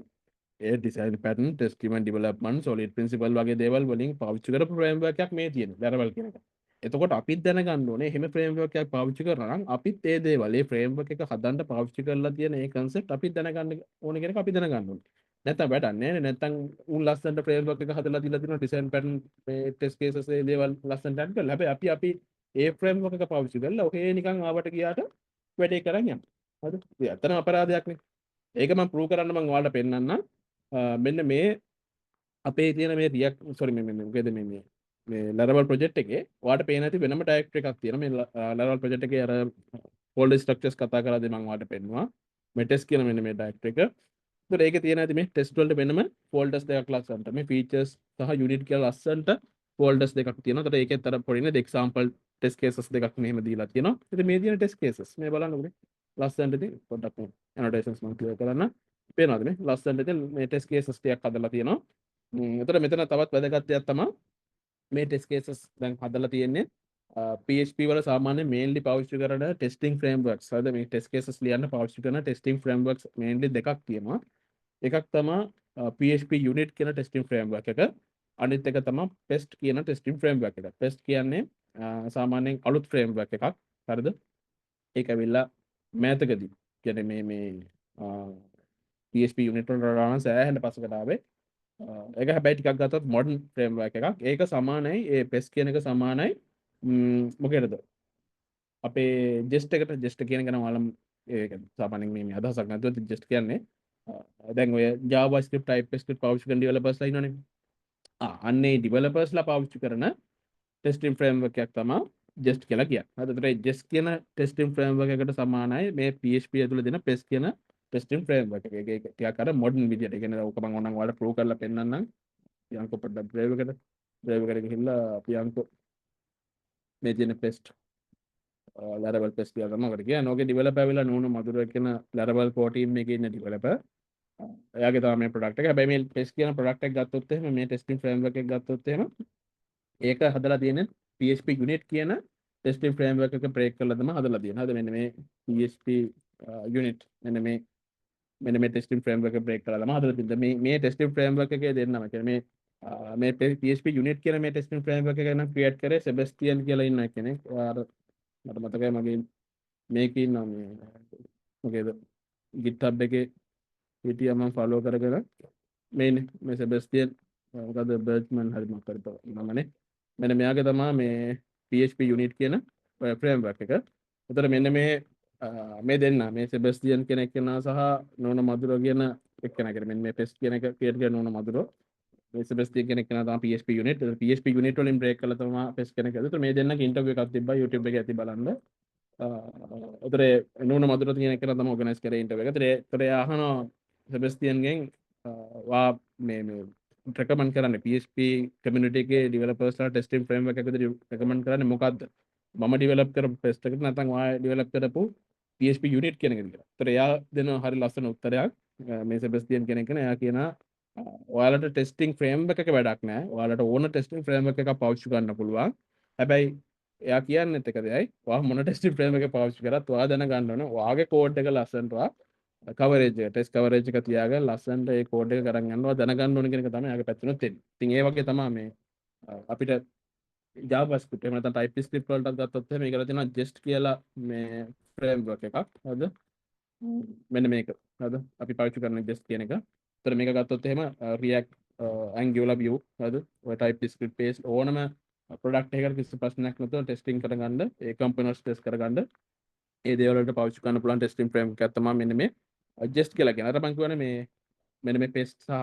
ඒ design pattern test driven development solid principle වගේ දේවල් වලින් පාවිච්චි කරපු ෆ්‍රේම්වර්ක් එකක් මේ තියෙන Laravel කියන එක. එතකොට අපිත් දැනගන්න ඕනේ එහෙම ෆ්‍රේම්වර්ක් එකක් පාවිච්චි කරනවා නම් අපිත් ඒ දේවල් ඒ ෆ්‍රේම්වර්ක් එක හදන්න පාවිච්චි කරලා තියෙන ඒ concept අපිත් දැනගන්න ඕනේ කියන එක අපි දැනගන්න ඕනේ. නැත්නම් වැඩන්නේ නැහැ. නැත්නම් උන් ලස්සනට ෆ්‍රේම්වර්ක් එක හදලා දීලා තියෙනවා ඩිසයින් පැටර්න් මේ ටෙස්ට් කේසස් ඒ දේවල් ලස්සනට අඩ් කරලා. හැබැයි අපි ඒ ෆ්‍රේම්වර්ක් එක පාවිච්චි කරලා ඔහේ නිකන් ආවට ගියාට වැඩේ කරන් යනවා. හරිද? ඒ අතන අපරාධයක් නේ. ඒක මම ප්‍රූව් කරන්න මම ඔයාලට පෙන්නන්නම්. මෙන්න මේ අපේ තියෙන මේ රියක් සෝරි මේ මොකේද මේ Laravel project එකේ ඔයාලට පේන ඇති වෙනම ඩයරෙක්ටරි එකක් තියෙනවා. මේ Laravel project එකේ අර folder structures කතා කරලාදී මම ඔයාලට පෙන්නුවා. මේ test කියන මෙන්න මේ ඩයරෙක්ටරි එක. ඒතර ඒකේ තියෙන ඇති මේ test වලට වෙනම folders දෙකක් ලස්සනට මේ features සහ unit කියලා ලස්සනට folders දෙකක් තියෙනවා. ඒතර ඒකෙත් අර පොඩි නේද example test cases දෙකක් මෙහෙම දීලා තියෙනවා. ඉතින් මේ තියෙන test cases මේ බලන්නකෝ. ලස්සනට ඉතින් පොඩ්ඩක් මේ annotations මම clear කරන්න. පේනවද මේ ලස්සනට ඉතින් මේ test cases ටිකක් හදලා තියෙනවා. එතකොට මෙතන තවත් වැදගත් දෙයක් තමයි මේ test cases දැන් හදලා තියෙන්නේ PHP වල සාමාන්‍ය mainly පාවිච්චි කරන testing frameworks. හරිද? මේ test cases ලියන්න පාවිච්චි කරන testing frameworks mainly දෙකක් තියෙනවා. එකක් තමයි PHP unit කියන testing framework එක. අනිත් එක තමයි pest කියන testing framework එක. pest කියන්නේ සාමාන්‍යයෙන් අලුත් framework එකක්. හරිද? ඒක ඇවිල්ලා මෑතකදී කියන්නේ මේ PHP unit වලට වඩා සෑහෙන පස්සකට ආවේ. ඒක හැබැයි ටිකක් ගත්තොත් modern framework එකක්. ඒක සමානයි ඒ pest කියන එක සමානයි මොකේද? අපේ jest එකට jest කියන එක නම් ඔයාලම ඒක සාමාන්‍යයෙන් මේ අදහසක් නැතුව jest කියන්නේ දැන් ඔය JavaScript TypeScript පාවිච්චි කරන developers ලා ඉන්නවනේ. අන්නේ developers ලා පාවිච්චි කරන testing framework එකක් තමයි jest කියලා කියන්නේ. හරිද? ඒතර jest කියන testing framework එකට සමානයි මේ PHP ඇතුළේ දෙන pest කියන testing framework එක. ඒක ටිකක් අර modern විදියට. ඒ කියන්නේ ඕක මම ඕනනම් ඔයාලට prove කරලා පෙන්නන්නම්. පියන්කෝ පොඩ්ඩක් brave එකට ගිහිල්ලා පියන්කෝ මේ තියෙන pest Laravel pest කියලා තමයි ඔකට කියන්නේ. ඕකේ developer ඇවිල්ලා නෝන මధుර කියන Laravel core team එකේ ඉන්න developer. එයාගේ තමයි මේ product එක. හැබැයි මේ pest කියන product එක ගත්තොත් එහෙම මේ testing framework එක ගත්තොත් එහෙම ඒක හදලා තියෙන්නේ PHP unit කියන testing framework එක break කරලා තමයි හදලා තියෙන්නේ. හරිද? මෙන්න මේ PHP unit මෙන්න මේ testing framework එක break කරලා තමයි හදලා තියෙන්නේ. මේ testing framework එකේ දෙන්නම කියන්නේ මේ PHP unit කියන මේ testing framework එක නම් create කරේ Sebastian කියලා ඉන්න කෙනෙක්. ඔයාලා මට මතකයි මගේ මේකේ ඉන්නවා මේ මොකේද GitHub එකේ හිටියා මම follow කරගෙන මේ Sebastian මොකද බර්ච්මන් හරි මොකක් කරපුවා නමනේ. මෙන්න මෙයාගේ තමයි මේ PHP unit කියන framework එක. උතර මෙන්න මේ දෙන්න මේ Sebastian කෙනෙක් කෙනා සහ නෝන මధుර කියන එක්කෙනා කියන මෙන්න මේ pest කියන එක create කරන නෝන මధుර මේ Sebastian කෙනෙක් කෙනා තමයි PHP unit. PHP unit වලින් break කරලා තමයි pest කෙනෙක් හදුවා. උතර මේ දෙන්නගේ interview එකක් තිබ්බා YouTube එකේ ඇති බලන්න. උතර නෝන මధుර කියන කෙනා තමයි organize කරේ interview එක. උතර එයා අහනවා Sebastian ගෙන් වා මේ recommend කරන්නේ PHP community එකේ developers ලා testing framework එකද recommend කරන්නේ මොකද්ද? මම develop කරපු pest එකද නැත්නම් ඔයා develop කරපු PHP unit කියන එකද කියලා. ඒතර එයා දෙන හරි ලස්සන උත්තරයක් මේ Sebastian කෙනෙක් කෙනා එයා කියනවා ඔයාලට testing framework එක වැඩක් නැහැ. ඔයාලට ඕන testing framework එකක් පාවිච්චි කරන්න පුළුවන්. හැබැයි එයා කියන්නේත් එක දෙයයි. ඔයා මොන testing framework එක පාවිච්චි කරත් ඔයා දැනගන්න ඕනේ ඔයාගේ code එක ලස්සනට coverage එක test coverage එක තියාගෙන ලස්සනට ඒ code එක කරන් යනවා දැනගන්න ඕනේ කියන එක තමයි යාගේ පැත්තෙනුත් තියෙන්නේ. ඉතින් ඒ වගේ තමයි මේ අපිට JavaScript එහෙම නැත්නම් TypeScript වලට ගත්තොත් එහෙම ඒකලා තියෙනවා jest කියලා මේ framework එකක්. හරිද? මෙන්න මේක. හරිද? අපි පාවිච්චි කරන jest කියන එක. ඒතර මේක ගත්තොත් එහෙම React, Angular, Vue, හරිද? ඔය TypeScript based ඕනම product එකකට කිසි ප්‍රශ්නයක් නැතුව testing කරගන්න, ඒ components test කරගන්න ඒ දේවල් වලට පාවිච්චි කරන්න පුළුවන් testing framework එකක් තමයි මෙන්න මේ jest කියලා කියන්නේ. අර මම කියවනේ මේ මෙන්න මේ pest සහ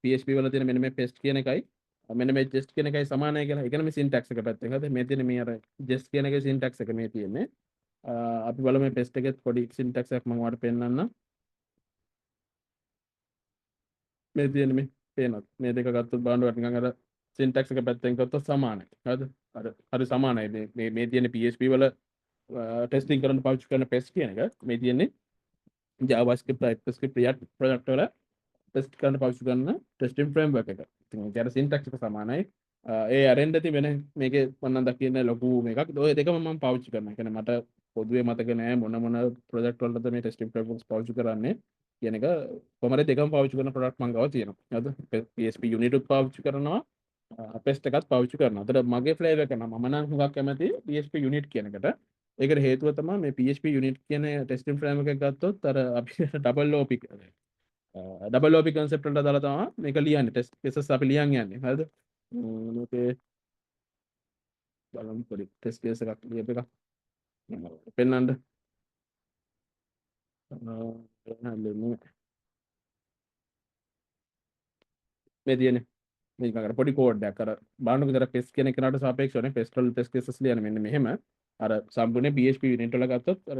PHP වල තියෙන මෙන්න මේ pest කියන එකයි මෙන්න මේ jest කියන එකයි සමානයි කියලා. ඒ කියන්නේ මේ syntax එක පැත්තෙන්. හරිද? මේ තියෙන මේ අර jest කියන එකේ syntax එක මේ තියෙන්නේ. අපි බලමු මේ pest එකේ පොඩි syntax එකක් මම ඔයාලට පෙන්නන්නම්. මේ තියෙන මේ පේනත් මේ දෙක ගත්තොත් බලන්න ඔයාලට නිකන් අර syntax එක පැත්තෙන් ගත්තොත් සමානයි. හරිද? අර හරි සමානයි. මේ තියෙන PHP වල ටෙස්ටිං කරන්න පාවිච්චි කරන pest කියන එක මේ තියෙන්නේ JavaScript, TypeScript, React project වල ටෙස්ට් කරන්න පාවිච්චි කරන ටෙස්ටිං framework එක. ඉතින් ඒක අර syntax එක සමානයි. ඒ අරෙන්ද තිබෙන මේකේ මම දකින්න ලොකු මේකක්. ඔය දෙකම මම පාවිච්චි කරනවා. කියන්නේ මට පොදුවේ මතක නෑ මොන ප්‍රොජෙක්ට් වලටද මේ ටෙස්ටිං frameworks පාවිච්චි කරන්නේ කියන එක. කොහමද දෙකම පාවිච්චි කරන ප්‍රොඩක්ට් මම ගාව තියෙනවා. හරිද? PHP unit උත් පාවිච්චි කරනවා. pest එකත් පාවිච්චි කරනවා. අතට මගේ ෆ්ලේවර් එක නම් මම නම් හුඟක් කැමති PHP unit කියන එකට. ඒකට හේතුව තමයි මේ PHP unit කියන ටෙස්ටිං framework එක ගත්තොත් අර අපි double OP concept වලට දාලා තමයි මේක ලියන්නේ. ටෙස්ට් කේසස් අපි ලියන් යන්නේ. හරිද? මේකේ බලමු පොඩි ටෙස්ට් කේස් එකක් ලියප එකක් පෙන්නන්න. මේ තියෙන්නේ මේක අර පොඩි කෝඩ් එකක් අර බලන්න විතර pest කියන එකට සාපේක්ෂව නේ pest වල test cases ලියන්නේ මෙන්න මෙහෙම අර සම්පූර්ණ PHP unit වල ගත්තොත් අර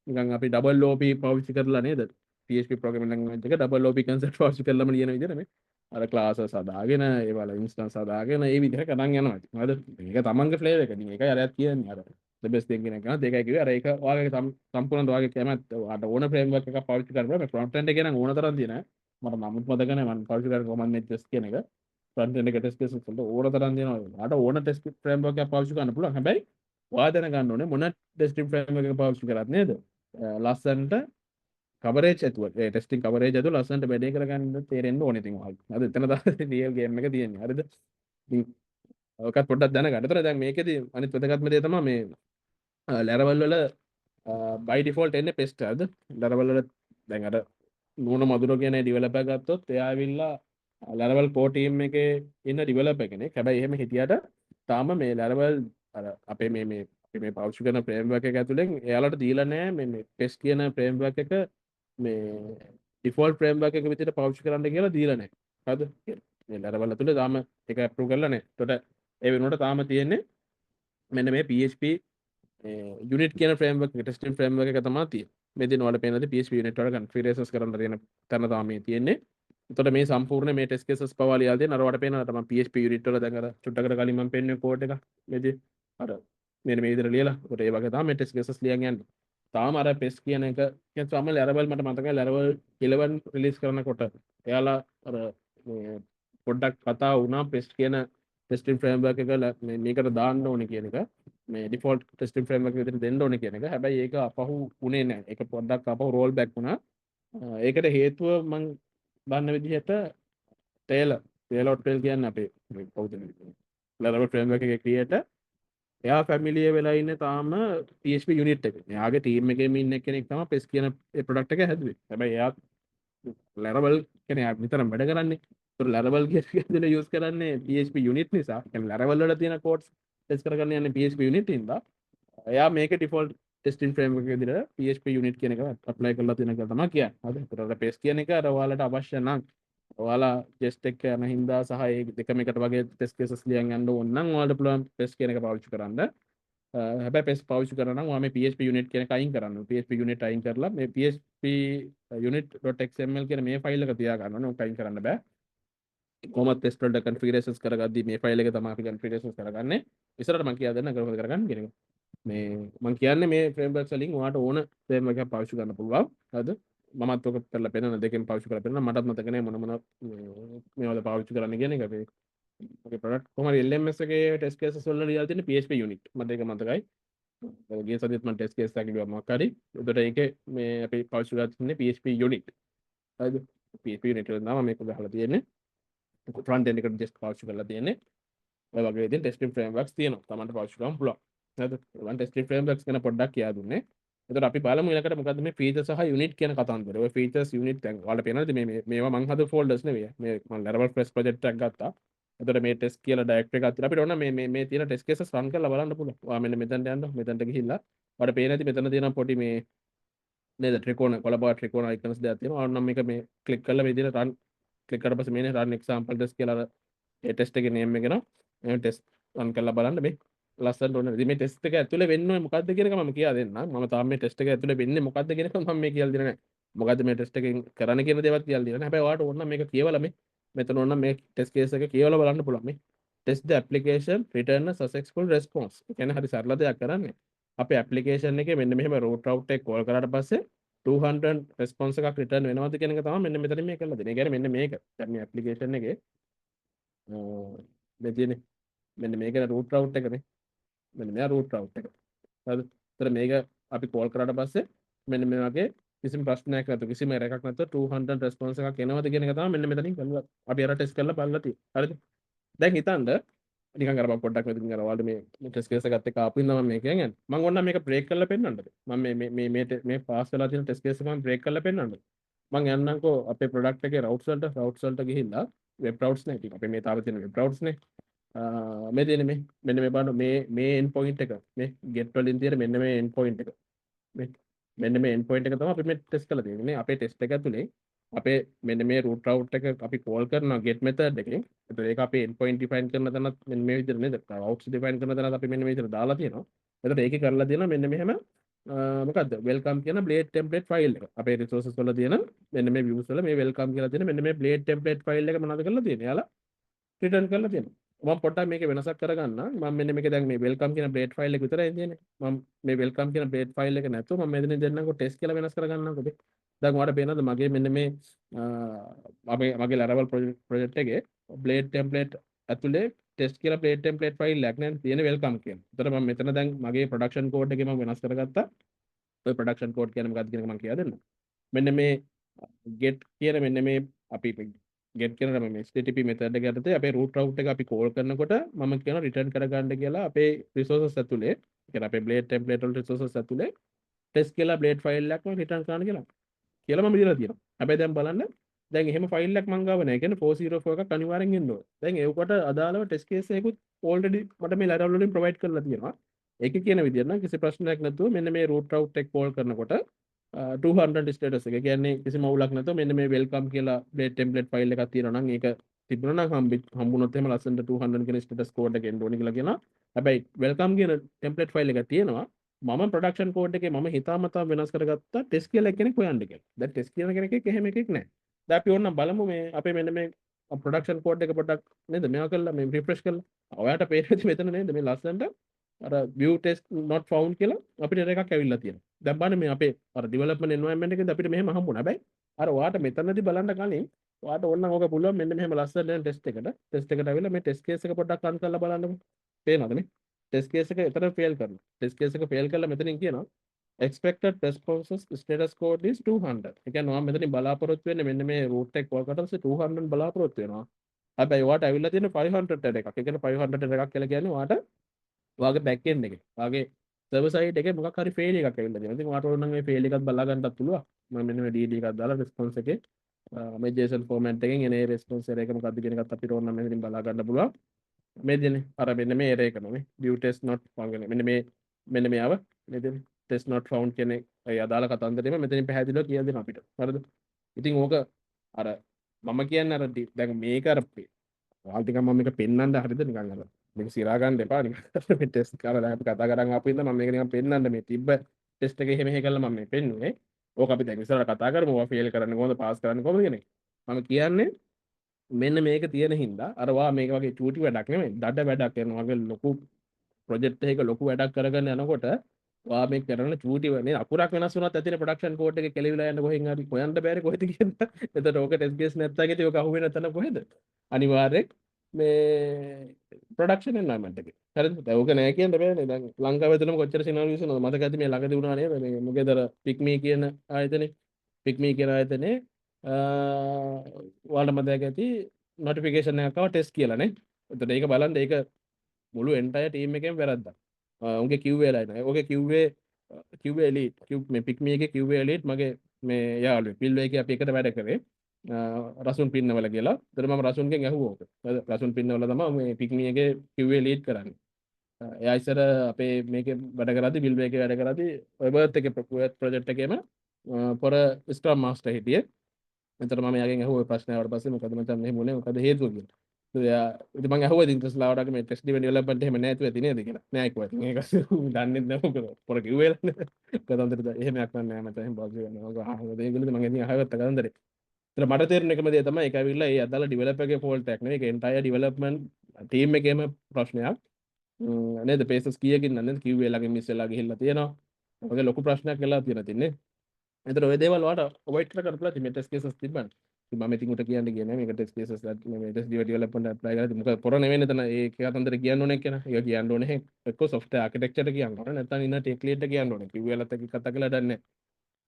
නිකන් අපි double OP පාවිච්චි කරලා නේද PHP programming language එක double OP concept පාවිච්චි කරලාම ලියන විදිහට මේ අර classes හදාගෙන ඒ වල instance හදාගෙන ඒ විදිහට කරන් යනවා ඉතින් හරිද මේක තමන්ගේ flavor එක ඉතින් ඒකයි අරයත් කියන්නේ අර the best thing කියන එක නේද ඒකයි කිව්වේ අර ඒක ඔයාගේ සම්පූර්ණ ඔයාගේ කැමැත්ත ඔයාට ඕන framework එකක් පාවිච්චි කරන්න මේ front end එකේ නම් ඕන තරම් තියෙනවා මට නමුත් මතක නැහැ මම පාවිච්චි කරන්නේ කොහොමද මේ test කියන එක front end එක test cases වලට ඕන තරම් තියෙනවා ඔයාට ඕන test framework එකක් පාවිච්චි කරන්න පුළුවන් හැබැයි ඔයා දැනගන්න ඕනේ මොන testing framework එක පාවිච්චි කරත් නේද ලස්සනට coverage ඇතුව ඒ testing coverage ඇතුව ලස්සනට වැඩේ කරගන්න තේරෙන්න ඕනේ ඉතින් ඔයාලට. හරිද? එතන තමයි real game එක තියෙන්නේ. හරිද? ඉතින් ඔකත් පොඩ්ඩක් දැනගන්න. ඒතර දැන් මේකෙදි අනිත් වැදගත්ම දේ තමයි මේ Laravel වල by default එන්නේ pest හරිද? Laravel වල දැන් අර නුවණ මధుර කියන ඩෙවලොපර් ගත්තොත් එයා ඇවිල්ලා Laravel core team එකේ ඉන්න ඩෙවලොපර් කෙනෙක්. හැබැයි එහෙම හිටියට තාම මේ Laravel අර අපේ මේ පාවිච්චි කරන framework එක ඇතුලෙන් එයාලට දීලා නැහැ මේ pest කියන framework එක මේ default framework එක විදිහට පාවිච්චි කරන්න කියලා දීලා නැහැ. හරිද? මේ Laravel ඇතුලේ තාම ඒක approve කරලා නැහැ. ඒකට ඒ වෙනුවට තාම තියෙන්නේ මෙන්න මේ PHP unit කියන framework එක testing framework එක තමයි තියෙන්නේ. මේ දින වල පේනද PHP unit වල configurations කරන්න තියෙන තැන තමයි මේ තියෙන්නේ. එතකොට මේ සම්පූර්ණ මේ test cases පවා ලියලා තියෙන අර වඩ පේනවා තමයි PHP unit වල දැන් අර චුට්ටකට කලින් මම පෙන්නුවේ code එක. මේදී අර මෙන්න මේ විදිහට ලියලා. ඒකට ඒ වගේ තමයි මේ test cases ලියන් යන්නේ. තාම අර pest කියන එක කියන්නේ තමයි Laravel මට මතකයි Laravel 11 release කරනකොට එයාලා අර මේ පොඩ්ඩක් කතා වුණා pest කියන testing framework එක මේකට දාන්න ඕනේ කියන එක. මේ default testing framework එක විදිහට දෙන්න ඕනේ කියන එක. හැබැයි ඒක අපහු උනේ නැහැ. ඒක පොඩ්ඩක් අපහු roll back වුණා. ඒකට හේතුව මම දන්න විදිහට Taylor කියන්නේ අපේ කවුද Laravel framework එකේ creator එයා ෆැමිලිය වෙලා ඉන්නේ තාම PHP unit එකේ. එයාගේ team එකේම ඉන්න කෙනෙක් තමයි pest කියන ඒ product එක හැදුවේ. හැබැයි එයා Laravel කියන්නේ එයා විතරම වැඩ කරන්නේ. ඒතර Laravel කියන එක use කරන්නේ PHP unit නිසා. කියන්නේ Laravel වල තියෙන codes test කරගන්න යන්නේ PHP unit ඉඳලා. එයා මේකේ default testing framework එක විදිහට PHP unit කියන එක apply කරලා තියෙන එක තමයි කියන්නේ. හරිද? ඒතර pest කියන එක අර ඔයාලට අවශ්‍ය නම් ඔයාලා just එක යන හින්දා සහ ඒ දෙකම එකට වගේ test cases ලියන් යන්න ඕන නම් ඔයාලට පුළුවන් pest කියන එක පාවිච්චි කරන්න. හැබැයි pest පාවිච්චි කරනවා නම් ඔයා මේ PHP unit කියන එක අයින් කරන්න. PHP unit අයින් කරලා මේ PHP unit.xml කියන මේ ෆයිල් එක තියා ගන්න ඕනේ. ඔක අයින් කරන්න බෑ. කොහොමද pest වලට configurations කරගද්දි මේ ෆයිල් එක තමයි අපි configurations කරගන්නේ. ඉස්සරහට මම කියා දෙන්න කොහොමද කරගන්නේ කියන එක. මේ මම කියන්නේ මේ frameworks වලින් ඔයාලට ඕන framework එකක් පාවිච්චි කරන්න පුළුවන්. හරිද? මමත් ඔක කරලා පෙන්නන දෙකෙන් පාවිච්චි කරලා පෙන්නන මටත් මතක නැහැ මොන මේවල පාවිච්චි කරන්න කියන එක මේ ඔගේ ප්‍රොඩක්ට් කොහමද LMS එකේ ටෙස්ට් කේසස් වල ලියලා තියෙන PHP unit මට ඒක මතකයි ගිය සතියේත් මම ටෙස්ට් කේස් එකක් ලියුවා මොකක් හරි ඒකට ඒකේ මේ අපි පාවිච්චි කරලා තියෙන්නේ PHP unit හරිද PHP unit වල තමයි මේක ගහලා තියෙන්නේ front end එකට just පාවිච්චි කරලා තියෙන්නේ ඔය වගේ ඉතින් ටෙස්ටිං ෆ්‍රේම්වර්ක්ස් තියෙනවා. Tamanට පාවිච්චි කරන්න පුළුවන්. හරිද? මම ටෙස්ටිං ෆ්‍රේම්වර්ක්ස් ගැන පොඩ්ඩක් කියා දුන්නේ. එතකොට අපි බලමු ඊළඟට මොකද්ද මේ ෆීචර් සහ යුනිට් කියන කතන්දර. ඔය ෆීචර්ස් යුනිට් දැන් ඔයාලට පේනවද මේවා මං හදපු ෆෝල්ඩර්ස් නෙවෙයි. මේ මම Laravel Fresh project එකක් ගත්තා. එතකොට මේ ටෙස්ට් කියලා ඩයරෙක්ටරි එකක් තියෙනවා. අපිට ඕන මේ තියෙන ටෙස්ට් කේසස් රන් කරලා බලන්න පුළුවන්. ඔයා මෙන්න මෙතනට යන්න. මෙතනට ගිහිල්ලා ඔයාලට පේන ඇති මෙතන තියෙන පොඩි මේ නේද ත්‍රිකෝණ කොළපාට ත්‍රිකෝණ අයිකන්ස් දෙකක් තියෙනවා. ඔන්න මේක මේ ක්ලික් කරලා මේ විදිහට රන් ක්ලික් කරලා පස්සේ මේනේ රන් එක්සැම්පල් ටෙස්ට් කියලා ඒ ටෙස්ට් එකේ නේම් එක එනවා. මේ ටෙස්ට් රන් කරලා බලන්න මේ ලස්සනට ඕනේ. ඉතින් මේ ටෙස්ට් එක ඇතුලේ වෙන්නේ මොකද්ද කියන එක මම කියා දෙන්නම්. මම තාම මේ ටෙස්ට් එක ඇතුලේ වෙන්නේ මොකද්ද කියන එක මම මේ කියලා දෙන්නේ නැහැ. මොකද්ද මේ ටෙස්ට් එකෙන් කරන්න කියන දේවල් කියලා දෙන්නේ නැහැ. හැබැයි ඔයාලට ඕන නම් මේක කියවලා මේ මෙතන ඕන නම් මේ ටෙස්ට් කේස් එක කියවලා බලන්න පුළුවන් මේ. Test the application return a successful response. ඒ කියන්නේ හරි සරල දෙයක් කරන්නේ. අපේ application එකේ මෙන්න මෙහෙම root route එක call කරාට පස්සේ 200 response එකක් return වෙනවද කියන එක තමයි මෙන්න මෙතන මේ කරලා දෙන්නේ. ඒ කියන්නේ මෙන්න මේක. දැන් මේ application එකේ මේ තියෙන්නේ මෙන්න මේක root route එකනේ. මෙන්න මෙයා root route එක. හරිද? ඒතර මේක අපි call කරාට පස්සේ මෙන්න මේ වගේ කිසිම ප්‍රශ්නයක් නැතුව කිසිම error එකක් නැතුව 200 response එකක් එනවද කියන එක තමයි මෙන්න මෙතනින් කරලා අපි අර test කරලා බලලා තියෙන්නේ. හරිද? දැන් හිතන්න නිකන් අර මම පොඩ්ඩක් මෙතනින් අර ඔයාලට මේ ටෙස්ට් කේස් එකත් එක්ක ආපු ඉඳන් මම මේක කියන්නේ මම ඕන නම් මේක බ්‍රේක් කරලා පෙන්නන්නද මම මේ පාස් වෙලා තියෙන ටෙස්ට් කේස් එක මම බ්‍රේක් කරලා පෙන්නන්නද මම යන්නම්කෝ අපේ ප්‍රොඩක්ට් එකේ රවුට්ස් වලට ගිහිල්ලා වෙබ් රවුට්ස් නේ ඉතින් අපේ මේ තාම තියෙන වෙබ් රවුට්ස් නේ මේ තියෙන මේ මෙන්න මේ බලන්න මේ එන්ඩ් පොයින්ට් එක මේ get වලින් තියෙන මෙන්න මේ එන්ඩ් පොයින්ට් එක මේ මෙන්න මේ එන්ඩ් පොයින්ට් එක තමයි අපි මේ ටෙස්ට් කරලා තියෙන්නේ නේ අපේ ටෙස්ට් එක ඇතුලේ අපේ මෙන්න මේ root route එක අපි call කරනවා get method එකෙන්. ඒතකොට ඒක අපි endpoint define කරන තැනත් මෙන්න මේ විදිහට නේද? routes define කරන තැනත් අපි මෙන්න මේ විදිහට දාලා තියෙනවා. එතකොට ඒකේ කරලා තියෙනවා මෙන්න මෙහෙම මොකද්ද? welcome කියන blade template file එක. අපේ resources වල තියෙන මෙන්න මේ views වල මේ welcome කියලා තියෙන මෙන්න මේ blade template file එක මොනවද කරලා තියෙන්නේ? යාලා return කරලා තියෙනවා. මම පොඩ්ඩක් මේකේ වෙනසක් කරගන්න. මම මෙන්න මේක දැන් මේ welcome කියන blade file එක විතරයි තියෙන්නේ. මම මේ welcome කියන blade file එක නැතුව මම මෙතන දෙන්නම්කෝ test කියලා වෙනස් කරගන්නම්කෝ. දැන් ඔයාලට පේනවද මගේ මෙන්න මේ මගේ Laravel project එකේ blade template ඇතුලේ test කියලා blade template file එකක් නෑ තියෙන welcome කියන. ඒතර මම මෙතන දැන් මගේ production code එකේ මම වෙනස් කරගත්තා. ඔය production code කියන්නේ මොකක්ද කියන එක මම කියලා දෙන්නම්. මෙන්න මේ get කියන මෙන්න මේ අපි get කියන මේ http method එක යටතේ අපේ root route එක අපි call කරනකොට මම කියනවා return කරගන්න කියලා අපේ resources ඇතුලේ කියන්නේ අපේ blade template වල resources ඇතුලේ test කියලා blade file එකක් මම return කරන්න කියලා මම දීලා තියෙනවා. හැබැයි දැන් බලන්න දැන් එහෙම ෆයිල් එකක් මං ගාව නැහැ. ඒ කියන්නේ 404 එකක් අනිවාර්යෙන් එන්න ඕනේ. දැන් ඒකට අදාළව ටෙස්ට් කේස් එකකුත් already මට මේ Laravel වලින් provide කරලා තියෙනවා. ඒකේ කියන විදිහට නම් කිසි ප්‍රශ්නයක් නැතුව මෙන්න මේ root route එක call කරනකොට 200 status එක කියන්නේ කිසිම අවුලක් නැතුව මෙන්න මේ welcome කියලා blade template file එකක් තියෙනවා නම් ඒක තිබුණා නම් හම්බුනොත් එහෙම ලස්සනට 200 කියන status code එක එන්න ඕනේ කියලා කියනවා. හැබැයි welcome කියන template file එක තියෙනවා. මම ප්‍රොඩක්ෂන් කෝඩ් එකේ මම හිතාමතා වෙනස් කරගත්තා ටෙස්ට් කියලා කෙනෙක් හොයන්න කියලා. දැන් ටෙස්ට් කියන කෙනෙක් එහෙම එකෙක් නැහැ. දැන් අපි ඕනනම් බලමු මේ අපේ මෙන්න මේ ප්‍රොඩක්ෂන් කෝඩ් එක පොඩ්ඩක් නේද මේවා කරලා මේ රිෆ්‍රෙෂ් කරලා. ඔයාලට පේන්නේ මෙතන නේද මේ ලස්සනට අර view test not found කියලා අපිට එකක් ඇවිල්ලා තියෙනවා. දැන් බලන්න මේ අපේ අර development environment එකේදී අපිට මෙහෙම හම්බුණා. හැබැයි අර ඔයාලට මෙතනදී බලන්න කලින් ඔයාලට ඕනනම් ඕක පුළුවන් මෙන්න මෙහෙම ලස්සනට ටෙස්ට් එකට ඇවිල්ලා මේ ටෙස්ට් කේස් එක පොඩ්ඩක් රන් කරලා බලන්නකෝ. පේනවද මේ? ටෙස්ට් කේස් එක එතන ෆේල් කරනවා. ටෙස්ට් කේස් එක ෆේල් කරලා මෙතනින් කියනවා expected responses status code is 200. ඒ කියන්නේ ඔයා මෙතනින් බලාපොරොත්තු වෙන්නේ මෙන්න මේ root එක call කරලා 200 බලාපොරොත්තු වෙනවා. හැබැයි ඔයාට ඇවිල්ලා තියෙන 500 එකක්. ඒ කියන්නේ 500 එකක් කියලා කියන්නේ ඔයාට ඔයාගේ back end එකේ ඔයාගේ server side එකේ මොකක් හරි fail එකක් ඇවිල්ලා තියෙනවා. ඉතින් ඔයාට ඕන නම් මේ fail එකත් බලා ගන්නත් පුළුවන්. මම මෙන්න මේ DD එකක් දාලා response එකේ මේ JSON format එකෙන් එන response error එක මොකක්ද කියන එකත් අපිට ඕන නම් මෙතනින් බලා ගන්න පුළුවන්. මේ දෙන්නේ අර මෙන්න මේ error එක නෝනේ view test not found කියන මෙන්න මේව මේ දෙන්නේ test not found කියන ඒ අදාළ කතන්දරෙම මෙතනින් පැහැදිලිව කියලා දෙනවා අපිට. හරිද? ඉතින් ඕක අර මම කියන්නේ අර දැන් මේක අර ඔයාලට ටිකක් මම මේක පෙන්නන්න හරිද නිකන් අර මේක සිරා ගන්න එපා නිකන් මේ ටෙස්ට් කරලා දැන් අපි කතා කරන් ආපු ඉඳන් මම මේක නිකන් පෙන්නන්න මේ තිබ්බ ටෙස්ට් එකේ එහෙම කරලා මම මේ පෙන්නුවේ. ඕක අපි දැන් ඉස්සරහ කතා කරමු ඔයා ෆේල් කරන්න කොහොමද පාස් කරන්න කොහොමද කියන එක. මම කියන්නේ මෙන්න මේක තියෙන හින්දා අර වා මේක වගේ චූටි වැඩක් නෙමෙයි දඩ වැඩක් කරනවා වගේ ලොකු ප්‍රොජෙක්ට් එකක ලොකු වැඩක් කරගෙන යනකොට වා මේ කරන චූටි නේ අකුරක් වෙනස් වුණත් ඇතිනේ ප්‍රොඩක්ෂන් කෝඩ් එකේ කෙලවිලා යන්න කොහෙන් හරි හොයන්න බෑනේ කොහෙද කියන. එතකොට ඕක ටෙස්ට් කේස් නැත්තම් ඉතින් ඕක අහුවෙන්නේ නැතන කොහෙද? අනිවාර්යෙන් මේ ප්‍රොඩක්ෂන් එන්වයරන්මන්ට් එකේ. හරිද? දැන් ඕක නෑ කියන්න බෑනේ. දැන් ලංකාවේ තුනම කොච්චර සිනාරියෝස් වෙනවද? මතක ඇති මේ ළඟදී වුණා නේද? මේ මොකේද අර පික්මී කියන ආයතනේ. පික්මී කියන ආයතනේ ඔයාලට මතක ඇති නොටිෆිකේෂන් එකක් ආව ටෙස්ට් කියලා නේ. එතකොට ඒක බලන්න ඒක මුළු එන්ටයර් ටීම් එකෙම වැරද්දක්. උන්ගේ QA line ඔගේ QA elite මේ පික්මී එකේ QA elite මගේ මේ යාළුවෙක් පිල්වේ එකේ අපි එකට වැඩ කරේ රසුන් පින්නවල කියලා. ඒතර මම රසුන්ගෙන් ඇහුවා ඕක. රසුන් පින්නවල තමයි මේ පික්මී එකේ QA elite කරන්නේ. එයා ඉස්සර අපේ මේකේ වැඩ කරද්දි බිල්වේ එකේ වැඩ කරද්දි ඔය බර්ත් එකේ ප්‍රොජෙක්ට් එකේම පොර ස්ක්‍රම් මාස්ටර් හිටියේ. එතකොට මම එයාගෙන් ඇහුවා ප්‍රශ්නය ආවට පස්සේ මොකද මචං මෙහෙම වුනේ මොකද හේතුව කියලා. ඉතින් මම ඇහුවා ඉතින් ටෙස්ලා වඩාක මේ ටෙස්ට් ඩෙවලොප්මන්ට් එහෙම නැතුව ඇති නේද කියලා. නෑ කිව්වා. ඉතින් ඒක දන්නේ නැහැ මොකද. පොර කිව්වේලා. කතන්දරද එහෙම යක් නෑ මචං එහෙම බග් එක නෑ. ආහුවද ඒගොල්ලෝ මම ඉතින් අහගත්ත කතන්දරේ. ඒතර මට තේරෙන එකම දේ තමයි ඒක ඇවිල්ලා ඒ අදාළ ඩෙවලොපර් ගේ ෆෝල්ට් එකක් නෙවෙයි. ඒක එන්ටයර් ඩෙවලොප්මන්ට් ටීම් එකේම ප්‍රශ්නයක්. නේද පේසස් කීයකින් නේද QA ළඟින් මිස් වෙලා ගිහිල්ලා තියෙනවා. ඔයගේ ලොකු ප්‍රශ්නයක් වෙලා තියෙනවා තින්නේ. එතකොට ඔය දේවල් වලට අවොයිඩ් කර කරලා තිබෙන ටෙස්ට් කේසස් තිබ්බන. ඉතින් මම ඉතින් උට කියන්නේ කියන්නේ මේක ටෙස්ට් කේසස් මේ ටෙස්ට් ඩෙවලොප්මන්ට් ඇප්ලයි කරලා මොකද පොර නෙවෙයි නේද ඒ කතන්දර කියන්න ඕනේ කියන. ඒක කියන්න ඕනේ එක්ක software architecture එක කියන්න ඕනේ නැත්නම් ඉන්න tech lead එක කියන්න ඕනේ. QA ලත් එක්ක කතා කරලා දන්නේ නැහැ.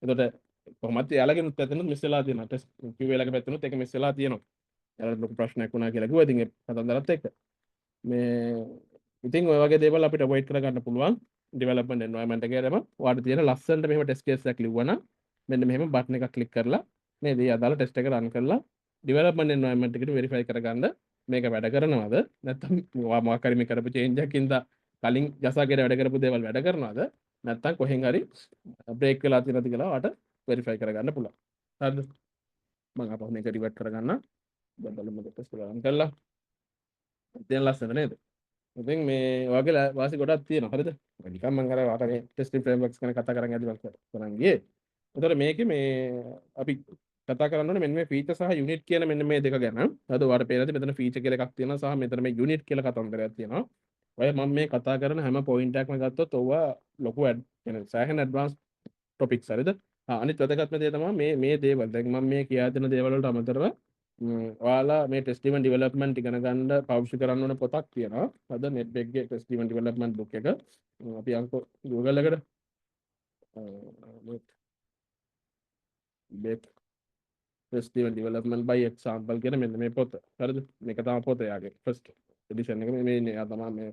එතකොට කොහොමද යාළුවගෙනුත් පැත්තෙනුත් මිස් වෙලා තියෙනවා. ටෙස්ට් QA ලගේ පැත්තෙනුත් ඒක මිස් වෙලා තියෙනවා. යාළුවට ලොකු ප්‍රශ්නයක් වුණා කියලා කිව්වා. ඉතින් ඒ කතන්දරත් එක්ක මේ ඉතින් ඔය වගේ දේවල් අපිට අවොයිඩ් කරගන්න පුළුවන් ඩෙවලොප්මන්ට් එන්වයරන්මන්ට් එකේදම ඔයාලට තියෙන ලස්සනට මෙහෙම ටෙස්ට් කේස් එකක් ලිව්වනම් මෙන්න මෙහෙම බටන් එකක් ක්ලික් කරලා නේද? ඒ අදාළ ටෙස්ට් එක රන් කරලා ඩෙවලොප්මන්ට් එන්වයරන්මන්ට් එකට වෙරිෆයි කරගන්න මේක වැඩ කරනවද නැත්නම් මොකක් හරි මේ කරපු චේන්ජ් එකකින්ද කලින් ජසාගේ වැඩ කරපු දේවල් වැඩ කරනවද නැත්නම් කොහෙන් හරි බ්‍රේක් වෙලා තියෙනවද කියලා ඔයාලට වෙරිෆයි කරගන්න පුළුවන්. හරිද? මම අපහු මේක රිවර්ට් කරගන්න. බඩලම ටෙස්ට් කරලා රන් කළා. දැන් ලස්සනද නේද? ඉතින් මේ වගේ වාසි ගොඩක් තියෙනවා හරිද? නිකන් මම අර වාට මේ ටෙස්ටිං ෆ්‍රේම්වර්ක්ස් ගැන කතා කරන් යද්දි මම කරන් ගියේ. ඒතර මේකේ මේ අපි කතා කරන්න ඕනේ මෙන්න මේ ෆීචර් සහ යුනිට් කියන මෙන්න මේ දෙක ගැන. අද ඔයාලට පේනද මෙතන ෆීචර් කියලා එකක් තියෙනවා සහ මෙතන මේ යුනිට් කියලා කතන්දරයක් තියෙනවා. ඔය මම මේ කතා කරන හැම පොයින්ට් එකක්ම ගත්තොත් ඕවා ලොකු يعني සෑහෙන ඇඩ්වාන්ස් ටොපික්ස් හරිද? අනිත් වැදගත්ම දේ තමයි මේ දේවල්. දැන් මම මේ කියා දෙන දේවල් වලට අමතරව ඔයාලා මේ ටෙස්ට් ඩ්‍රිවන් ඩෙවලොප්මන්ට් ඉගෙන ගන්න පාවිච්චි කරන්න ඕන පොතක් තියෙනවා. අද නෙට්බෙක් ගේ ටෙස්ට් ඩ්‍රිවන් ඩෙවලොප්මන්ට් බුක් එක අපි අංක Google එකට නෙට්බෙක් test driven development by example කියන මෙන්න මේ පොත. හරිද? මේක තමයි පොත යාගේ ෆස්ට් එඩිෂන් එක මේ යා තමයි මේ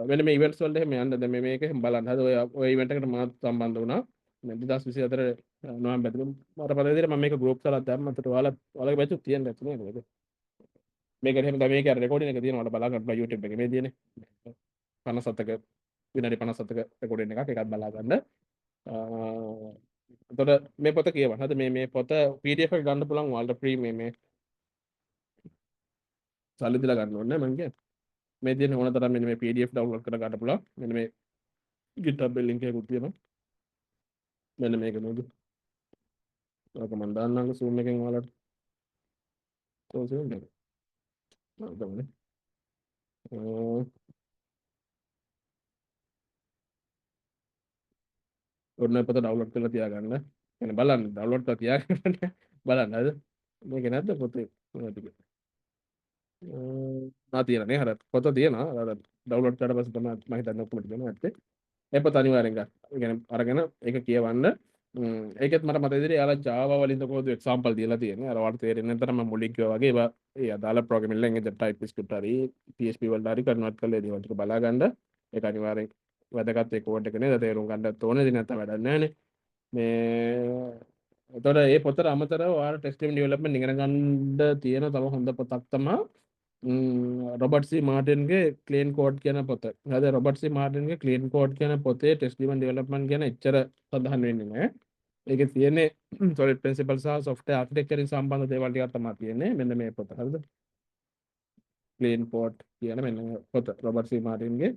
වෙන මේ ඉවෙන්ට්ස් වලට එහෙම යන්න දැන් මේක බලන්න. හරිද? ඔය ඉවෙන්ට් එකට මාත් සම්බන්ධ වුණා. 2024 නොවැම්බර් මට පතන විදිහට මම මේක ගෲප් කරලා දැම්මත් ඔයාලගේ බැචුත් තියෙන්න ඇති නේද? මේක එහෙම තමයි මේක අර රෙකෝඩින් එක තියෙනවා ඔයාලා බලා ගන්න පුළුවන් YouTube එකේ මේ තියෙන්නේ 57ක විනාඩි 57ක රෙකෝඩින් එකක් ඒකත් බලා ගන්න. එතකොට මේ පොත කියවන්න. හරිද? මේ පොත PDF එක ගන්න පුළුවන් ඔයාලට ෆ්‍රී මේ සල්ලි දීලා ගන්න ඕනේ මම කියන්නේ. මේ තියෙන ඕන තරම් මෙන්න මේ PDF ඩවුන්ලෝඩ් කර ගන්න පුළුවන්. මෙන්න මේ GitHub link එකකුත් තියෙනවා. මෙන්න මේක නේද? ඔක මම දාන්නම් Zoom එකෙන් ඔයාලට. Zoom එක. මම දාන්නේ. ඔන්න පොත ඩවුන්ලෝඩ් කරලා තියාගන්න. يعني බලන්න ඩවුන්ලෝඩ් කරලා තියාගන්න. බලන්න හරිද? මේක නැද්ද පොතේ? මොනවද ටික? තියෙනනේ හරි. පොත තියෙනවා. අර ඩවුන්ලෝඩ් කරලා පස්සේ තමයි මම හිතන්නේ ඔක්කොම ටික දෙනවා ඇත්තේ. ඒ පොත අනිවාර්යෙන් ගන්න. ඒ කියන්නේ අරගෙන ඒක කියවන්න. ඒකෙත් මට මතක විදිහට යාලා Java වලින් කොහොමද එක්සැම්පල් දීලා තියෙන්නේ. අර ඔයාලට තේරෙන්නේ නැත්නම් මම මුලින් කිව්වා වගේ ඒවා ඒ අදාළ ප්‍රෝග්‍රෑමින් ලැන්ග්වේජ් TypeScript හරි PHP වලට හරි කන්වර්ට් කරලා ඒ දේවල් ටික බලා ගන්න. ඒක අනිවාර්යෙන් වැදගත් ඒ කෝඩ් එක නේද තේරුම් ගන්නත් ඕනේ. ඉතින් නැත්නම් වැඩක් නැහැ නේ. මේ එතකොට මේ පොතට අමතරව ඔයාලා ටෙස්ට් ඩෙවලොප්මන්ට් ඉගෙන ගන්න තියෙන තව හොඳ පොතක් තමයි රොබර්ට් සී මාර්ටින්ගේ ක්ලීන් කෝඩ් කියන පොත. හරිද? රොබර්ට් සී මාර්ටින්ගේ ක්ලීන් කෝඩ් කියන පොතේ ටෙස්ට් ඩ්‍රිවන් ඩෙවලොප්මන්ට් ගැන එච්චර සඳහන් වෙන්නේ නැහැ. ඒකේ තියෙන්නේ solid principles සහ software architecture සම්බන්ධ දේවල් ටිකක් තමයි තියෙන්නේ. මෙන්න මේ පොත. හරිද? ක්ලීන් කෝඩ් කියන මෙන්න මේ පොත රොබර්ට් සී මාර්ටින්ගේ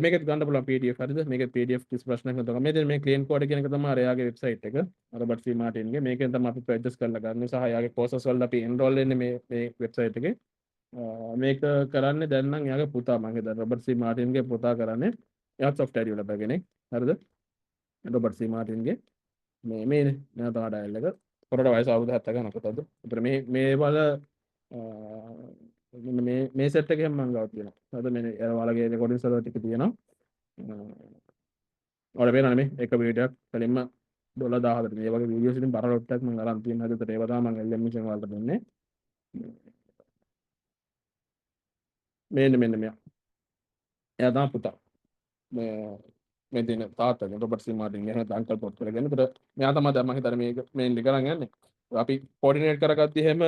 මේකත් ගන්න පුළුවන් PDF හරිද? මේකත් PDF කිසි ප්‍රශ්නයක් නැතුව. මේ ක්ලීන් කෝඩ් කියන එක තමයි එයාගේ වෙබ්සයිට් එක. රොබර්ට් සී මාර්ටින්ගේ. මේකෙන් තමයි අපි පර්චේස් කරලා ගන්න සහ එයාගේ courses වලට අපි enroll වෙන්නේ මේ වෙබ්සයිට් එකේ. මේක කරන්නේ දැන් නම් එයාගේ පුතා මම හිතන්නේ රොබර්ට් සී මාර්ටින්ගේ පුතා කරන්නේ එයාත් software developer කෙනෙක්. හරිද? රොබර්ට් සී මාර්ටින්ගේ මේ නෑ තමයි ඩයල් එක. පොරට වයස අවුරුදු 70 ගණන් පුතාද. ඒතර මේ වල මේ සෙට් එකෙන් මම ගාව තියෙනවා. හරිද? මේ ඔයාලගේ රෙකෝඩින් සර්වර් ටික තියෙනවා. ඔයාලා පේනවනේ මේ එක වීඩියෝයක් කලින්ම $14 මේ වගේ වීඩියෝස් ඉතින් බර ලොට්ටක් මම අරන් තියෙන හැද ඒකට ඒවා තමයි මම LM channel වලට දෙන්නේ. මෙන්න මෙයා. එයා තමයි පුතා. මේ දින තාත්තගේ රොබර්ට් සී මාටින් එහෙම අංකල් පොත් කරගෙන. ඒතර මෙයා තමයි දැන් මම හිතන්නේ මේක මේන්ලි කරන් යන්නේ. අපි කෝඩිනේට් කරගත්තී එහෙම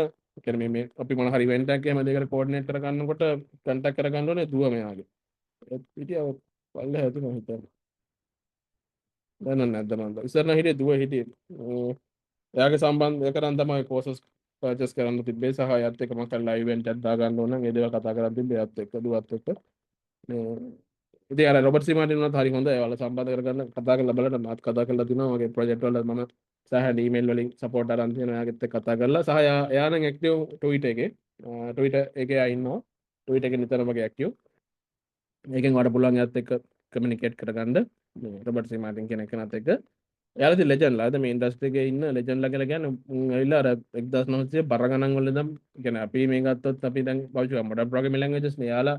කියන්නේ මේ අපි මොන හරි ඉවෙන්ට් එකක් එහෙම දෙයකට කෝඩිනේට් කරගන්නකොට කන්ටැක්ට් කරගන්න ඕනේ දුව මෙයාගේ. හිටියව පල්ල හැදුන මම හිතන්නේ. දැන් නැද්ද මන්ද. ඉස්සර නම් හිටියේ දුව හිටියේ. එයාගේ සම්බන්ධ කරන් තමයි කෝසස් පර්චේස් කරන්න තිබ්බේ සහ එයාත් එක්ක මම කල්ලා ඉවෙන්ට් එකක් දාගන්න ඕන නම් ඒ දේවල් කතා කරන් තිබ්බේ එයාත් එක්ක දුවත් එක්ක. මේ ඉතින් අර රොබර්ට් සී මාටින් උනත් හරි හොඳයි. ඒවල සම්බන්ධ කරගන්න කතා කරලා බලන්න මාත් කතා කරලා තිනවා මගේ ප්‍රොජෙක්ට් වල මම සහ ඊමේල් වලින් සපෝට් අරන් තියෙනවා එයාගෙත් එක්ක කතා කරලා සහ එයා නම් ඇක්ටිව් ට්විටර් එකේ ට්විටර් එකේ ආ ඉන්නවා ට්විටර් එකේ නිතරම වගේ ඇක්ටිව් ඒකෙන් වඩ පුළුවන් එයාත් එක්ක කමියුනිකේට් කරගන්න මේ රොබර්ට් සී මාටින් කියන එකනත් එක්ක එයාලා ඉතින් ලෙජන්ඩ්ලා අද මේ ඉන්ඩස්ට්‍රි එකේ ඉන්න ලෙජන්ඩ්ලා කියලා කියන්නේ ඇවිල්ලා අර 1900 බර ගණන් වල ඉඳන් කියන්නේ අපි මේ ගත්තොත් අපි දැන් පාවිච්චි කරන මොඩර්න් ප්‍රෝග්‍රෑමින් ලැන්ග්වේජස් නේ එයාලා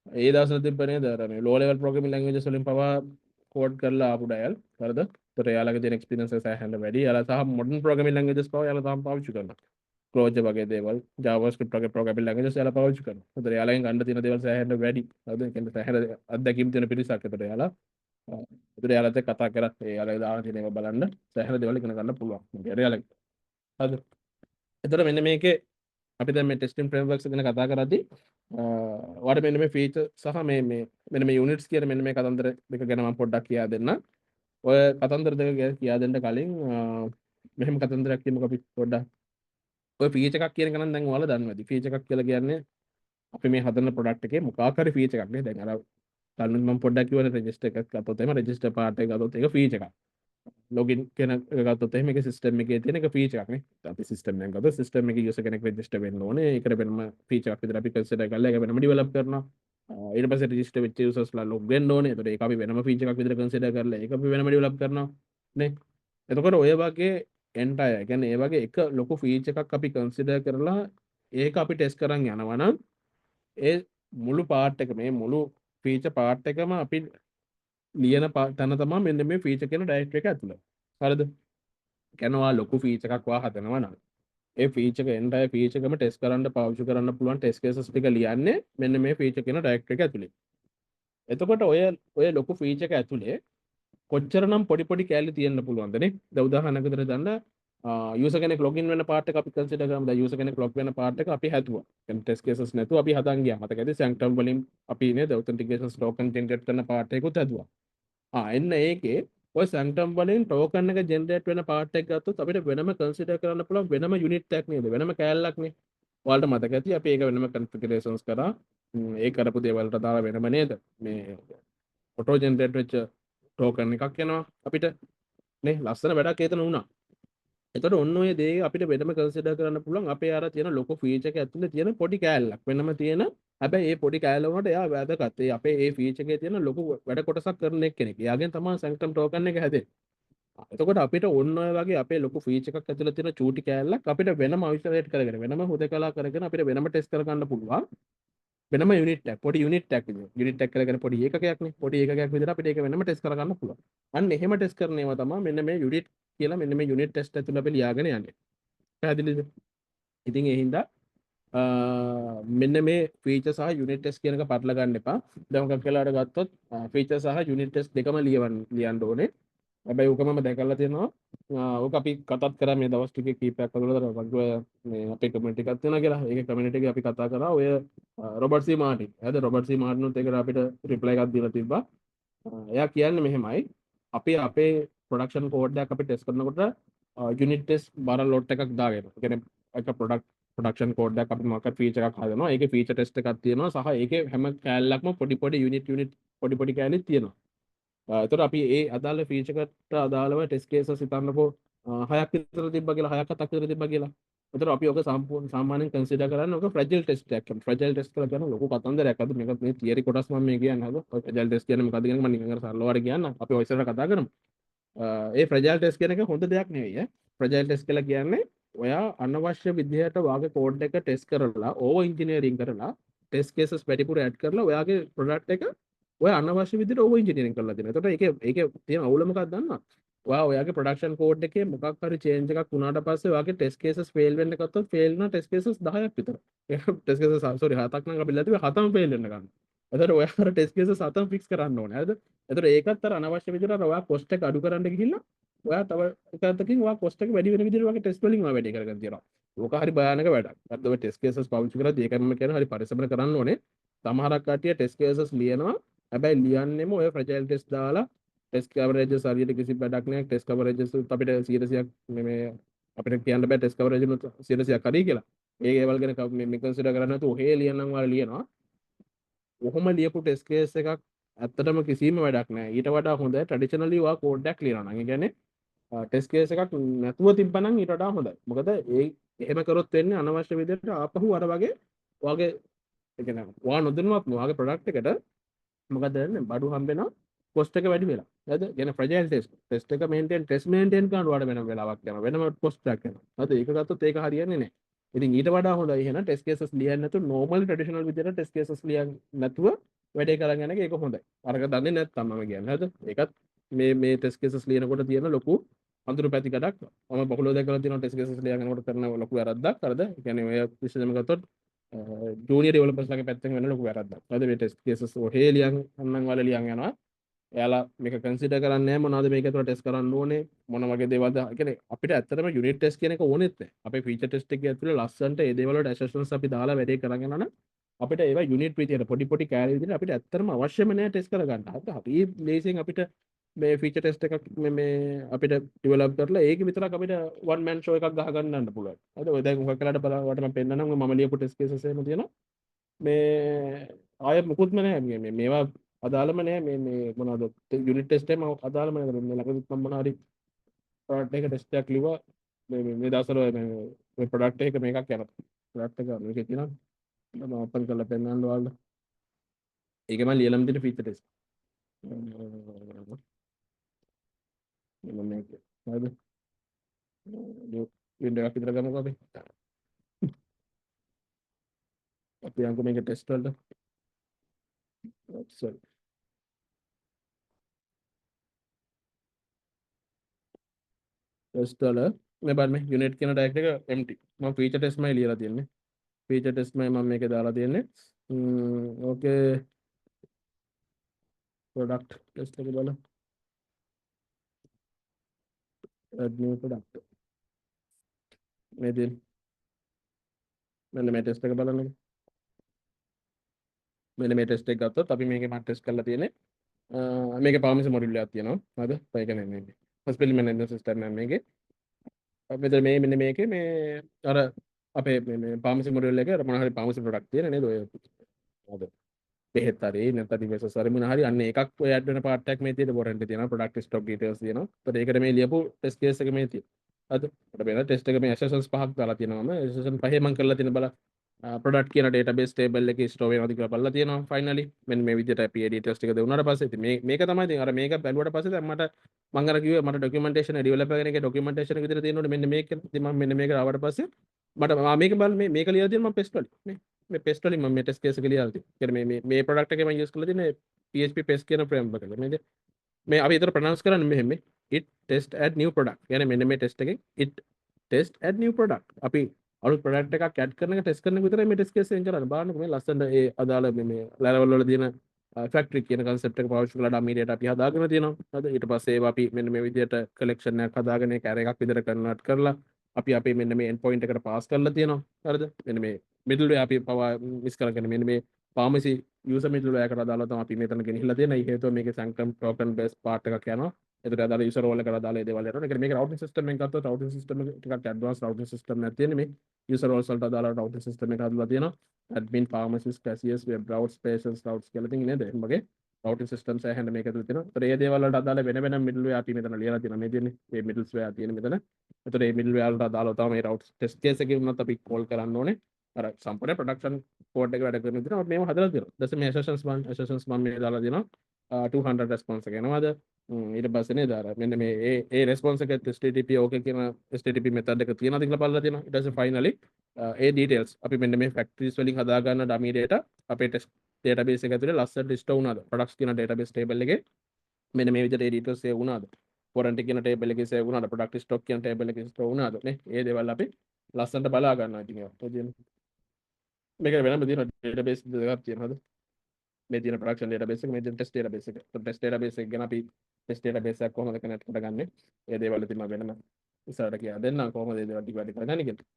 ඒ දවස්වල තිබ්බ නේද අර මේ ලෝ ලෙවල් ප්‍රෝග්‍රෑමින් ලැන්ග්වේජස් වලින් පවා කෝඩ් කරලා ආපු ඩයල් හරිද? ඒතර එයාලගේ තියෙන එක්ස්පීරියන්ස් එක සෑහෙන්න වැඩි. එයාලා සහ මොඩර්න් ප්‍රෝග්‍රෑමින් ලැන්ග්වේජස් පවා එයාලා තාම පාවිච්චි කරනවා. ක්ලෝජර් වගේ දේවල් JavaScript වගේ ප්‍රෝග්‍රෑමින් ලැන්ග්වේජස් එයාලා පාවිච්චි කරනවා. ඒතර එයාලගෙන් ගන්න තියෙන දේවල් සෑහෙන්න වැඩි. හරිද? ඒ කියන්නේ සෑහෙන අත්දැකීම් තියෙන පිරිසක්. ඒතර එයාලා ඒතර එයාලත් එක්ක කතා කරත් එයාලා දාන තියෙන ඒවා බලන්න සෑහෙන දේවල් ඉගෙන ගන්න පුළුවන්. මොකද එයාලා හරිද? ඒතර මෙන්න මේකේ අපි දැන් මේ ටෙස්ටිං ෆ්‍රේම්වර්ක්ස් ගැන කතා කරද්දී ඔයාලට මෙන්න මේ ෆීචර් සහ මේ මෙන්න මේ යුනිට්ස් කියන මෙන්න මේ කතන්දර දෙක ගැන මම පොඩ්ඩක් කියා දෙන්න. ඔය කතන්දර දෙක කියා දෙන්න කලින් මෙහෙම කතන්දරයක් කියමුකෝ අපි පොඩ්ඩක්. ඔය ෆීචර් එකක් කියන එක නම් දැන් ඔයාලා දන්නවා ඇති. ෆීචර් එකක් කියලා කියන්නේ අපි මේ හදන ප්‍රොඩක්ට් එකේ මොකක් හරි ෆීචර් එකක් නේ. දැන් අර කලින් මම පොඩ්ඩක් කිව්වනේ රෙජිස්ටර් එකක් ගත්තොත් එහෙම රෙජිස්ටර් පාර්ට් එක ගත්තොත් ඒක ෆීචර් එකක්. ලොගින් කියන එක ගත්තොත් එහෙම ඒක සිස්ටම් එකේ තියෙන එක ෆීචර් එකක් නේ. අපි සිස්ටම් එකක් ගත්තොත් සිස්ටම් එකේ යූසර් කෙනෙක් රෙජිස්ටර් වෙන්න ඕනේ. ඒකට වෙනම ෆීචර් එකක් විතර අපි කන්සිඩර් කරලා ඒක වෙනම ඩෙවලොප් කරනවා. ඊට පස්සේ රෙජිස්ටර් වෙච්ච යූසර්ස්ලා ලොග් වෙන්න ඕනේ. ඒතකොට ඒක අපි වෙනම ෆීචර් එකක් විතර කන්සිඩර් කරලා ඒක අපි වෙනම ඩෙවලොප් කරනවා නේ. එතකොට ඔය වගේ එන්ටයර් කියන්නේ ඒ වගේ එක ලොකු ෆීචර් එකක් අපි කන්සිඩර් කරලා ඒක අපි ටෙස්ට් කරන් යනවා නම් ඒ මුළු පාර්ට් එක මේ මුළු ෆීචර් පාර්ට් එකම අපි ලියන තැන තමයි මෙන්න මේ ෆීචර් කියන ඩයරෙක්ටරි එක ඇතුළේ. හරිද? කියන්නේ ඔයා ලොකු ෆීචර් එකක් ඔයා හදනවා නම් ඒ ෆීචර් එක එන්ටයර් ෆීචර් එකම ටෙස්ට් කරන්න පාවිච්චි කරන්න පුළුවන් ටෙස්ට් කේසස් ටික ලියන්නේ මෙන්න මේ ෆීචර් කියන ඩයරෙක්ටරි එක ඇතුළේ. එතකොට ඔය ලොකු ෆීචර් එක ඇතුළේ කොච්චරනම් පොඩි පොඩි කැලි තියෙන්න පුළුවන්ද නේ? දැන් උදාහරණයක් විදිහට ගන්න යූසර් කෙනෙක් ලොගින් වෙන පාර්ට් එක අපි කන්සිඩර් කරමු. දැන් යූසර් කෙනෙක් ලොග් වෙන පාර්ට් එක අපි හැදුවා. දැන් ටෙස්ට් කේසස් නැතුව අපි හදන් ගියා. මතකද? සැන්ක්ටම් වලින් අපි නේද ඔතෙන්ටිකේෂන් ටෝකන් ජෙනරේට් කරන පාර්ට් එකකුත් හැදුවා. එන්න ඒකේ ඔය සැන්ක්ටම් වලින් ටෝකන් එක ජෙනරේට් වෙන පාර්ට් එක ගත්තොත් අපිට වෙනම කන්සිඩර් කරන්න පුළුවන් වෙනම යුනිට් එකක් නේද? වෙනම කෑල්ලක් නේ. ඔයාලට මතක ඇති අපි ඒක වෙනම කන්ෆිගරේෂන්ස් කරා. ඒ කරපු දේවල්ට දාලා වෙනම නේද? මේ ඔටෝ ජෙනරේට් වෙච්ච ටෝකන් එකක් එනවා අපිට නේ. ලස්සන වැඩක් ඒතන වුණා. එතකොට ඔන්න ඔය දේ අපිට වෙනම කන්සිඩර් කරන්න පුළුවන් අපේ අර තියෙන ලොකු ෆීචර් එක ඇතුලේ තියෙන පොඩි කෑල්ලක් වෙනම තියෙන හැබැයි ඒ පොඩි කෑල්ල වලට එයා වැදගත්. ඒ අපේ ඒ ෆීචර් එකේ තියෙන ලොකු වැඩ කොටසක් කරන කෙනෙක්. එයාගෙන් තමයි සැන්ක්ටම් ටෝකන් එක හැදෙන්නේ. එතකොට අපිට ඔන්න ඔය වගේ අපේ ලොකු ෆීචර් එකක් ඇතුලේ තියෙන චූටි කෑල්ලක් අපිට වෙනම අයිසොලේට් කරගෙන වෙනම හුදකලා කරගෙන අපිට වෙනම ටෙස්ට් කරගන්න පුළුවන්. වෙනම යුනිට් එකක් පොඩි යුනිට් එකක් විදියට. යුනිට් එකක් කරගෙන පොඩි ඒකකයක් නේ. පොඩි ඒකකයක් විදියට අපිට ඒක වෙනම ටෙස්ට් කරගන්න පුළුවන්. අන්න එහෙම ටෙස්ට් කරන ඒවා තමයි මෙන්න මේ යුනිට් කියලා මෙන්න මේ යුනිට් ටෙස්ට් ඇතුළේ අපි ලියාගෙන යන්නේ. පැහැදිලිද? ඉතින් ඒ හින්දා මෙන්න මේ ෆීචර් සහ යුනිට් ටෙස්ට් කියන එක පටල ගන්න එපා. දැන් මොකක් කියලා අර ගත්තොත් ෆීචර් සහ යුනිට් ටෙස්ට් දෙකම ලියන්න ඕනේ. හැබැයි ඕක මම දැකලා තියෙනවා. ඕක අපි කතාත් කරා මේ දවස් ටිකේ කීපයක් අතර මේ අපේ කමියුනිටි එකක් තියෙනවා කියලා. ඒකේ කමියුනිටි එකේ අපි කතා කරා ඔය රොබර්ට් සී මාටින්. හරිද? රොබර්ට් සී මාටිනුත් ඒකට අපිට රිප්ලයි එකක් දීලා තිබ්බා. එයා කියන්නේ මෙහෙමයි. අපි අපේ ප්‍රොඩක්ෂන් කෝඩ් එකක් අපි ටෙස්ට් කරනකොට යුනිට් ටෙස්ට් බාර ලොට් එකක් දාගෙන. ඒ කියන්නේ එක ප්‍රොඩක්ෂන් කෝඩ් එකක් අපි මොකක්ද ෆීචර් එකක් හදනවා. ඒකේ ෆීචර් ටෙස්ට් එකක් තියෙනවා සහ ඒකේ හැම කෑල්ලක්ම පොඩි පොඩි යුනිට් පොඩි පොඩි කෑලි තියෙනවා. එතකොට අපි ඒ අදාළ ෆීචර් එකට අදාළව ටෙස්ට් කේසස් හිතන්නකෝ 6ක් විතර තිබ්බා කියලා 6ක් 7ක් විතර තිබ්බා කියලා. එතකොට අපි ඔක සම්පූර්ණ සාමාන්‍යයෙන් කන්සිඩර් කරන්නේ ඔක ෆ්‍රැජයිල් ටෙස්ට් එකක්. ෆ්‍රැජයිල් ටෙස්ට් කියලා කියන ලොකු කතන්දරයක්. අද මේක මේ තියරි කොටස් මම මේ කියන්නේ හදෝ. ඔය ෆ්‍රැජයිල් ටෙස්ට් කියන්නේ මොකද්ද කියන එක මම නිකන් අර සරලවට කියන්න. අපි ඔය ඉස්සරහ කතා කරමු. ඒ ෆ්‍රැජයිල් ටෙස්ට් කියන එක හොඳ දෙයක් නෙවෙයි ඈ. ෆ්‍රැජයිල් ටෙස්ට් කියලා කියන්නේ ඔයා අනවශ්‍ය විදිහට වාගේ කෝඩ් එක ටෙස්ට් කරලා ඕවර් ඉන්ජිනියරින් කරලා ටෙස්ට් කේසස් වැඩිපුර ඇඩ් කරලා ඔයාගේ ප්‍රොඩක්ට් එක ඔය අනවශ්‍ය විදිහට ඕවර් ඉන්ජිනියරින් කරලා දෙනවා. එතකොට ඒකේ තියෙන අවුල මොකක්ද දන්නවද? ඔයාගේ ප්‍රොඩක්ෂන් කෝඩ් එකේ මොකක් හරි චේන්ජ් එකක් වුණාට පස්සේ ඔයාගේ ටෙස්ට් කේසස් ෆේල් වෙන්න ගත්තොත් ෆේල් වෙන ටෙස්ට් කේසස් 10ක් විතර. ඒක ටෙස්ට් කේසස් 7ක් නම් අපි ලැබුවේ 7ම ෆේල් වෙන්න ගන්න. එතකොට ඔයාලා ටෙස්ට් කේසස් හතම ෆික්ස් කරන්න ඕනේ. හරිද? එතකොට ඒකත් අර අනවශ්‍ය විදිහට අර ඔයා කොස්ට් එක අඩු කරන්න ගිහිල්ලා ඔයා තව එකතකින් ඔයා කොස්ට් එක වැඩි වෙන විදිහට වගේ ටෙස්ට් වලින් ඔයා වැඩි කරගෙන තියෙනවා. ඕක හරි භයානක වැඩක්. හරිද? ඔය ටෙස්ට් කේසස් පාවිච්චි කරද්දී ඒකම කියන හරි පරිස්සමෙන් කරන්න ඕනේ. සමහරක් කට්ටිය ටෙස්ට් කේසස් ලියනවා. හැබැයි ලියන්නෙම ඔය ෆ්‍රජයිල් ටෙස්ට් දාලා ටෙස්ට් කවරේජස් හරියට කිසි වැඩක් නැහැ. ටෙස්ට් කවරේජස් අපිට 100ක් මේ අපිට කියන්න බෑ ටෙස්ට් කවරේජ් 100ක් හරි කියලා. ඒ ඒවල් ගැන මේ කන්සිඩර් කරන්නේ නැතුව ඔහේ ලියන්නම් වල ලියනවා. ඔහොම ලියපු ටෙස්ට් කේස් එකක් ඇත්තටම කිසිම වැඩක් නැහැ. ඊට වඩා හොඳයි ට්‍රැඩිෂනලි ඔයා කෝඩ් එකක් ලියනවා නම්. ඒ කියන්නේ ටෙස්ට් කේස් එකක් නැතුව තිබ්බනම් ඊට වඩා හොඳයි. මොකද ඒ එහෙම කරොත් වෙන්නේ අනවශ්‍ය විදිහට ආපහු අර වගේ ඔයාගේ ඒ කියන්නේ ඔයා නොදැනුවත් ඔයාගේ ප්‍රොඩක්ට් එකට මොකද වෙන්නේ බඩු හම්බෙනවා කොස්ට් එක වැඩි වෙලා. හරිද? කියන්නේ ෆ්‍රජයිල් ටෙස්ට් එක මේන්ටේන් ටෙස්ට් මේන්ටේන් කරන්න ඔයාලට වෙන වෙලාවක් යනවා. වෙනම කොස්ට් එකක් යනවා. හරිද? ඒක ගත්තොත් ඒක හරියන්නේ නැහැ. ඉතින් ඊට වඩා හොඳයි එහෙනම් ටෙස්ට් කේසස් ලියන්නේ නැතුව නෝමල් ට්‍රැඩිෂනල් විදිහට ටෙස්ට් කේසස් ලියන්නේ නැතුව වැඩේ කරගෙන යන එක ඒක හොඳයි. අරක දන්නේ නැත්නම් මම කියන්නේ. හරිද? ඒකත් මේ ටෙස්ට් කේසස් ලියනකොට තියෙන ලොකු අඳුරු පැති කඩක්. මම බහුලව දැකලා තියෙනවා ටෙස්ට් කේසස් ලියනකොට කරන ලොකු වැරද්දක්. හරිද? ඒ කියන්නේ ඔය විශේෂයෙන්ම ගත්තොත් ජූනියර් ඩෙවලොපර්ස්ලාගේ පැත්තෙන් වෙන ලොකු වැරද්දක්. හරිද? මේ ටෙස්ට් කේසස් ඔහේ ලියන් අන්නම් වල ලියන් යනවා. එයාලා මේක කන්සිඩර් කරන්නේ නැහැ මොනවද මේක ඇතුළට ටෙස්ට් කරන්න ඕනේ මොන වගේ දේවල්ද කියන්නේ අපිට ඇත්තටම යුනිට් ටෙස්ට් කියන එක ඕනෙත් නැහැ අපේ ෆීචර් ටෙස්ට් එකේ ඇතුළේ ලස්සන්ට ඒ දේවල් වලට ඇසෙස්මන්ට්ස් අපි දාලා වැඩේ කරගෙන යන අපිට ඒවා යුනිට් විදියට පොඩි පොඩි කෑලි විදියට අපිට ඇත්තටම අවශ්‍යම නැහැ ටෙස්ට් කරගන්න. අපි ලේසියෙන් අපිට මේ ෆීචර් ටෙස්ට් එකක් මේ අපිට ඩෙවලොප් කරලා ඒක විතරක් අපිට වන් මෑන් ෂෝ එකක් ගහ ගන්නන්න පුළුවන්. හරිද? ඔය දැන් උගක් කලකට බලවට මම පෙන්නනම් මම ලියපු ටෙස්ට් කේසස් එහෙම තියෙනවා. මේ ආයෙ මුකුත්ම නැහැ මේවා අදාළම නෑ මේ මොනවද යුනිට් ටෙස්ට් එකම අදාළම නෑ මේ ළඟදිත් මම මොනවා හරි ප්‍රොඩක්ට් එක ටෙස්ට් එකක් ලිව්වා මේ දවස්වල මේ ප්‍රොඩක්ට් එක මේකක් යනවා ප්‍රොඩක්ට් එක මේකේ තියෙනවා මම ඕපන් කරලා පෙන්නන්න ඔයාලට ඒක මම ලියලම තියෙන ෆීචර් ටෙස්ට් මම මේක හරිද වින්ඩෝ එකක් විතර ගමුකෝ අපි යන්කෝ මේක ටෙස්ට් වලට sorry ටෙස්ට් වල මේ බලන්න මේ යුනිට් කියන ටැග් එක empty මම ෆීචර් ටෙස්ට් මයි ලියලා තියෙන්නේ ෆීචර් ටෙස්ට් මම මේකේ දාලා තියෙන්නේ ඕකේ ප්‍රොඩක්ට් ටෙස්ට් එක බලන්න add new product මේ දෙන්න මෙන්න මේ ටෙස්ට් එක බලන්න මෙන්න මේ ටෙස්ට් එක ගත්තොත් අපි මේකේ මම ටෙස්ට් කරලා තියෙන්නේ මේකේ පර්මිෂන් මොඩියුල් එකක් තියෙනවා හරිද ඒක නේ මේ හොස්පිටල් මැනේජ්මන්ට් සිස්ටම් එක මේකේ මෙතන මේ මෙන්න මේකේ මේ අර අපේ මේ පර්මිෂන් මොඩියුල් එකේ මොන හරි පර්මිෂන් ප්‍රොඩක්ට් තියෙන නේද ඔය හරිද බෙහෙත් හරි නැත්නම් ඩිවයිසස් හරි මොන හරි අන්න එකක් ඔය ඇඩ් වෙන පාර්ට් එකක් මේ තියෙන වොරන්ටි තියෙනවා ප්‍රොඩක්ට් ස්ටොක් ඩීටේල්ස් තියෙනවා ඒත් ඒකට මේ ලියපු ටෙස්ට් කේස් එක මේ තියෙනවා හරිද අපිට වෙන ටෙස්ට් එක මේ ඇසෙෂන්ස් පහක් දාලා තියෙනවා මම ඇසෙෂන් පහේ මම කරලා තියෙන බල ප්‍රොඩක්ට් කියන database table එකේ ස්ටෝර් වෙනවද කියලා බලලා තියෙනවා ෆයිනලි මෙන්න මේ විදිහට PID ටෙස්ට් එක දුන්නාට පස්සේ ඉතින් මේක තමයි ඉතින් අර මේක බැලුවට පස්සේ දැන් මට මම අර කිව්වේ මට ඩොකියුමන්ටේෂන් ඩෙවලොපර් කෙනෙක්ගේ ඩොකියුමන්ටේෂන් එක විදිහට තියෙනකොට මෙන්න මේක ඉතින් මම මෙන්න මේක ආවට පස්සේ මට මේක බල මේක ලියලා තියෙනවා මම පෙස්ට් වලින් මේ පෙස්ට් වලින් මම මේ ටෙස්ට් කේස් එක ලියලා තියෙනවා මේ ප්‍රොඩක්ට් එකේ මම යූස් කරලා තියෙන්නේ PHP pest කියන ෆ්‍රේම්වර්ක් එක මේ අපි විතර ප්‍රොනවුන්ස් කරන්නේ මෙහෙම it test add new product කියන්නේ මෙන්න මේ ටෙස්ට් එකෙන් it test add new product අපි අලුත් ප්‍රොඩක්ට් එකක් ඇඩ් කරන එක ටෙස්ට් කරන එක විතරයි මේ ටෙස්ට් කේස් එකෙන් කරන්නේ බලන්නකෝ මේ ලස්සනට ඒ අදාළ මේ ලෙවල් වල තියෙන ෆැක්ටරි කියන concept එක පාවිච්චි කරලා ඩමි data අපි හදාගෙන තියෙනවා හරිද ඊට පස්සේ ඒවා අපි මෙන්න මේ විදිහට collection එකක් හදාගෙන ඒක array එකක් විදිහට convert කරලා අපි අපේ මෙන්න මේ end point එකට pass කරලා තියෙනවා හරිද මෙන්න මේ middleware අපි පවා මිස් කරගෙන මෙන්න මේ pharmacy user middleware එකට අදාළව තමයි අපි මෙතන ගෙනහිලා තියෙන. ඒ හේතුව මේකේ sanctum token based part එකක් යනවා. ඒකට අදාළ user role එකට අදාළ ඒ දේවල් යනවා. ඒකට මේක routing system එකෙන් ගත්තොත් routing system එක ටිකක් advanced routing system එකක් තියෙන්නේ මේ user roles වලට අදාළ routing system එක හදලා තියෙනවා. admin pharmacist cashiers web routes patients routes කියලා තියෙන නේද? මගේ routing systems ඇහෙන්න මේක ඇතුළේ තියෙනවා. ඒතර ඒ දේවල් වලට අදාළ වෙන වෙනම middleware අපි මෙතන ලියලා තියෙනවා. මේ තියෙන්නේ මේ middleware තියෙන මෙතන. ඒතර මේ middleware වලට අදාළව තමයි මේ route test case එකේ වුණත් අපි call කරන්න ඕනේ. අර සම්පූර්ණ ප්‍රොඩක්ෂන් කෝඩ් එක වැඩ කරන විදිහට අපි මේව හදලා තියෙනවා. ඊට පස්සේ මේ assertions මම මේ දාලා දෙනවා. 200 response එක එනවාද? ඊට පස්සේ නේද අර මෙන්න මේ ඒ response එක HTTP okay කියන HTTP method එක තියෙනවද කියලා බලලා තියෙනවා. ඊට පස්සේ finally ඒ details අපි මෙන්න මේ factories වලින් හදා ගන්න dummy data අපේ test database එක ඇතුලේ ලස්සනට store වුණාද? products කියන database table එකේ මෙන්න මේ විදිහට ඒ details save වුණාද? warranty කියන table එකේ save වුණාද? product stock කියන table එකේ store වුණාද? නේ? ඒ දේවල් අපි ලස්සනට බලා ගන්නවා ඉතින් ඒක. මේක වෙනම තියෙන database දෙකක් තියෙනවද? මේ තියෙන ප්‍රොඩක්ෂන් ඩේටාබේස් එක මේ තියෙන ටෙස්ට් ඩේටාබේස් එක. ටෙස්ට් ඩේටාබේස් එක ගැන අපි ටෙස්ට් ඩේටාබේස් එකක් කොහොමද කනෙක්ට් කරගන්නේ? ඒ දේවල් ඉතින් මම වෙනම ඉස්සරහට කියලා දෙන්නම් කොහොමද ඒ දේවල් ටික වැඩි කරගන්නේ කියලා.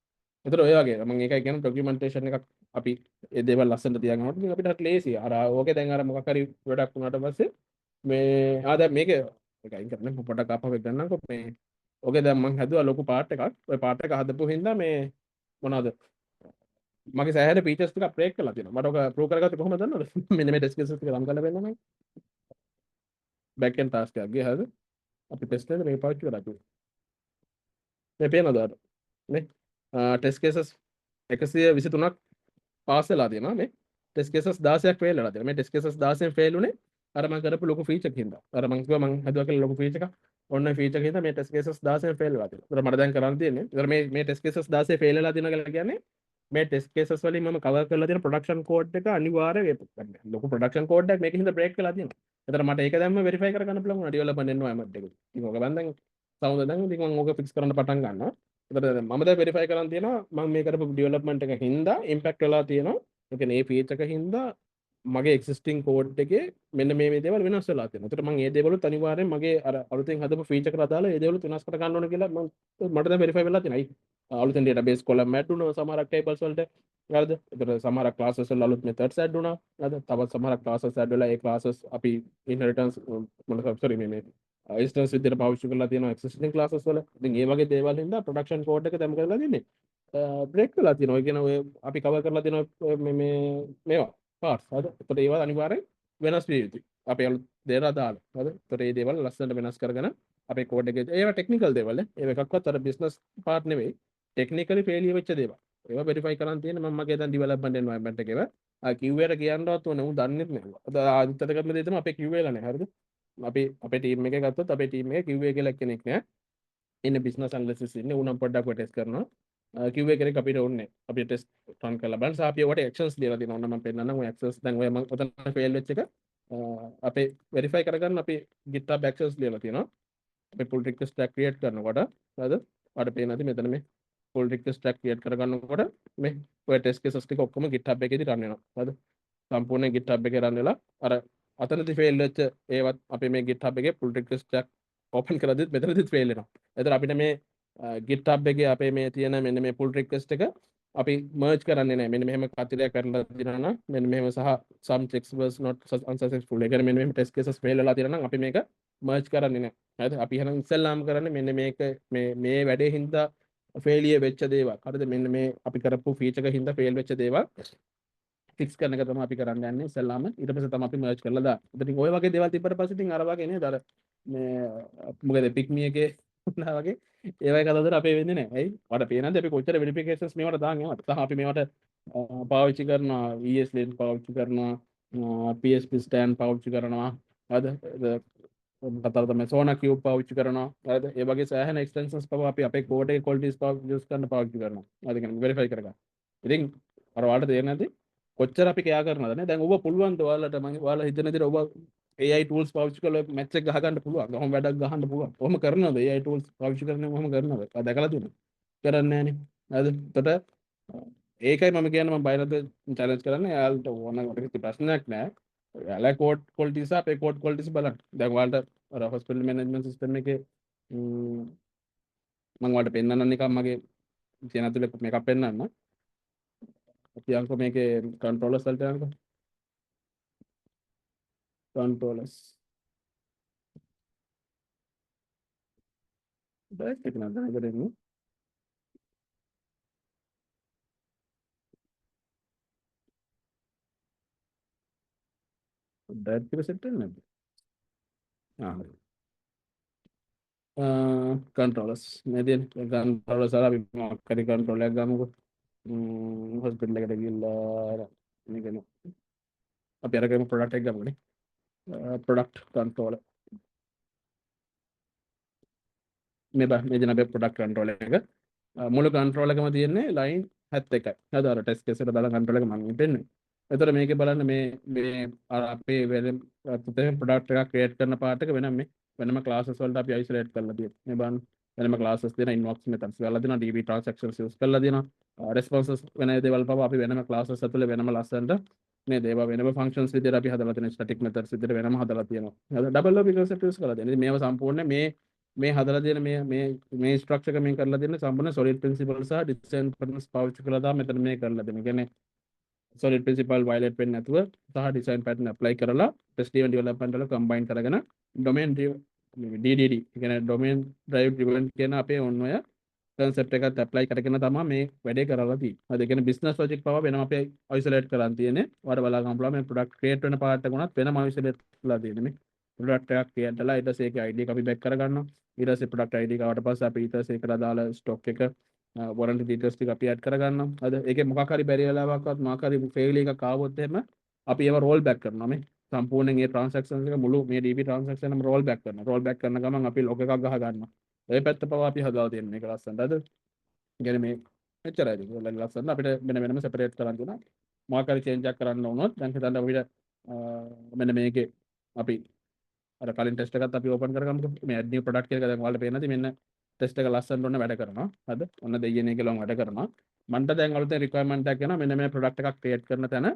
ඒතර ඔය වගේ මම ඒකයි කියන්නේ ડોකියුමන්ටේෂන් එකක් අපි ඒ දේවල් ලස්සනට තියාගන්නකොට ඉතින් අපිට ලේසි. අර ඕකේ දැන් අර මොකක් හරි ප්‍රොඩක්ට් වුණාට පස්සේ මේ දැන් මේක අයින් කරන්න මම පොඩක් අපව ගන්නම්කො මේ ඕකේ දැන් මම හැදුවා ලොකු පාර්ට් එකක්. ඔය පාර්ට් එක හදපු හින්දා මේ මොනවද මගේ සෑහෙන ෆීචර්ස් ටික බ්‍රේක් කරලා තියෙනවා. මට ඔක ප්‍රූව් කරගත්තේ කොහොමද දන්නවද? මෙන්න මේ ටෙස්ට් කේසස් ටික රන් කරලා බලන්න මම. බෑක් එන්ඩ් ටාස්ක් එකක් ගියහද? අපි ටෙස්ට් එකේ මේ පාවිච්චි කරලා තියෙනවා. මේ පේනවද ඔයාලට? නේ? ටෙස්ට් කේසස් 123ක් පාස් වෙලා තියෙනවා මේ. ටෙස්ට් කේසස් 16ක් ෆේල් වෙලා තියෙනවා. මේ ටෙස්ට් කේසස් 16න් ෆේල් උනේ අර මම කරපු ලොකු ෆීචර් එකක් හින්දා. අර මම කිව්වා මම හදුවා කියලා ලොකු ෆීචර් එකක්. ඔන්න ෆීචර් එක හින්දා මේ ටෙස්ට් කේසස් 16න් ෆේල් වෙලා තියෙනවා. ඒතර මට දැන් කරන්න තියෙන්නේ. ඒතර මේ ටෙස්ට් කේසස් 16 ෆේල් වෙලා තියෙනවා කියලා කියන්නේ මේ ටෙස්ට් කේසස් වලින් මම කවර් කරලා තියෙන ප්‍රොඩක්ෂන් කෝඩ් එක අනිවාර්යයෙන් ලොකු ප්‍රොඩක්ෂන් කෝඩ් එකක් මේකෙන් හින්දා බ්‍රේක් වෙලා තියෙනවා. ඒතර මට ඒක දැම්ම වෙරිෆයි කරගන්න පුළුවන් වුණා ඩෙවලොප්මන්ට් එන්වයරන්මන්ට් එකේ. ඉතින් ඔක බන් දැන් සමුද දැන් ඉතින් මම ඕක ෆික්ස් කරන්න පටන් ගන්නවා. ඒතර මම දැන් වෙරිෆයි කරන් තියෙනවා මම මේ කරපු ඩෙවලොප්මන්ට් එක හින්දා ඉම්පැක්ට් වෙලා තියෙනවා. ඒ කියන්නේ මේ ෆීචර් එක හින්දා මගේ එක්සිස්ටිං කෝඩ් එකේ මෙන්න මේ දේවල් වෙනස් වෙලා තියෙනවා. ඒතර මම මේ දේවලුත් අනිවාර්යෙන් මගේ අර අලුතෙන් හදපු ෆීචර් එකට අදාළ ඒ දේවලුත් වෙනස් කර ගන්න ඕන කියලා මට දැන් වෙරිෆයි වෙලා තියෙනවා. අලුතෙන් database column add වුණා සමහරක් tables වලට. හරිද? ඒතර සමහරක් classes වල අලුත් methods add වුණා. හරිද? තවත් සමහරක් classes add වෙලා ඒ classes අපි inheritance sorry මේ instance විදිහට පාවිච්චි කරලා තියෙනවා existing classes වල. ඉතින් මේ වගේ දේවල් හින්දා production code එක දැම්ම කරලා තින්නේ. බ්‍රේක් වෙලා තියෙනවා. ඒ කියන්නේ ඔය අපි කවර් කරලා තියෙනවා මේ මේවා පාර්ට්ස්. හරිද? ඒතර ඒවා අනිවාර්යෙන් වෙනස් වෙ යුතුයි. අපේ අලුත් දේවල් දාලා. හරිද? ඒතර මේ දේවල් ලස්සනට වෙනස් කරගෙන අපේ කෝඩ් එකේ ඒවා ටෙක්නිකල් දේවල් නේ. ඒව එකක්වත් අර බිස්නස් පාර්ට් නෙවෙයි. ටෙක්නිකලි ෆේලියර් වෙච්ච දේවල්. ඒවා වෙරිෆයි කරන් තියෙන මම මගේ දැන් ඩෙවලොප්මන්ට් එන්වයරන්මන්ට් එකේව QA එක කියන්නවත් ඕනේ උන් දන්නේ නැහැ. අද ආදිත්තට කරන දේ තමයි අපේ QA ලා නැහැ. හරිද? අපි අපේ ටීම් එකේ ගත්තොත් අපේ ටීම් එකේ QA කියලා කෙනෙක් නැහැ. ඉන්නේ බිස්නස් ඇනලිසිස් ඉන්නේ උනම් පොඩ්ඩක් ටෙස්ට් කරනවා. QA කෙනෙක් අපිට ඕනේ. අපි ටෙස්ට් රන් කරලා බලන්න. අපි ඔයාලට ඇක්ෂන්ස් දීලා තියෙනවා. ඔන්න මම පෙන්නන්නම් ඔය ඇක්ෂන්ස් දැන් ඔය මම ඔතන ෆේල් වෙච්ච එක අපේ වෙරිෆයි කරගන්න අපි GitHub ඇක්ෂන්ස් දීලා තියෙනවා. අපි pull request tag create කරනකොට හරිද? ඔයාලට පේන ඇති මෙතන මේ pull request tag create කරගන්නකොට මේ ඔය test cases ටික ඔක්කොම GitHub එකේදී run වෙනවා. හරිද? සම්පූර්ණ GitHub එකේ run වෙලා අර අතනදී fail වෙච්ච ඒවත් අපි මේ GitHub එකේ pull request tag open කරද්දිත් මෙතනදිත් fail වෙනවා. එතන අපිට මේ GitHub එකේ අපේ මේ තියෙන මෙන්න මේ pull request එක අපි merge කරන්නේ නැහැ. මෙන්න මෙහෙම කතිරයක් කරලා දිනා නම් මෙන්න මෙහෙම සහ some checks was not unsuccessful. ඒ කියන්නේ මෙන්න මෙහෙම test cases fail වෙලා තියෙනවා නම් අපි මේක merge කරන්නේ නැහැ. හරිද? අපි එහෙනම් ඉස්සෙල්ලාම කරන්නේ මෙන්න මේක මේ වැඩේ හින්දා failure වෙච්ච දේවල්. හරිද? මෙන්න මේ අපි කරපු feature එක හින්දා fail වෙච්ච දේවල් fix කරන එක තමයි අපි කරන්න යන්නේ ඉස්සෙල්ලාම. ඊට පස්සේ තමයි අපි merge කරලා දාන්නේ. ඉතින් ওই වගේ දේවල් තිබ්බට පස්සේ ඉතින් අර වගේ නේද? අර මේ මොකද epic me එකේ වුණා වගේ ඒවයි කතාවතර අපේ වෙන්නේ නැහැ. ඇයි? මට පේනද අපි කොච්චර verifications මේවට දාන් යනවද? සහ අපි මේවට පාවිච්චි කරනවා ESLint පාවිච්චි කරනවා PHP stand පාවිච්චි කරනවා. හරිද? කතාව තමයි Sona Cube පාවිච්චි කරනවා. හරිද? ඒ වගේ සෑහෙන extensions පව අපි අපේ code එකේ qualities use කරන්න පාවිච්චි කරනවා. හරිද? කියන්නේ verify කරගන්න. ඉතින් අර ඔයාලට තේරෙන්නේ නැති කොච්චර අපි කෑ කරනවද නේ? දැන් ඔබ පුළුවන් ද ඔයාලට මම ඔයාලා හිතන විදිහට ඔබ AI tools පාවිච්චි කරලා match එක ගහ ගන්න පුළුවන්. කොහොම වැඩක් ගහන්න පුළුවන්. කොහොම කරනවද? AI tools පාවිච්චි කරන්නේ කොහොම කරනවද? දැකලා තියෙනවද? කරන්නේ නැහනේ. හරිද? එතකොට ඒකයි මම කියන්නේ මම බය නැතුව challenge කරන්නේ. එයාලට ඕන කිසි ප්‍රශ්නයක් නැහැ. එයාලා code quality සහ අපේ code quality බලන්න. දැන් ඔයාලට අර hospital management system එකේ මම ඔයාලට පෙන්නන්න නිකන් මගේ තියෙන ඇතුලේ මේකක් පෙන්නන්න. අපි අංක මේකේ controllers වලට යනකො controllers back එක නේද නේද ඩ්‍රයිව් එක සෙට් වෙන්නේ නැද්ද? හරි. controllers මේ තියෙන controllers වල අපි මොකක් හරි controller එකක් ගමුකෝ. hospital එකට ගිහිල්ලා මේක නේ. අපි අරගෙන product එක ගමුනේ. product controller මේ දෙන අපේ product controller එක මුළු controller එකම තියෙන්නේ line 71යි. හරිද? අර test case එකට දාලා controller එක මම පෙන්නන්නේ. එතකොට මේකේ බලන්න මේ අපේ වෙන product එකක් create කරන part එක වෙනම classes වලට අපි isolate කරලා තියෙනවා. මේ බලන්න වෙනම classes දෙන inbox methods කරලා දෙනවා, DB transactions use කරලා දෙනවා, responses වෙන දේවල් පව අපි වෙනම classes ඇතුලේ වෙනම ලස්සනට නේද? ඒවා වෙනම ෆන්ක්ෂන්ස් විදිහට අපි හදලා තියෙන ස්ටැටික් මෙතඩ්ස් විදිහට වෙනම හදලා තියෙනවා. හරි ඩබල් ලොපික් කන්සෙප්ට් යූස් කරලා තියෙනවා. ඉතින් මේවා සම්පූර්ණ මේ හදලා තියෙන මේ ස්ට්‍රක්චර් එක මේ කරලා තියෙන සම්පූර්ණ solid principle සහ design patterns පාවිච්චි කරලා තමයි මෙතන මේ කරලා තියෙන්නේ. කියන්නේ solid principle violate වෙන්නේ නැතුව සහ design pattern apply කරලා test driven development වල combine කරගෙන domain DDD කියන්නේ domain drive driven කියන අපේ ඔන්න ඔය concept එකත් apply කරගෙන තමයි මේ වැඩේ කරලා තියෙන්නේ. හරි ඒ කියන්නේ business logic පව වෙනම අපේ isolate කරලා තියෙන්නේ. ඔයාලට බලා ගන්න පුළුවන් මේ product create වෙන part එක උනත් වෙනම isolate කරලා තියෙන්නේ මේ. product එකක් create කරලා ඊට පස්සේ ඒකේ ID එක අපි back කරගන්නවා. ඊට පස්සේ product ID එක ආවට පස්සේ අපි ඊට පස්සේ ඒකට අදාළ stock එක warranty details ටික අපි add කරගන්නවා. හරිද? ඒකේ මොකක් හරි බැරි වෙලාවකවත් මොකක් හරි failure එකක් ආවොත් එහෙම අපි ඒව roll back කරනවා මේ. සම්පූර්ණයෙන් මේ transactions එක මුළු මේ DB transaction එකම roll back කරනවා. roll back කරන ගමන් අපි log එකක් ගහ ගන්නවා. ඒ පැත්ත පව අපි හදලා තියෙන මේක ලස්සනට. හරිද? කියන්නේ මේ එච්චරයි ඒක. ලස්සන අපිට වෙන වෙනම separate කරන් දුනා. මොකක් හරි change එකක් කරන්න වුණොත් දැන් හිතන්න අපිට මෙන්න මේකේ අපි අර කලින් ටෙස්ට් එකත් අපි ඕපන් කරගමුකෝ. මේ add new product එක දැන් ඔයාලට පේන්නේ නැති මෙන්න ටෙස්ට් එක ලස්සනට ඔන්න වැඩ කරනවා. හරිද? ඔන්න දෙයියනේ කියලා වැඩ කරනවා. මන්ට දැන් අලුතෙන් requirement එකක් එනවා. මෙන්න මේ product එකක් create කරන තැන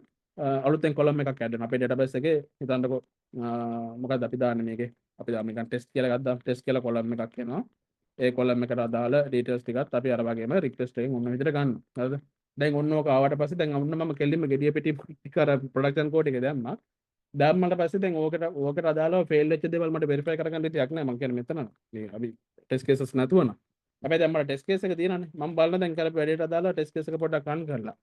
අලුතෙන් column එකක් add වෙනවා. අපේ database එකේ හිතන්නකෝ මොකක්ද අපි දාන්නේ මේකේ. අපි දාමු නිකන් test කියලා ගත්තාම test කියලා column එකක් එනවා. ඒ column එකට අදාළ details ටිකත් අපි අර වගේම request එකෙන් ඔන්න විදිහට ගන්නවා. හරිද? දැන් ඔන්න ඕක ආවට පස්සේ දැන් ඔන්න මම කෙලින්ම gediya peti කර production code එක දැම්මා. දැම්මට පස්සේ දැන් ඕකට අදාළව fail වෙච්ච දේවල් මට verify කරගන්න දෙයක් නැහැ. මම කියන්නේ මෙතන මේ අපි test cases නැතුව නම්. හැබැයි දැන් මට test case එක තියෙනවානේ. මම බලන දැන් කරපු වැඩේට අදාළව test case එක පොඩ්ඩක් run කරලා.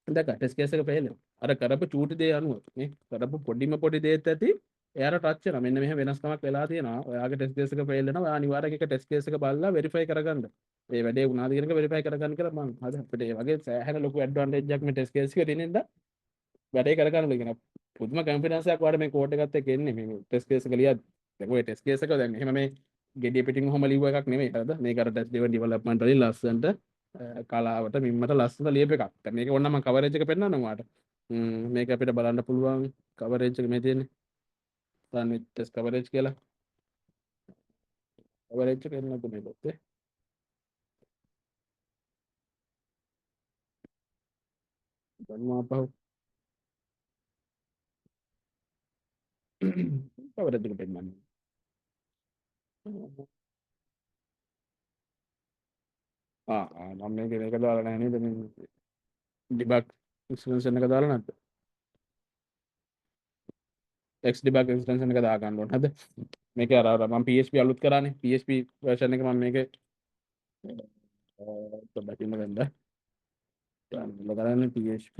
දැක්කා test case එක fail වෙනවා. අර කරපු චූටි දේ අනුව මේ කරපු පොඩි දේත් ඇති එයාට ටච් වෙනවා. මෙන්න මෙහෙම වෙනස්කමක් වෙලා තියෙනවා. ඔයාගේ test case එක fail වෙනවා. ඔයා අනිවාර්යයෙන් ඒක test case එක බලලා verify කරගන්න. මේ වැඩේ වුණාද කියන එක verify කරගන්න කියලා මම හරි අපිට ඒ වගේ සෑහෙන ලොකු advantage එකක් මේ test case එකේ තියෙනින්ද වැඩේ කරගන්න කියන පුදුම confidence එකක් වාට මේ code එකත් එක්ක එන්නේ මේ test case එක ලියද්දි. දැන් ඔය test case එක දැන් එහෙම මේ gediya pitin ඔහම ලියුව එකක් නෙමෙයි. හරිද? මේක අර test driven development වලින් ලස්සනට කලාවට මිම්මට ලස්සන ලියප එකක්. දැන් මේක ඕන්න මම coverage එක පෙන්නන්නම් ඔයාලට. මේක අපිට බලන්න පුළුවන් coverage එක මේ තියෙන්නේ. දාන්න test coverage කියලා. coverage එක එන්නද මේ පොතේ. දැන් මාපහු coverage එක පෙන්නන්න. මම මේක දාලා නැහැ නේද මේ debug extension එක දාලා නැද්ද? Xdebug extension එක දා ගන්න ඕනේ. හරිද? මේක අර මම PHP අලුත් කරානේ. PHP version එක මම මේකේ පොඩ්ඩක් ඉන්න ගන්න. කරන්නේ PHP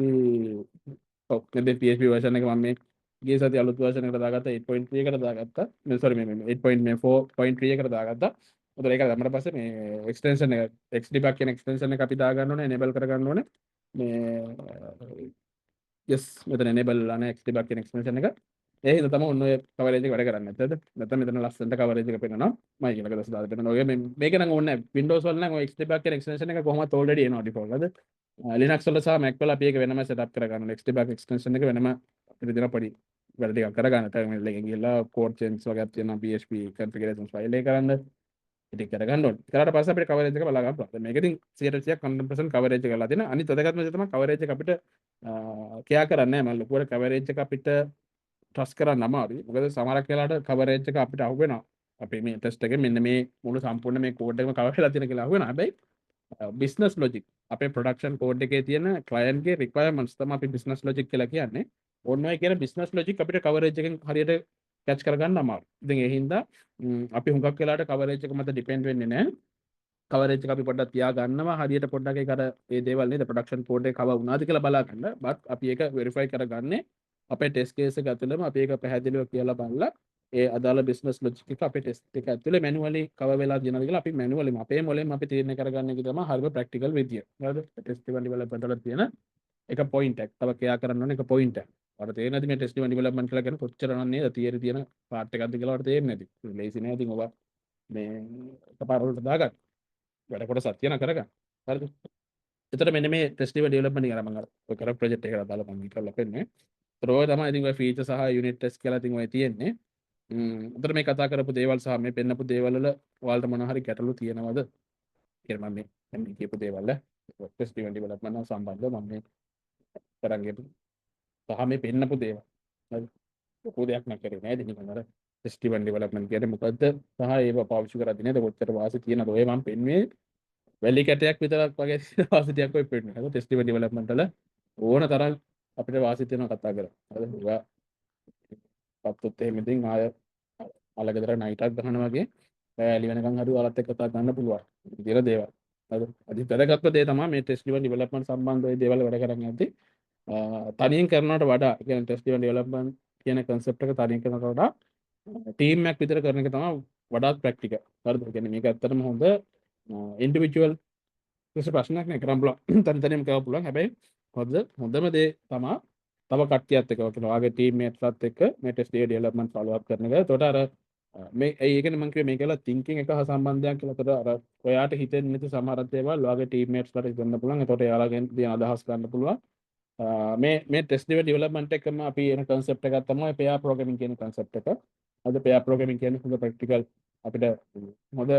ඔව් මේ PHP version එක මම මේ ගිය සතිය අලුත් version එකට දාගත්තා 8.3 එකට දාගත්තා. මේ sorry මේ 8.4.3 එකට දාගත්තා. උතර ඒක දැම්මට පස්සේ මේ extension එක Xdebug කියන extension එක අපි දා ගන්න ඕනේ enable කර ගන්න ඕනේ. මේ yes මෙතන enable අනේ Xdebug කියන extension එක. ඒ හින්දා තමයි ඔන්න ඔය coverage එක වැඩ කරන්නේ නැත්තද? නැත්නම් මෙතන ලස්සනට coverage එක පෙන්නනවා. මම ඊළඟ දවස් දාලා පෙන්නනවා. ඔය මේක නම් ඕනේ නැහැ. Windows වල නම් ඔය Xdebug කියන extension එක කොහොමද already එනවා default හරිද? Linux වල සහ Mac වල අපි ඒක වෙනම setup කරගන්න ඕනේ. Xdebug extension එක වෙනම අපිට දෙන පොඩි වැඩ ටිකක් කරගන්න. terminal එකෙන් ගිහලා code change වගේක් තියෙනවා PHP configurations file එක කරන්න. ඉතින් කරගන්න ඕනේ. කරාට පස්සේ අපිට coverage එක බලා ගන්න පුළුවන්. දැන් මේකෙන් 100% 100% coverage එක කරලා තියෙනවා. අනිත් වැදගත්ම දේ තමයි coverage එක අපිට කියා කරන්නේ නැහැ. මම ලොකුවට coverage එක අපිට ට්‍රස් කරන්න අමාරුයි. මොකද සමහරක් වෙලාවට coverage එක අපිට අහු වෙනවා. අපි මේ ටෙස්ට් එකේ මෙන්න මේ මුළු සම්පූර්ණ මේ කෝඩ් එකම කවර් වෙලා තියෙන කියලා අහු වෙනවා. හැබැයි business logic අපේ production code එකේ තියෙන client ගේ requirements තමයි අපි business logic කියලා කියන්නේ. ඕන්න ඔය කියන business logic අපිට coverage එකෙන් හරියට catch කරගන්න අමාරුයි. ඉතින් ඒ හින්දා අපි හුඟක් වෙලාවට coverage එක මත depend වෙන්නේ නැහැ. coverage එක අපි පොඩ්ඩක් තියා ගන්නවා හරියට පොඩ්ඩක් ඒක අර මේ දේවල් නේද production code එක cover වුණාද කියලා බලා ගන්න. but අපි ඒක verify කරගන්නේ අපේ test case එක ඇතුළේම අපි ඒක පැහැදිලිව කියලා බලලා ඒ අදාළ business logic එක අපේ test එක ඇතුළේ manually cover වෙලා තියෙනවද කියලා අපි manually අපේ මොලෙන් අපි තීරණය කරගන්න එක තමයි හරිම practical විදිය. හරිද? test driven development වල තියෙන එක point එකක්. තව කෙයා කරන්න ඕනේ එක point එකක්. ඔයාලට තේරෙන්නේ නැති මේ test driven development කියලා කියන්නේ කොච්චර නම් නේද theory තියෙන part එකක්ද කියලා ඔයාලට තේරෙන්නේ නැති. lazy නෑ ඉතින් ඔබ මේ එකපාරට දාගන්න. වැඩ කොටසක් තියෙන කරගන්න. හරිද? එතකොට මෙන්න මේ test driven development එක මම අර ඔය කරපු project එකකට දාලා මම කරලා පෙන්නන්නේ. ඒතර ඔය තමයි ඉතින් ඔය feature සහ unit test කියලා ඉතින් ඔය තියෙන්නේ. එතකොට මේ කතා කරපු දේවල් සහ මේ පෙන්නපු දේවල් වල ඔයාලට මොනවා හරි ගැටලු තියෙනවද? කියලා මම මේ කියපු දේවල් test driven development සම්බන්ධව මම මේ තරංගෙට සහ මේ පෙන්නපු දේවල්. හරි. ලොකු දෙයක් නැකරේ නේද නිකන් අර ෆෙස්ටිවල් ඩෙවලොප්මන්ට් කියන්නේ මොකද්ද සහ ඒව පාවිච්චි කරද්දී නේද කොච්චර වාසි තියෙනවද ඔය මම පෙන්වුවේ වැලි කැටයක් විතරක් වගේ වාසි ටිකක් ඔය පෙන්වන්නේ. හරි ෆෙස්ටිවල් ඩෙවලොප්මන්ට් වල ඕන තරම් අපිට වාසි තියෙනවා කතා කරලා. හරි ඒවා පත්තුත් එහෙම ඉතින් ආය අලගෙදර නයිටක් ගහනවා වගේ එලි වෙනකන් හරි ඔයාලත් එක්ක කතා කරන්න පුළුවන්. ඉතින් දේවල්. හරි. අදින් වැදගත්ම දේ තමයි මේ ෆෙස්ටිවල් ඩෙවලොප්මන්ට් සම්බන්ධව ඒ දේවල් වැඩ කරන්නේ නැති. තනියෙන් කරනවට වඩා කියන්නේ ෆෙස්ටිවල් ඩෙවලොප්මන්ට් කියන concept එක තනියෙන් කරනවට වඩා ටීම් එකක් විතර කරන එක තමයි වඩාත් ප්‍රැක්ටිකල්. හරිද? ඒ කියන්නේ මේක ඇත්තටම හොඳ ඉන්ඩිවිජුවල් ප්‍රශ්නයක් නේ කරන්න පුළුවන්. තනි තනියම කරන්න පුළුවන්. හැබැයි හොඳම දේ තමයි තව කට්ටියත් එක්ක ඔය කියන්නේ ඔයාගේ ටීම් මේට්ස්ලත් එක්ක මේ ටෙස්ට් ඩෙවලොප්මන්ට් ෆලෝ අප් කරන එක. ඒතකොට අර මේ ඒ කියන්නේ මම කිව්වේ මේකල තින්කින් එක හා සම්බන්ධයක් කියලා. ඒතකොට අර ඔයාට හිතෙන්නේ නැති සමහර දේවල් ඔයාගේ ටීම් මේට්ස්ලට හිතන්න පුළුවන්. ඒතකොට එයාලගෙන් තියෙන අදහස් ගන්න පුළුවන්. මේ ටෙස්ට් ඩෙවලොප්මන්ට් එකම අපි එන concept එකක් තමයි pair programming කියන concept එක. අද pair programming කියන්නේ හොඳ practical අපිට හොඳ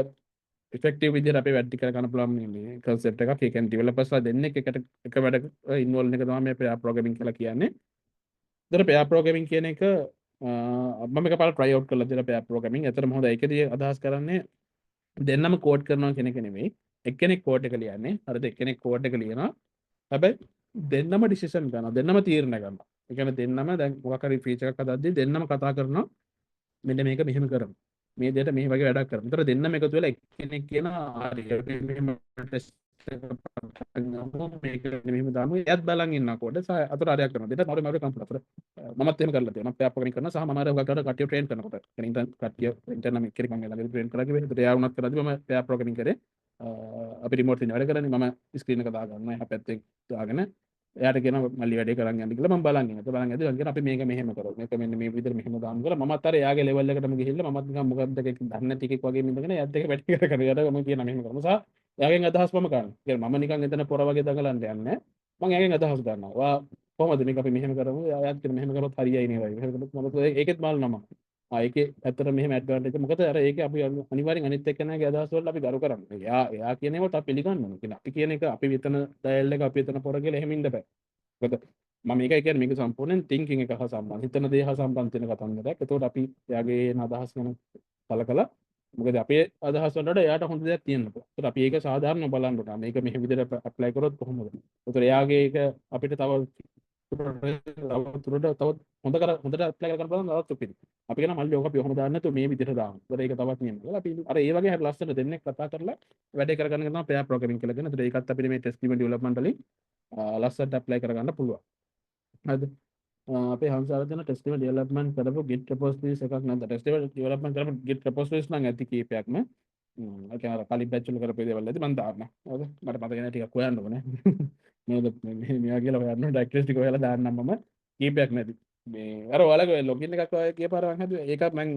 effective විදිහට අපි වැඩි කර ගන්න පුළුවන් මේ concept එකක්. ඒ කියන්නේ developers ලා දෙන්නෙක් එකට එක වැඩ involve වෙන එක තමයි මේ pair programming කියලා කියන්නේ. ඒතර pair programming කියන එක මම එකපාරට try out කරලා දෙලා pair programming. ඇත්තටම හොඳයි. ඒකදී අදහස් කරන්නේ දෙන්නම කෝඩ් කරනවා කියන එක නෙමෙයි. එක්කෙනෙක් කෝඩ් එක ලියන්නේ. හරිද? එක්කෙනෙක් කෝඩ් එක ලියනවා. හැබැයි දෙන්නම ඩිසිෂන් ගන්නවා. දෙන්නම තීරණ ගන්නවා. ඒ කියන්නේ දෙන්නම දැන් මොකක් හරි ෆීචර් එකක් හදද්දී දෙන්නම කතා කරනවා. මෙන්න මේක මෙහෙම කරමු. මේ දෙයට මේ වගේ වැඩක් කරමු. ඒතර දෙන්නම එකතු වෙලා එක්කෙනෙක් කියනවා හරි අපි මෙහෙම ටෙස්ට් මේක මෙහෙම දාමු. එයත් බලන් ඉන්නවා කෝඩ් එක. අතට අරයක් කරනවා. දෙන්න තවරේ මම කම්පියුටර් අතට. මමත් එහෙම කරලා තියෙනවා. මම පෑප් ප්‍රෝග්‍රෑමින් කරනවා සහ මම අර වගකට කට්ටිය ට්‍රේන් කරනකොට. කියන්නේ ඉන්ටර්න් කට්ටිය ඉන්ටර්න් නම් එක්කෙනෙක් මම ළඟදී ට්‍රේන් කරලා කිව්වේ. ඒතර එයා වුණත් කරද්දී මම පෑප් ප්‍රෝග්‍රෑමින් කරේ. අපි රිමෝට් එකෙන් වැඩ කරන්නේ. මම ස්ක්‍රීන් එක දාගන්නවා. එහා පැත්තේ දාගෙන එයාට කියනවා මල්ලි වැඩේ කරන් යන්න කියලා මම බලන් ඉන්නවා. බලන් ඇද්දි මම කියනවා අපි මේක මෙහෙම කරමු. මේක මෙන්න මේ විදිහට මෙහෙම දාමු කියලා මමත් අර එයාගේ ලෙවල් එකටම ගිහිල්ලා මමත් නිකන් මොකක්ද එකක් දන්නේ නැති එකෙක් වගේ ඉඳගෙන එයාත් එක වැඩි කර කර එයාට මම කියනවා මෙහෙම කරමු. සහ එයාගෙන් අදහස් මම ගන්නවා. කියන්නේ මම නිකන් එතන පොර වගේ දඟලන්න යන්නේ නැහැ. මම එයාගෙන් අදහස් ගන්නවා. ඔයා කොහොමද මේක අපි මෙහෙම කරමු. එයාත් කියන මෙහෙම කරොත් හරියයි නේ වගේ. මෙහෙම කරොත් මම ඒකෙත් බලනවා. ඒකේ ඇත්තට මෙහෙම ඇඩ්වාන්ටේජ් මොකද අර ඒකේ අපි අනිවාර්යෙන් අනිත් එක්කෙනාගේ අදහස් වලට අපි ගරු කරන්නේ. එයා කියන ඒවාට අපි පිළිගන්න ඕනේ. කියන්නේ අපි කියන එක අපි විතන ඩයල් එක අපි විතන පොර කියලා එහෙම ඉන්න බෑ. මොකද මම මේක කියන්නේ මේක සම්පූර්ණයෙන් thinking එක හා සම්බන්ධ හිතන දේ හා සම්බන්ධ වෙන කතන්දරයක්. ඒතකොට අපි එයාගේ එන අදහස් ගැන කලකලා මොකද අපේ අදහස් වලට එයාට හොඳ දෙයක් තියෙන්න පුළුවන්. ඒතකොට අපි ඒක සාධාරණව බලන්න ඕන. මේක මෙහෙම විදිහට ඇප්ලයි කරොත් කොහොමද? ඒතකොට එයාගේ ඒක අපිට තව තුරට තවත් හොඳට ඇප්ලයි කරගන්න බලන්න තවත් උපිරි. අපි කියන මල්ලි ඕක අපි ඔහොම දාන්න නැතුව මේ විදිහට දාමු. ඒතකොට ඒක තවත් නියම. අපි අර ඒ වගේ හරි ලස්සන දෙන්නෙක් කතා කරලා වැඩේ කරගන්න තමයි pair programming කියලා කියන. ඒතකොට ඒකත් අපිට මේ test driven development වලින් ලස්සනට ඇප්ලයි කරගන්න පුළුවන්. හරිද? අපේ හංසාර දෙන ටෙස්ට් ඩෙවලොප්මන්ට් කරපු git repositories එකක් නැද්ද? ටෙස්ට් ඩෙවලොප්මන්ට් කරපු git repositories නම් ඇති කීපයක්ම. ඒ කියන්නේ අර කලින් බැච් වල කරපු දේවල් ඇති මම දාන්න. හරිද? මට මතක නැහැ ටිකක් හොයන්න ඕනේ. නේද? මේවා කියලා හොයන්න ඩයිරෙක්ට්ස් ටික හොයලා දාන්නම් මම. කීපයක් නැති. මේ අර ඔයාලගේ ලොගින් එකක් ඔය කීපාර මං හදුවා. ඒකත් මං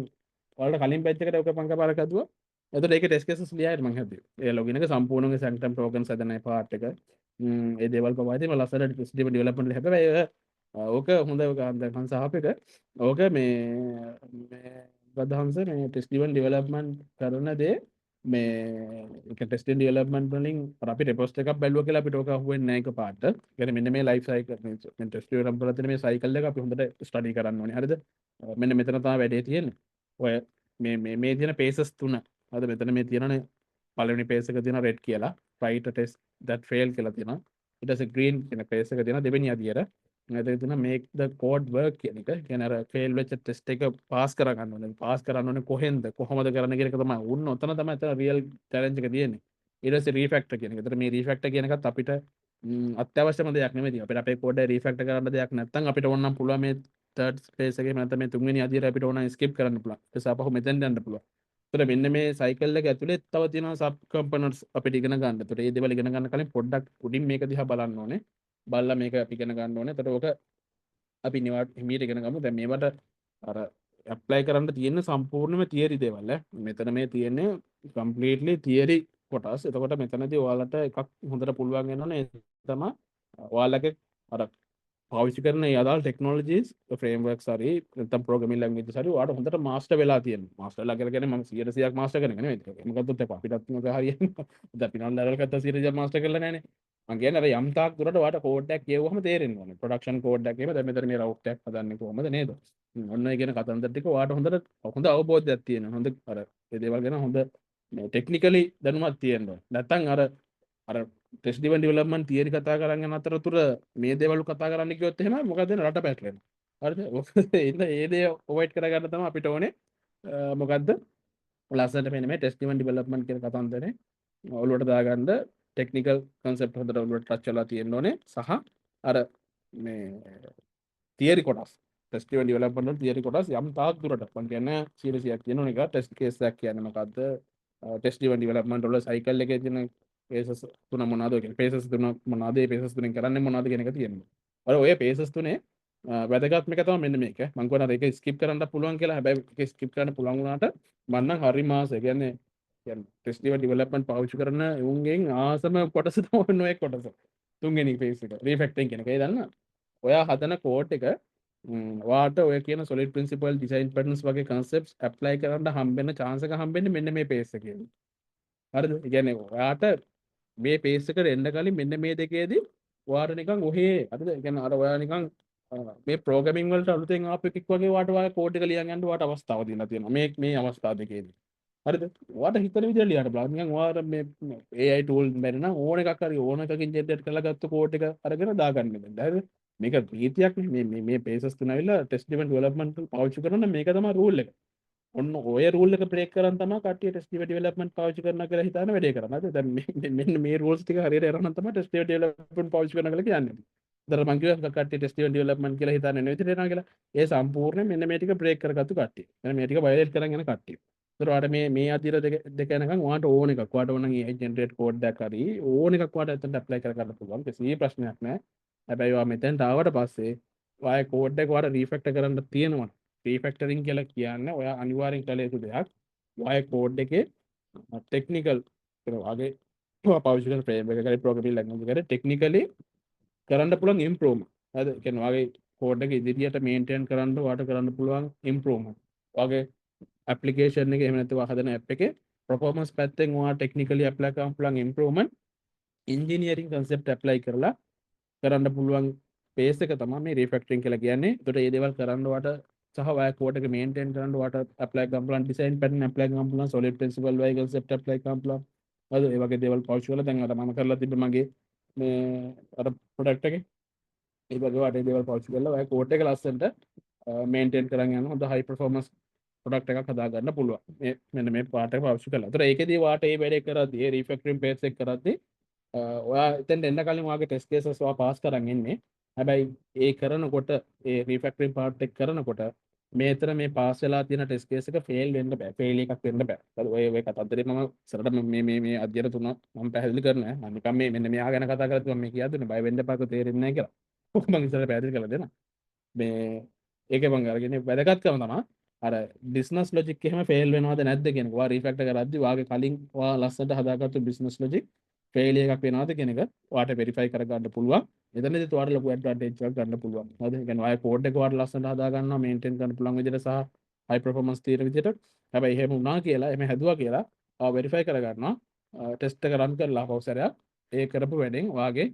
ඔයාලට කලින් බැච් එකට ඔක මං කපාරක් හදුවා. එතකොට ඒකේ ටෙස්ට් කේසස් ලියයිද මං හදුවේ. ඒ ලොගින් එක සම්පූර්ණයෙන් සැන්ක්ටම් ටෝකන්ස් හදන පාර්ට් එක. ඒ දේවල් පවා ඉතින් ලස්සනට ටෙස්ට් ඩෙවලොප්මන්ට් එක හැබැයි ඕක හොඳ මං සහප එක ඕක මේ ගදහම්ස මේ ටෙස්ට් ඩ්‍රිවන් ඩෙවලොප්මන්ට් කරන දේ මේ ඒක ටෙස්ට් ඩෙවලොප්මන්ට් වලින් අපි රිපෝස්ට් එකක් බැලුවා කියලා අපිට ඕක අහුවෙන්නේ නැහැ එකපාරට. ඒ කියන්නේ මෙන්න මේ ලයිෆ් සයිකල් මේ ටෙස්ට් ඩෙවලොප්මන්ට් වල තියෙන මේ සයිකල් එක අපි හොඳට ස්ටඩි කරන්න ඕනේ. හරිද? මෙන්න මෙතන තමයි වැඩේ තියෙන්නේ. ඔය මේ තියෙන පේසස් තුන. හරිද? මෙතන මේ තියෙනනේ පළවෙනි පේස් එක තියෙන රෙඩ් කියලා. write a test that fail කියලා තියෙනවා. ඊට පස්සේ green කියන පේස් එක තියෙනවා දෙවෙනි අදියර. ඊට තියෙන make the code work කියන එක. කියන්නේ අර fail වෙච්ච test එක pass කර ගන්න ඕනේ. pass කරන්න ඕනේ කොහෙන්ද? කොහොමද කරන්න කියන එක තමයි. උන්න ඔතන තමයි අතන real challenge එක තියෙන්නේ. ඊට පස්සේ refactor කියන එක. ඒතර මේ refactor කියන එකත් අපිට අත්‍යවශ්‍යම දෙයක් නෙමෙයි. අපිට අපේ code එක refactor කරන්න දෙයක් නැත්නම් අපිට ඕන නම් පුළුවන් මේ third space එකේ නැත්නම් මේ තුන්වෙනි අදියර අපිට ඕන නම් skip කරන්න පුළුවන්. ඒ නිසා අපහු මෙතෙන් යන්න පුළුවන්. ඒතර මෙන්න මේ සයිකල් එක ඇතුලේ තව තියෙනවා සබ් කම්පොනන්ට්ස් අපිට ඉගෙන ගන්න. ඒතර මේ දේවල් ඉගෙන ගන්න කලින් පොඩ්ඩක් උඩින් මේක දිහා බලන්න ඕනේ. බලලා මේක අපි ඉගෙන ගන්න ඕනේ. ඒතර ඕක අපි නිවාඩ හිමීට ඉගෙන ගමු. දැන් මේවට අර ඇප්ලයි කරන්න තියෙන සම්පූර්ණම තියරි දේවල් මෙතන මේ තියෙන්නේ කම්ප්ලීට්ලි තියරි කොටස්. එතකොට මෙතනදී ඔයාලට එකක් හොඳට පුළුවන් වෙනවනේ තමයි ඔයාලගේ අර පාවිච්චි කරන ඒ අදාළ ටෙක්නොලොජිස් ෆ්‍රේම්වර්ක්ස් හරි නැත්නම් ප්‍රෝග්‍රෑමින් ලැන්ග්වේජස් හරි ඔයාලට හොඳට මාස්ටර් වෙලා තියෙනවා. මාස්ටර් වෙලා කියලා කියන්නේ මම 100%ක් මාස්ටර් කරන එක නෙමෙයි. මොකද්ද අපිටත් මොකද හරියන්නේ. දැන් අපි නම් ලෙවල් එකත් 100% මාස්ටර් කරලා නැහනේ. මං කියන්නේ අර යම් තාක් දුරට ඔයාට කෝඩ් එකක් කියවුවම තේරෙන්න ඕනේ. ප්‍රොඩක්ෂන් කෝඩ් එකක් එහෙම දැන් මෙතන මේ රවුට් එකක් හදන්නේ කොහොමද නේද? ඔන්න ඒ කියන කතන්දර ටික ඔයාට හොඳ අවබෝධයක් තියෙනවා. හොඳ අර ඒ දේවල් ගැන හොඳ මේ ටෙක්නිකලි දැනුමක් තියෙන්න ඕනේ. නැත්තම් අර ටෙස්ට් ඩ්‍රිවන් ඩෙවලොප්මන්ට් තියරි කතා කරන් යන අතරතුර මේ දේවල් කතා කරන්න කිව්වොත් එහෙම මොකද වෙන්නේ රට පැටලෙනවා. හරිද? ඉතින් ඒ දේ අවොයිඩ් කරගන්න තමයි අපිට ඕනේ. මොකද්ද? ලස්සනට මෙන්න මේ ටෙස්ට් ඩ්‍රිවන් ඩෙවලොප්මන්ට් කියන කතන්දරේ ඔලුවට දාගන්න ටෙක්නිකල් කන්සෙප්ට් හොඳට ඔලුවට ටච් වෙලා තියෙන්න ඕනේ. සහ අර මේ තියරි කොටස් ටෙස්ට් ඩ්‍රිවන් ඩෙවලොප්මන්ට් වල තියරි කොටස් යම් තාක් දුරට මම කියන්නේ සීරියස්යක් තියෙන එක ටෙස්ට් කේස් එකක් කියන්නේ මොකද්ද? ටෙස්ට් ඩ්‍රිවන් ඩෙවලොප්මන්ට් වල සයිකල් එකේ තියෙන පේසස් තුන මොනවද කියන්නේ පේසස් තුන මොනවද ඒ පේසස් තුනෙන් කරන්නේ මොනවද කියන එක තියෙනවා. ඔය පේසස් තුනේ වැදගත්ම එක තමයි මෙන්න මේක. මම කියනවා ඒක ස්කිප් කරන්න පුළුවන් කියලා. හැබැයි ඒක ස්කිප් කරන්න පුළුවන් වුණාට මම නම් හරි මාස. ඒ කියන්නේ ටෙස්ට් ඩ්‍රිවන් ඩෙවලොප්මන්ට් පාවිච්චි කරන උන්ගෙන් ආසම කොටස තමයි ඔය කොටස. තුන්වෙනි ෆේස් එක. රීෆැක්ටරින් කියන එක. ඒ දන්නා. ඔයා හදන කෝඩ් එක ඔයාට ඔය කියන solid principle design patterns වගේ concepts apply කරන්න හම්බෙන්න chance එක හම්බෙන්නේ මෙන්න මේ පේස් එකේදී. හරිද? ඒ කියන්නේ ඔයාට මේ පේස් එකට එන්න කලින් මෙන්න මේ දෙකේදී ඔයාට නිකන් ඔහේ හරිද? ඒ කියන්නේ අර ඔයා නිකන් මේ ප්‍රෝග්‍රෑමින් වලට අලුතෙන් ආපු එකෙක් වගේ ඔයාට කෝඩ් එක ලියන් යන්න ඔයාට අවස්ථාව දීලා තියෙනවා. මේ අවස්ථාව දෙකේදී. හරිද? ඔයාට හිතන විදිහට ලියන්න බලන්න. නිකන් ඔයාට මේ AI tool බැරි නම් ඕන එකක් හරි ඕන එකකින් ජෙනරේට් කරලා ගත්ත කෝඩ් එක අරගෙන දාගන්න බෑ. හරිද? මේක නීතියක් නේ. මේ පේසස් තුන ඇවිල්ලා ටෙස්ට් ඩ්‍රිවන් ඩෙවලොප්මන්ට් පාවිච්චි කරන මේක තමයි රූල් එක. ඔන්න ඔය රූල් එක බ්‍රේක් කරන් තමයි කට්ටිය ටෙස්ට් ඩ්‍රිවන් ඩෙවලොප්මන්ට් පාවිච්චි කරනවා කියලා හිතාන වැඩේ කරන්නේ. හරිද? දැන් මෙන්න මේ රූල්ස් ටික හරියට අරන් තමයි ටෙස්ට් ඩ්‍රිවන් ඩෙවලොප්මන්ට් පාවිච්චි කරනවා කියලා කියන්නේ. දර මං කිව්වා කට්ටිය ටෙස්ට් ඩ්‍රිවන් ඩෙවලොප්මන්ට් කියලා හිතාන නෙවෙයි දෙනවා කියලා. ඒ සම්පූර්ණයෙන් මෙන්න මේ ටික බ්‍රේක් කරගත්තු කට්ටිය. මෙන්න මේ ටික වයලේට් කරන් යන කට්ටිය. ඒතර ඔයාලට මේ අදියර දෙක යනකම් ඔයාලට ඕන එකක් ඔයාලට ඕන නම් AI ජෙනරේට් කෝඩ් එකක් හරි ඕන එකක් ඔයාලට එතනට ඇප්ලයි කරගන්න පුළුවන්. කිසි ප්‍රශ්නයක් නැහැ. හැබැයි ඔයා මෙතෙන්ට ආවට පස්සේ ඔයාගේ කෝඩ් එක ඔයාලට රීෆැක්ටර් කරන්න තියෙනවා. රීෆැක්ටරින් කියලා කියන්නේ ඔයා අනිවාර්යෙන් කළ යුතු දෙයක්. ඔයාගේ කෝඩ් එකේ ටෙක්නිකල් වගේ ඔයා පාවිච්චි කරන ෆ්‍රේම් එක කරේ ප්‍රෝග්‍රෑමින් ලැන්ග්වේජ් එකේ ටෙක්නිකලි කරන්න පුළුවන් ඉම්ප්‍රූව්මන්ට්. හරිද? ඒ කියන්නේ ඔයාගේ කෝඩ් එක ඉදිරියට මේන්ටේන් කරන්න ඔයාට කරන්න පුළුවන් ඉම්ප්‍රූව්මන්ට්. ඔයාගේ ඇප්ලිකේෂන් එක එහෙම නැත්නම් හදන ඇප් එකේ performance පැත්තෙන් ඔයා ටෙක්නිකලි ඇප්ලයි කරන්න පුළුවන් ඉම්ප්‍රූව්මන්ට් ඉන්ජිනියරින් කන්සෙප්ට් ඇප්ලයි කරලා කරන්න පුළුවන් පේස් එක තමයි මේ රීෆැක්ටරින් කියලා කියන්නේ. ඒකට මේ දේවල් කරන්න ඔයාට සහ ඔයා කෝඩ් එක මේන්ටේන් කරන්න ඔයාට ඇප්ලයි කරන්න පුළුවන් ඩිසයින් පැටර්න් ඇප්ලයි කරන්න පුළුවන් solid principle වගේ කන්සෙප්ට් ඇප්ලයි කරන්න පුළුවන්. හරිද? ඒ වගේ දේවල් පාවිච්චි කරලා දැන් අර මම කරලා තිබ්බ මගේ මේ අර ප්‍රොඩක්ට් එකේ ඒ වගේ වටේ දේවල් පාවිච්චි කරලා ඔයා කෝඩ් එක ලස්සනට මේන්ටේන් කරන් යන හොඳ හයි පර්ෆෝමන්ස් ප්‍රොඩක්ට් එකක් හදාගන්න පුළුවන්. මෙන්න මේ පාර්ට් එක පාවිච්චි කරලා. ඒතර ඒකෙදී ඔයාට මේ වැඩේ කරද්දී ඒ රීෆැක්ටරින් පේස් එක කරද්දී ඔයා එතෙන්ට එන්න කලින් ඔයාගේ ටෙස්ට් කේසස් ඔයා පාස් කරන් එන්නේ. හැබැයි ඒ කරනකොට ඒ රීෆැක්ටරින් පාර්ට් එක කරනකොට මේතර මේ පාස් වෙලා තියෙන ටෙස්ට් කේස් එක ෆේල් වෙන්න බෑ. ෆේල් එකක් වෙන්න බෑ. ඔය කතන්දරේ මම ඉස්සරහට මේ අධ්‍යයන තුන මම පැහැදිලි කරනවා. මම නිකන් මෙන්න මෙයා ගැන කතා කරලා මම මේ කියද්දුනේ බය වෙන්න එපා තේරෙන්නේ නැහැ කියලා. මම ඉස්සරහ පැහැදිලි කරලා දෙනවා. මේ ඒකේ මම අරගෙන වැදගත්කම තමයි අර බිස්නස් ලොජික් එහෙම ෆේල් වෙනවද නැද්ද කියන එක. ඔයා රීෆැක්ටර් කරද්දි ඔයාගේ කලින් ඔයා ලස්සනට හදාගත්තු බිස්නස් ලොජික් ෆේල් එකක් වෙනවද කියන එක ඔයාට වෙරිෆයි කරගන්න පුළුවන්. එතනදී ඔයාට ලොකු ඇඩ්වාන්ටේජ් එකක් ගන්න පුළුවන්. හරිද? ඒ කියන්නේ ඔයාගේ කෝඩ් එක ඔයාට ලස්සනට හදා ගන්නවා, මේන්ටේන් කරන්න පුළුවන් විදිහට සහ හයි පර්ෆෝමන්ස් තියෙන විදිහට. හැබැයි එහෙම වුණා කියලා, එහෙම හැදුවා කියලා ඔයා වෙරිෆයි කරගන්නවා. ටෙස්ට් එක රන් කරලා පෞසරයක් ඒ කරපු වැඩෙන් ඔයාගේ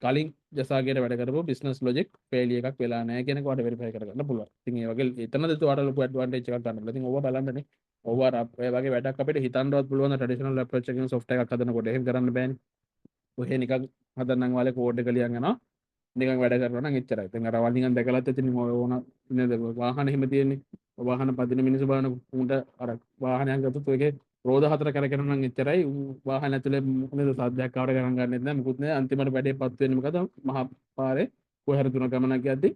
කලින් ජසාගේට වැඩ කරපු බිස්නස් ලොජික් ෆේල් එකක් වෙලා නැහැ කියන එක ඔයාට වෙරිෆයි කරගන්න පුළුවන්. ඉතින් ඒ වගේ එතනදී ඔයාට ලොකු ඇඩ්වාන්ටේජ් එකක් ගන්න පුළුවන්. ඉතින් ඕවා බලන්නනේ. ඕවා ඔය වගේ වැඩක් අපිට හිතන්නවත් පුළුවන් ට්‍රැඩිෂනල් අප්‍රෝච් එකකින් software එකක් හදනකොට එහෙම කරන්න බෑනේ. ඔහේ නිකන් හදන්නම් වාලේ කෝඩ් එක ලියන් යනවා නිකන් වැඩ කරනවා නම් එච්චරයි. ඉතින් අර අවල් නිකන් දැකලත් ඉතින් ඕන නේද වාහන එහෙම තියෙන්නේ. වාහන පදින මිනිස්සු බලන උන්ට අර වාහනයක් ගත්තොත් ඒකේ රෝද හතර කරගෙන නම් එච්චරයි. වාහන ඇතුලේ නේද සද්දයක් ආවට ගණන් ගන්නෙත් නැහැ මොකුත් නැහැ. අන්තිමට වැඩේපත් වෙන්නේ මොකද? මහා පාරේ කොහේ හරි තුන ගමනක් යද්දි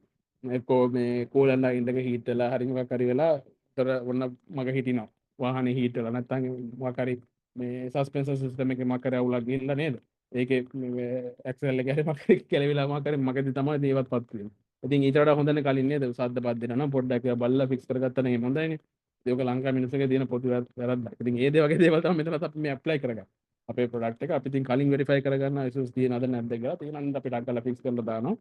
එක්කෝ මේ කෝලන්ලා ඉඳක හීට් වෙලා හරි මොකක් හරි වෙලා තර ඔන්න මග හිටිනවා. වාහනේ හීට් වෙලා නැත්නම් මොකක් හරි මේ සස්පෙන්ෂන් සිස්ටම් එකේ මොකක් හරි අවුලක් ගිහිල්ලා නේද? ඒකේ ඇක්සල් එක හරි මොකක් හරි කෙලවිලා මොකක් හරි මගදී තමයි දේවත්පත් වෙන්නේ. ඉතින් ඊට වඩා හොඳනේ කලින් නේද? සද්ද පත් දෙනවා නම් පොඩ්ඩක් ඒවා බලලා ෆික්ස් කරගත්තා නම් හොඳයිනේ. ඒක ලංකා මිනිස්සුගේ තියෙන පොදු වැරද්දක්. ඉතින් ඒ දේ වගේ දේවල් තමයි මෙතනත් අපි මේ ඇප්ලයි කරගන්න. අපේ ප්‍රොඩක්ට් එක අපි ඉතින් කලින් වෙරිෆයි කරගන්න ඉෂුස් තියෙනවද නැද්ද කියලා. තියෙනවා අපි ටක් කරලා ෆික්ස් කරලා දානවා.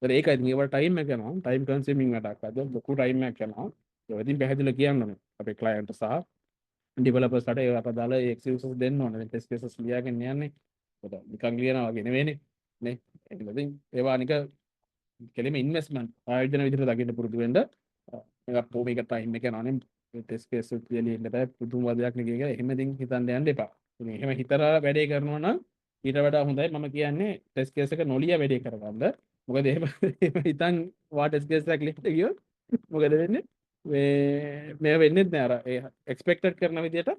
ඒතර ඒකයි ඉතින් ඒවට ටයිම් එක යනවා. ටයිම් කන්සියුමින් වැඩක්. අද ලොකු ටයිම් එකක් යනවා. ඒක ඉතින් පැහැදිලිව කියන්න ඕනේ. අපේ ක්ලයන්ට් සහ ඩෙවලොපර්ස්ලාට ඒවට අදාළ එක්ස්කියුසස් දෙන්න ඕනේ. ටෙස්ට් කේසස් ලියාගෙන යන්නේ. ඒක නිකන් ලියනවා වගේ නෙවෙයිනේ. නේ ඒකලදී ඒවා අනික කෙලිම ඉන්වෙස්ට්මන්ට් ආයෝජන විදිහට දකින්න පුරුදු වෙන්න මේක මේක ටයිම් එක යනවානේ ටෙස්ට් කේස් කියලා ඉන්න බෑ පුදුම වදයක් නේ කියලා එහෙම ඉතින් හිතන්න යන්න එපා. ඉතින් එහෙම හිතලා වැඩේ කරනවා නම් ඊට වඩා හොඳයි මම කියන්නේ ටෙස්ට් කේස් එක නොලිය වැඩේ කරගන්න. මොකද එහෙම හිතන් වා ටෙස්ට් කේස් එකක් ලියන්න ගියොත් මොකද වෙන්නේ? මේ වෙන්නේ නැහැ අර එක්ස්පෙක්ටඩ් කරන විදිහට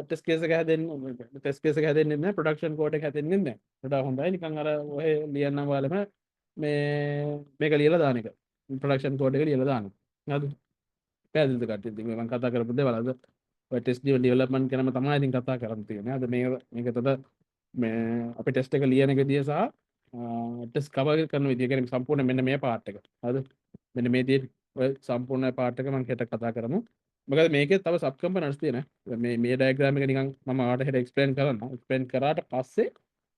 ටෙස්ට් කේස් එක හැදෙන්නේ ටෙස්ට් කේස් එක හැදෙන්නේ නැහැ ප්‍රොඩක්ෂන් කෝඩ් එක හැදෙන්නේ නැහැ. වඩා හොඳයි නිකන් අර ඔය ලියන්න වලම මේක ලියලා දාන එක. ප්‍රොඩක්ෂන් කෝඩ් එක ලියලා දාන. හරිද? පැහැදිලිද කට්ටිය? ඉතින් මම කතා කරපු දේවල් අද ඔය ටෙස්ට් ඩෙවලොප්මන්ට් ගැනම තමයි ඉතින් කතා කරන්න තියෙන්නේ. අද මේක එතකොට මේ අපි ටෙස්ට් එක ලියන විදිය සහ ටෙස්ට් කවර් කරන විදිය කියන්නේ සම්පූර්ණ මෙන්න මේ පාර්ට් එක. හරිද? මෙන්න මේ දේ ඔය සම්පූර්ණ පාර්ට් එක මම හෙට කතා කරමු. මොකද මේකේ තව සබ් කම්පොනන්ට්ස් තියෙනවා. මේ ඩයග්‍රෑම් එක නිකන් මම ඔයාලට හෙට එක්ස්ප්ලেইন කරන්න. එක්ස්ප්ලেইন කරාට පස්සේ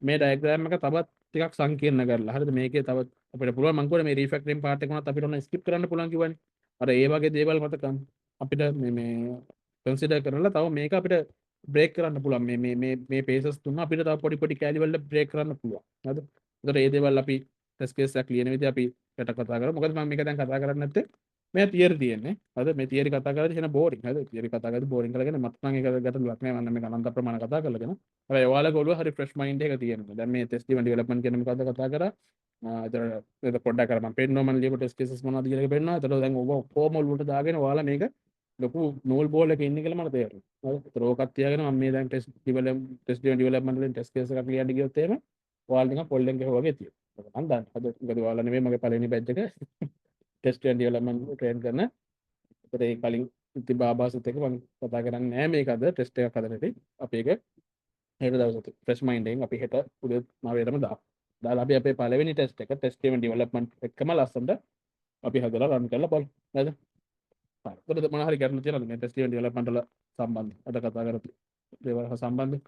මේ ඩයග්‍රෑම් එක තවත් ටිකක් සංකීර්ණ කරලා. හරිද? මේකේ තව අපිට පුළුවන් මම කියුවා මේ රීෆැක්ටරින් පාර්ට් එක උනත් අපිට ඕන ස්කිප් කරන්න පුළුවන් කිව්වනේ. අර ඒ වගේ දේවල් මතකම් අපිට මේ කන්සිඩර් කරලා තව මේක අපිට බ්‍රේක් කරන්න පුළුවන්. මේ පේසස් තුන අපිට තව පොඩි පොඩි කැලි වල බ්‍රේක් කරන්න පුළුවන්. හරිද? ඒතකොට ඒ දේවල් අපි ටෙස්ට් කේස් එකක් ලියන විදිහ අපි හෙට කතා කරමු. මොකද මම මේක දැන් කතා කරන්නේ නැත්තේ මේ තියරි තියෙන්නේ. හරිද? මේ තියරි කතා කරද්දී එන බෝරින්. හරිද? තියරි කතා කරද්දී බෝරින් කරගෙන මත් නම් ඒක ගැටලුවක් නෑ. මම මේක අනන්ත ප්‍රමාණ කතා කරලාගෙන. හැබැයි ඔයාලගේ ඔළුව හරි ෆ්‍රෙෂ් මයින්ඩ් එක තියෙනවා. දැන් මේ ටෙස්ට් ඩෙවලොප්මන්ට් කියන මොකද්ද කතා කරා. ඒක පොඩ්ඩක් අර මම පෙන්නනවා මම ලියපු ටෙස්ට් කේසස් මොනවද කියලා පෙන්නනවා. ඒතකොට දැන් ඔබ ඔක්කොම ඔළුවට දාගෙන ඔයාලා මේක ලොකු නූල් බෝල් එකක ඉන්නේ කියලා මට තේරෙනවා. හරිද? ඒතර ඕකත් තියාගෙන මම මේ දැන් ටෙස්ට් ඩෙවලොප්මන්ට් වලින් ටෙස්ට් කේස් එකක් ලියන්න ගියොත් එහෙම ඔයාලා නිකන් පොල්ලෙන් ගහුවා වගේ තියෙනවා. මම දන්නේ. හද මොකද ඔයාලා නෙමෙයි මගේ පළවෙනි බැච් එක ටෙස්ට් ඩෙවලොප්මන්ට් ට්‍රේන් කරන. ඒතර ඒ කලින් ඉති බාබාසත් එක්ක මම කතා කරන්නේ නැහැ මේක අද ටෙස්ට් එකක් හදන්න ඉතින් අපි ඒක හෙට දවසේ ෆ්‍රෙෂ් මයින්ඩ් එකෙන් අපි හෙට උදේ 9:00ටම දාලා අපි අපේ පළවෙනි ටෙස්ට් එක ටෙස්ට් ඩෙවලොප්මන්ට් එක්කම ලස්සනට අපි හදලා රන් කරලා බලමු. නේද? හරි. ඒතකොට මොනවා හරි ගැටලු තියෙනවද මේ ටෙස්ට් ඩෙවලොප්මන්ට් වල සම්බන්ධ? අද කතා කරපු දේවල් හා සම්බන්ධ.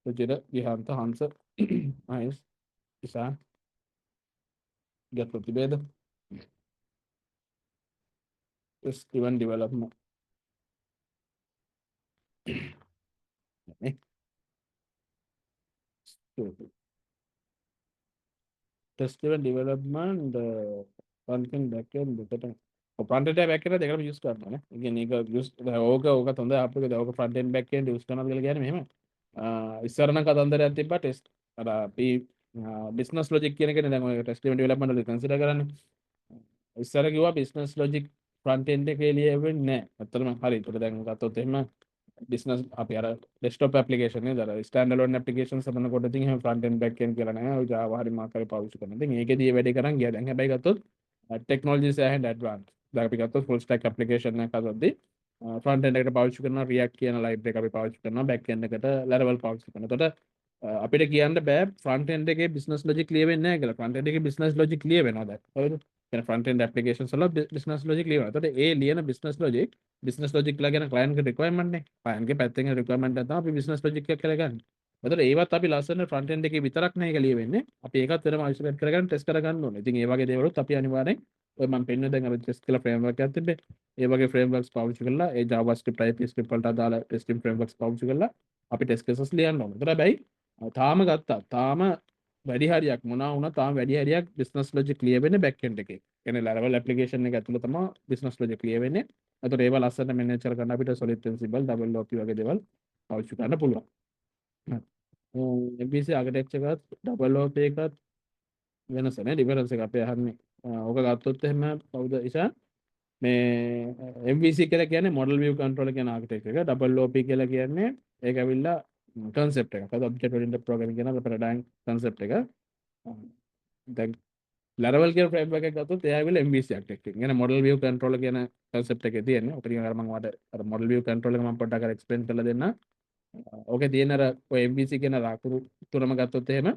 රුචිර, විහාන්ත, හංස, මහේෂ්, ඉසාන් ගැටලු තිබේද? ටෙස්ට් ඩෙවලොප්මන්ට් නේ. Test development front end back end දෙකට ෆ්‍රන්ට් එන්ඩ් බෑක් එන්ඩ් දෙකම යූස් කරනවා නේ. ඒ කියන්නේ ඒක යූස් ඕක හොඳ අපිට ඕක front end back end use කරනවා කියලා කියන්නේ මෙහෙම. ඉස්සර නම් කතන්දරයක් තිබ්බා ටෙස්ට් අර අපි බිස්නස් ලොජික් කියන එකනේ දැන් ඔය ටෙස්ට් ඩෙවලොප්මන්ට් වල කන්සිඩර් කරන්නේ. ඉස්සර කිව්වා බිස්නස් ලොජික් ෆ්‍රන්ට් එන්ඩ් එකේ ලියවෙන්නේ නැහැ. ඇත්තටම හරි. ඒකට දැන් ගත්තොත් එහෙම බිස්නස් අපි අර ඩෙස්ක්ටොප් ඇප්ලිකේෂන් නේද? අර ස්ටෑන්ඩ් අලෝන් ඇප්ලිකේෂන්ස් හදනකොට ඉතින් එහෙම ෆ්‍රන්ට් එන්ඩ් බෑක් එන්ඩ් කියලා නැහැ. ඔය Java හරි මොකක් හරි පාවිච්චි කරනවා. ඉතින් ඒකේදී මේ වැඩේ කරන් ගියා. දැන් හැබැයි ගත්තොත් ටෙක්නොලොජිස් ඇහෙන් ඇඩ්වාන්ස්. දැන් අපි ගත්තොත් ෆුල් ස්ටැක් ඇප්ලිකේෂන් එකක් හදද්දී ෆ්‍රන්ට් එන්ඩ් එකට පාවිච්චි කරනවා React කියන ලයිබ්‍රරි එක අපි පාවිච්චි කරනවා. බෑක් එන්ඩ් එකට Laravel පාවිච්චි කරනවා. එතකොට අපිට කියන්න බෑ ෆ්‍රන්ට් එන්ඩ් එකේ බිස්නස් ලොජික් ලියවෙන්නේ නැහැ කියලා. ෆ්‍රන්ට් එන්ඩ් එකේ බිස්නස් ලොජික් ලියවෙනවා දැන්. හරිද? කියන ෆ්‍රන්ට් එන්ඩ් ඇප්ලිකේෂන්ස් වල බිස්නස් ලොජික් ලියවෙනවා. එතකොට ඒ ලියන බිස්නස් ලොජික් ලා කියන ක්ලයන්ට් ගේ රික්වයර්මන්ට් නේ. ක්ලයන්ට් ගේ පැත්තෙන් රික්වයර්මන්ට් එක තමයි අපි බිස්නස් ලොජික් එක කියලා ගන්න. එතකොට ඒවත් අපි ලස්සන ෆ්‍රන්ට් එන්ඩ් එකේ විතරක් නේ ඒක ලියවෙන්නේ. අපි ඒකත් වෙනම අයිසොලේට් කරගෙන ටෙස්ට් කරගන්න ඕනේ. ඉතින් ඒ වගේ දේවලුත් අපි අනිවාර්යෙන් ඔය මම පෙන්නුවේ දැන් අපි ටෙස්ට් කියලා ෆ්‍රේම්වර්ක් එකක් තිබ්බේ. ඒ වගේ ෆ්‍රේම්වර්ක්ස් පාවිච්චි කරලා ඒ JavaScript TypeScript වලට අදාළ ටෙස්ටිං ෆ්‍රේම්වර්ක්ස් පාවිච්චි කරලා අපි ටෙස්ට් කේසස් ලියන්න ඕනේ. ඒතර හැබැයි තාම ගත්තා. තාම වැඩි හරියක් මොනවා වුණා තාම වැඩි හරියක් බිස්නස් ලොජික් ලියවෙන්නේ බෑක් එන්ඩ් එකේ. කියන්නේ Laravel ඇප්ලිකේෂන් එක ඇතුළේ තමයි බිස්නස් ලොජික් ලියවෙන්නේ. ඒතර ඒවා ලස්සනට මැනේජ් කරගන්න අපිට Solid Ansible, Double OP වගේ දේවල් පාවිච්චි කරන්න පුළුවන්. MVC ආකිටෙක්චර් එකත් Double OP එකත් වෙනස නේ ඩිෆරන්ස් එක අපි අහන්නේ. ඕක ගත්තොත් එහෙම කවුද ඉෂා මේ MVC කියලා කියන්නේ model view controller කියන ආකිටෙක්චර් එක. Double OP කියලා කියන්නේ ඒක ඇවිල්ලා concept එකක්. අද object oriented programming කියන paradigm concept එක. දැන් Laravel කියන framework එක ගත්තොත් එයා ඇවිල්ලා MVC architecture. කියන්නේ model view controller කියන concept එකේ තියෙන්නේ. ඔක නිකන් අර මම ඔයාලට අර model view controller එක මම පොඩ්ඩක් අර explain කරලා දෙන්න. ඕකේ තියෙන අර ඔය MVC කියන අකුරු තුනම ගත්තොත් එහෙම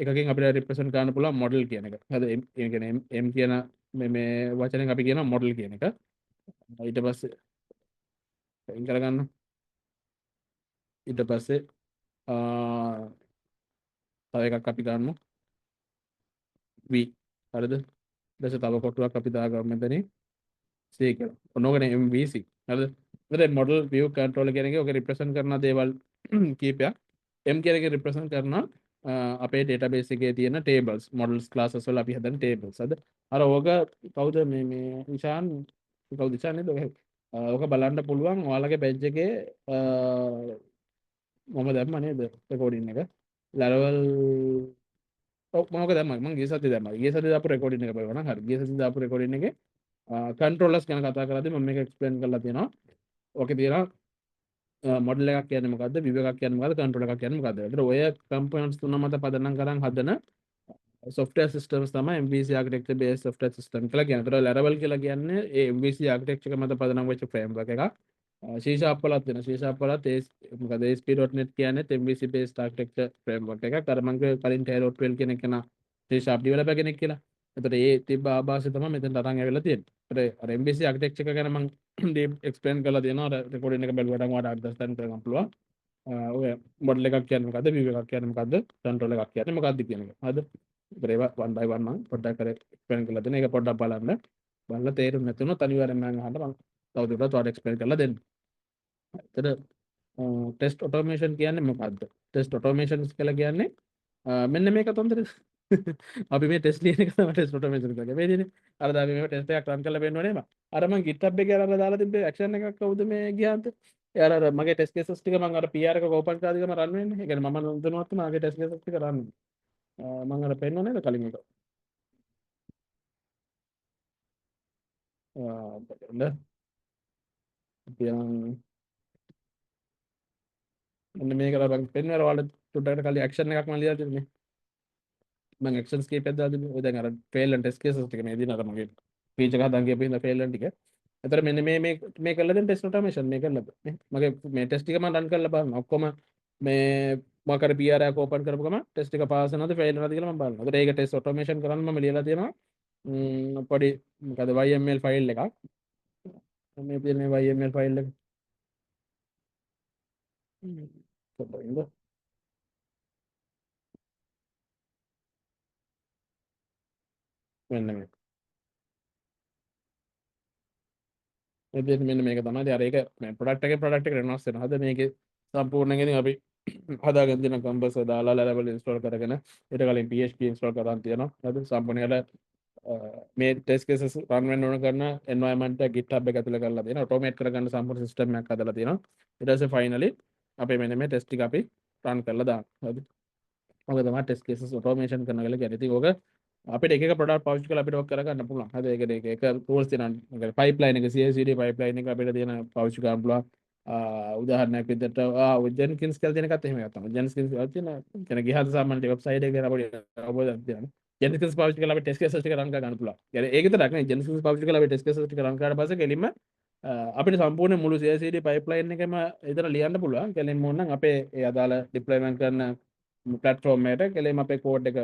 එකකින් අපිට රිප්‍රසන්ට් කරන්න පුළුවන් මොඩල් කියන එක. හරිද? ඒ කියන්නේ M කියන මේ වචනෙන් අපි කියනවා මොඩල් කියන එක. ඊට පස්සේ වෙන් කරගන්න. ඊට පස්සේ තව එකක් අපි ගන්නමු V. හරිද? ඊට පස්සේ තව කොටුවක් අපි දාගමු මෙතනින් C කියලා. ඔන්නෝගනේ MVC. හරිද? ඉතින් මොඩල් view controller කියන එකේ ඔක රිප්‍රසන්ට් කරන දේවල් කීපයක් M කියන එකේ රිප්‍රසන්ට් කරනවා අපේ ඩේටාබේස් එකේ තියෙන ටේබල්ස් මොඩල්ස් ක්ලාසස් වල අපි හදන ටේබල්ස් අද අර ඕක කවුද මේ ඉෂාන් කවුද ඉෂාන් නේද ඕක බලන්න පුළුවන් ඔයාලගේ පේජ් එකේ මම දැම්ම නේද රෙකෝඩින් එක ලෙවල් ඔව් මම ඕක දැම්මා මම ගිය සතියේ දැම්මා ගිය සතියේ දාපු රෙකෝඩින් එක බලනවා නම් හරි ගිය සතියේ දාපු රෙකෝඩින් එකේ කන්ට්‍රෝලර්ස් ගැන කතා කරද්දී මම මේක එක්ස්ප්ලেইন කරලා තියෙනවා ඕකේ තියෙනවා මොඩල් එකක් කියන්නේ මොකද්ද විව එකක් කියන්නේ මොකද්ද කන්ට්‍රෝල් එකක් කියන්නේ මොකද්ද. ඒතර ඔය කම්පොනන්ට්ස් තුන මත පදනම් කරන් හදන software systems තමයි MVC architecture based software system කියලා කියන්නේ. ඒතර Laravel කියලා කියන්නේ ඒ MVC architecture එක මත පදනම් වෙච්ච framework එකක්. C# වලත් වෙන C# වලත් ඒ මොකද ASP.NET කියන්නේ MVC based architecture framework එකක්. අර මම කලින් Taylor 12 කෙනෙක් කෙනා C# developer කෙනෙක් කියලා. ඒතර ඒ තිබ්බ ආభాසය තමයි මෙතෙන් අරන් ඇවිල්ලා තියෙන්නේ. ඒතර අර MVC architecture එක ගැන මම ඩීප් එක්ස්ප්ලেইন කරලා තියෙනවා. අර රෙකෝඩින් එක බැලුවාට ඔයාලට අන්ඩර්ස්ටෑන්ඩ් කරගන්න පුළුවන්. ඔය මොඩල් එකක් කියන්නේ මොකද්ද view එකක් කියන්නේ මොකද්ද control එකක් කියන්නේ මොකද්ද කියන එක. හරිද? ඒතර ඒවා one by one මම පොඩ්ඩක් කර එක්ස්ප්ලেইন කරලා දෙන්න. ඒක පොඩ්ඩක් බලන්න. බලලා තේරුම් නැතුනොත් අනිවාර්යෙන්ම මම අහන්න මම තවදුරටත් ඔයාලට එක්ස්ප්ලেইন කරලා දෙන්න. එතන ටෙස්ට් ඔටෝමේෂන් කියන්නේ මොකද්ද? ටෙස්ට් ඔටෝමේෂන්ස් කියලා කියන්නේ මෙන්න මේක තොන්දර අපි මේ ටෙස්ට් ලියන එක තමයි ටෙස්ට් ඔටෝමේෂන් කියලා කියන්නේ. මේ දිනේ අර දාපි මේ ටෙස්ට් එකක් රන් කරලා බලන්න ඕනේ මම. අර මම GitHub එකේ අරලා දාලා තිබ්බේ ඇක්ෂන් එකක් කවුද මේ ගියාන්ත. ඒ අර මගේ ටෙස්ට් කේසස් ටික මම අර PR එක ඕපන් කරලා දිගම රන් වෙන්නේ. ඒ කියන්නේ මම නොදැනුවත් මාගේ ටෙස්ට් කේසස් ටික රන් මම අර පෙන්නන්නේ නේද කලින් එක. බලන්න. ඉතින් මෙන්න මේක තමයි මම පෙන්වලා ඔයාලට චුට්ටකට කලින් ඇක්ෂන් එකක් මම ලියලා තිබුණේ. මම ඇක්ෂන්ස් කීපයක් දාලා තිබුණේ. ඔය දැන් අර ෆේල් ඇන්ඩ් ටෙස්ට් කේසස් ටික මේ දින අර මගේ පීච් එක හදන් ගියපු ඉඳලා ෆේල් ඇන්ඩ් ටික. එතකොට මෙන්න මේ කරලා දෙන ටෙස්ට් ඔටෝමේෂන් මේ කරලා නේ. මගේ මේ ටෙස්ට් ටික මම රන් කරලා බලනවා. ඔක්කොම මේ මම කර PR එක ඕපන් කරපු ගමන් ටෙස්ට් එක පාස් වෙනවද ෆේල් වෙනවද කියලා මම බලනවා. එතකොට ඒක ටෙස්ට් ඔටෝමේෂන් කරන්න මම ලියලා තියෙනවා. පොඩි මොකද YML ෆයිල් එකක්. මේ තියෙන මේ YML ෆයිල් එක. පොඩ්ඩක් ඉන්න. මෙන්න මේ. මෙන්න මේක තමයි. අර ඒක මේ ප්‍රොඩක්ට් එකේ ප්‍රොඩක්ට් එකට වෙනස් වෙනවා. හද මේකේ සම්පූර්ණයෙන් ඉතින් අපි හදාගෙන තියෙන කම්පස් දාලා Laravel ඉන්ස්ටෝල් කරගෙන ඊට කලින් PHP ඉන්ස්ටෝල් කරන් තියෙනවා. හද සම්පූර්ණයෙන් මේ ටෙස්ට් කේසස් රන් වෙන්න ඕන කරන එන්වයරන්මන්ට් එක GitHub එක ඇතුලේ කරලා තියෙනවා. ඔටෝමේට් කරගන්න සම්පූර්ණ සිස්ටම් එකක් හදලා තියෙනවා. ඊට පස්සේ ෆයිනලි අපේ මෙන්න මේ ටෙස්ට් ටික අපි රන් කරලා දානවා. හරි. ඔක තමයි ටෙස්ට් කේසස් ඔටෝමේෂන් කරනවා කියලා කියන්නේ. ඉතින් ඔක අපිට එක ප්‍රොඩක්ට් පාවිච්චි කරලා අපිට ඔක් කරගන්න පුළුවන්. හරි ඒක ටූල්ස් තියෙනවා. පයිප්ලයින් එක CI/CD පයිප්ලයින් එක අපිට තියෙන පාවිච්චි කරන්න පුළුවන්. උදාහරණයක් විදිහට ජෙන්කින්ස් කියලා තියෙන එකත් එහෙම එකක් තමයි. ජෙන්කින්ස් කියලා තියෙන කෙන ගියහද සාමාන්‍ය වෙබ්සයිට් එකේ අපිට අවබෝධයක් තියෙනවා. ජෙන්කින්ස් පාවිච්චි කරලා අපි ටෙස්ට් කේසස් ටික රන් කරගන්න පුළුවන්. ඒක විතරක් නෙවෙයි ජෙන්කින්ස් පාවිච්චි කරලා අපි ටෙස්ට් කේසස් ටික රන් කරාට පස්සේ කෙලින්ම අපිට සම්පූර්ණ මුළු CI/CD පයිප්ලයින් එකම එතන ලියන්න පුළුවන්. කෙලින්ම ඕනනම් අපේ ඒ අදාළ ඩිප්ලොයිමන්ට් කරන platform එකට කෙලින්ම අපේ කෝඩ් එක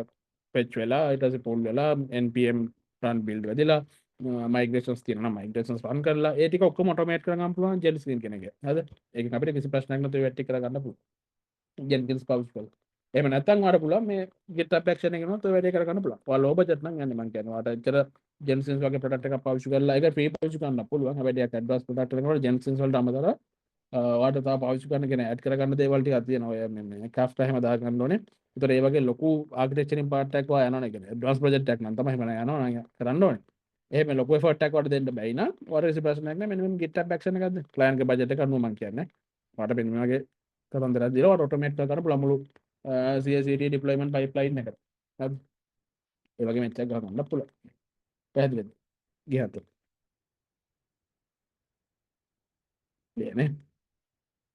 fetch වෙලා ඊට පස්සේ pull වෙලා npm run build වෙදලා migrations තියෙනවා නම් migrations run කරලා ඒ ටික ඔක්කොම automate කරගන්න පුළුවන් Jenkins කෙනෙක්ගේ. හරිද? ඒකෙන් අපිට කිසි ප්‍රශ්නයක් නැතුව ඒවා ටික කරගන්න පුළුවන්. Jenkins පාවිච්චි කරලා. එහෙම නැත්නම් ඔයාලට පුළුවන් මේ GitHub action එකේ නෝත් ඔය වැඩේ කරගන්න පුළුවන්. ඔයාලා low budget නම් යන්නේ මම කියන්නේ. ඔයාලට එච්චර Jenkins වගේ product එකක් පාවිච්චි කරලා ඒක free පාවිච්චි කරන්න පුළුවන්. හැබැයි ටිකක් advanced product එකකට Jenkins වලට අමතරව ඔයාලට තව පාවිච්චි කරන්න කියන ඇඩ් කරගන්න දේවල් ටිකක් තියෙනවා. ඔය මේ Kafka එහෙම දාගන්න ඕනේ. ඒතර ඒ වගේ ලොකු ආර්කිටෙක්චරින් පාර්ට් එකක් ඔයා යනවනේ කියන්නේ. ඇඩ්වාන්ස් ප්‍රොජෙක්ට් එකක් නම් තමයි එහෙම යනවා නම් කරන්න ඕනේ. එහෙම ලොකු එෆර්ට් එකක් වලට දෙන්න බැයි නම් ඔයාලට කිසි ප්‍රශ්නයක් නැහැ. මෙන්න මේ GitHub action එකක්ද client ගේ budget එක අනුව මම කියන්නේ. ඔයාලට මෙන්න මේ වගේ කතන්දරයක් දීලා ඔයාලට automate කරන්න පුළුවන් මුළු CI/CD deployment pipeline එක. හරි. ඒ වගේ මෙච්චර ගහන්න පුළුවන්. පැහැදිලිද? ගියහත්. නේ.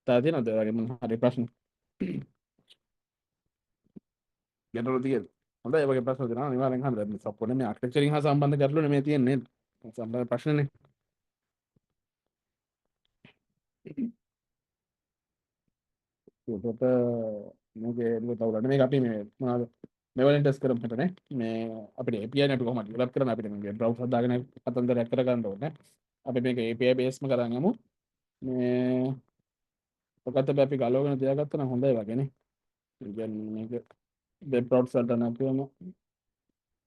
තා තියෙනවද ඔය වගේ මොන හරි ප්‍රශ්න? ගැටලු තියෙද? හොඳයි ඒ වගේ ප්‍රශ්න තියෙනවා අනිවාර්යෙන් අහන්න. දැන් සම්පූර්ණ මේ ආර්කිටෙක්චරින් හා සම්බන්ධ ගැටලුනේ මේ තියෙන්නේ. සම්බන්ධ ප්‍රශ්නනේ. ඒකට මේකේ තවරන්නේ මේක අපි මේ මොනවද මේ වලින් ටෙස්ට් කරමු හිටනේ. මේ අපිට API එක අපි කොහොමද ඩෙවලොප් කරන්නේ අපිට මේ බ්‍රවුසර් හදාගෙන කතන්දරයක් කරගන්න ඕනේ. අපි මේක API බේස්ම කරන් යමු. මේ ඔකට අපි ගලවගෙන තියාගත්තා නම් හොඳයි වගේනේ. ඒ කියන්නේ මේක වෙබ් බ්‍රවුසර් වලට නැතුවම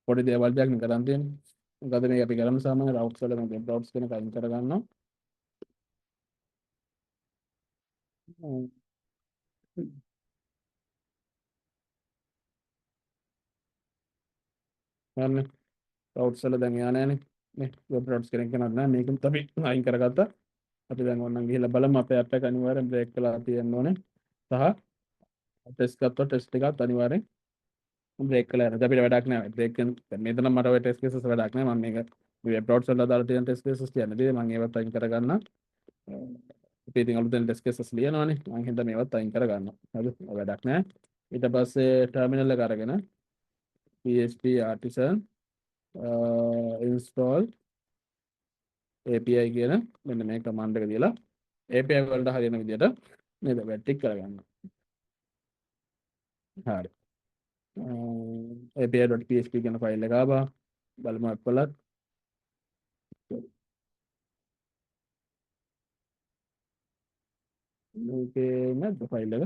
පොඩි දේවල් ටිකක් නේ කරන් තියෙන්නේ. මොකද මේ අපි කරන සාමාන්‍ය රවුට්ස් වල මේ වෙබ් බ්‍රවුසර් කෙනෙක් අයින් කරගන්නවා. හරිනේ. රවුට්ස් වල දැන් එයා නෑනේ. නේ වෙබ් රවුට්ස් කෙනෙක් කරන්නේ නැහැ. මේකෙන් අපි අයින් කරගත්තා. අපි දැන් ඕනනම් ගිහිල්ලා බලමු අපේ ඇප් එක අනිවාර්යෙන් බ්‍රේක් වෙලා තියෙන්න ඕනේ. සහ ටෙස්ට් ගත්තා ටෙස්ට් එකත් අනිවාර්යෙන් බ්‍රේක් කළා යනවා. අපිට වැඩක් නැහැ. බ්‍රේක් එක දැන් මෙතන මට ඔය ටෙස්ට් කේසස් වැඩක් නැහැ. මම මේක වෙබ් බ්‍රවුසර් වල දාලා තියෙන ටෙස්ට් කේසස් කියන්නේ. ඉතින් මම ඒවත් අයින් කරගන්නම්. අපි ඉතින් අලුතෙන් ටෙස්ට් කේසස් ලියනවානේ. මම හින්දා මේවත් අයින් කරගන්නවා. හරි. වැඩක් නැහැ. ඊට පස්සේ ටර්මිනල් එක අරගෙන PHP artisan install API කියන මෙන්න මේ කමාන්ඩ් එක දීලා API වලට හරියන විදිහට නේද වැටික් කරගන්න. හරි. API.php කියන ෆයිල් එක ආවා. බලමු ඇප් වලත්. මේකේ නැද්ද ෆයිල් එක?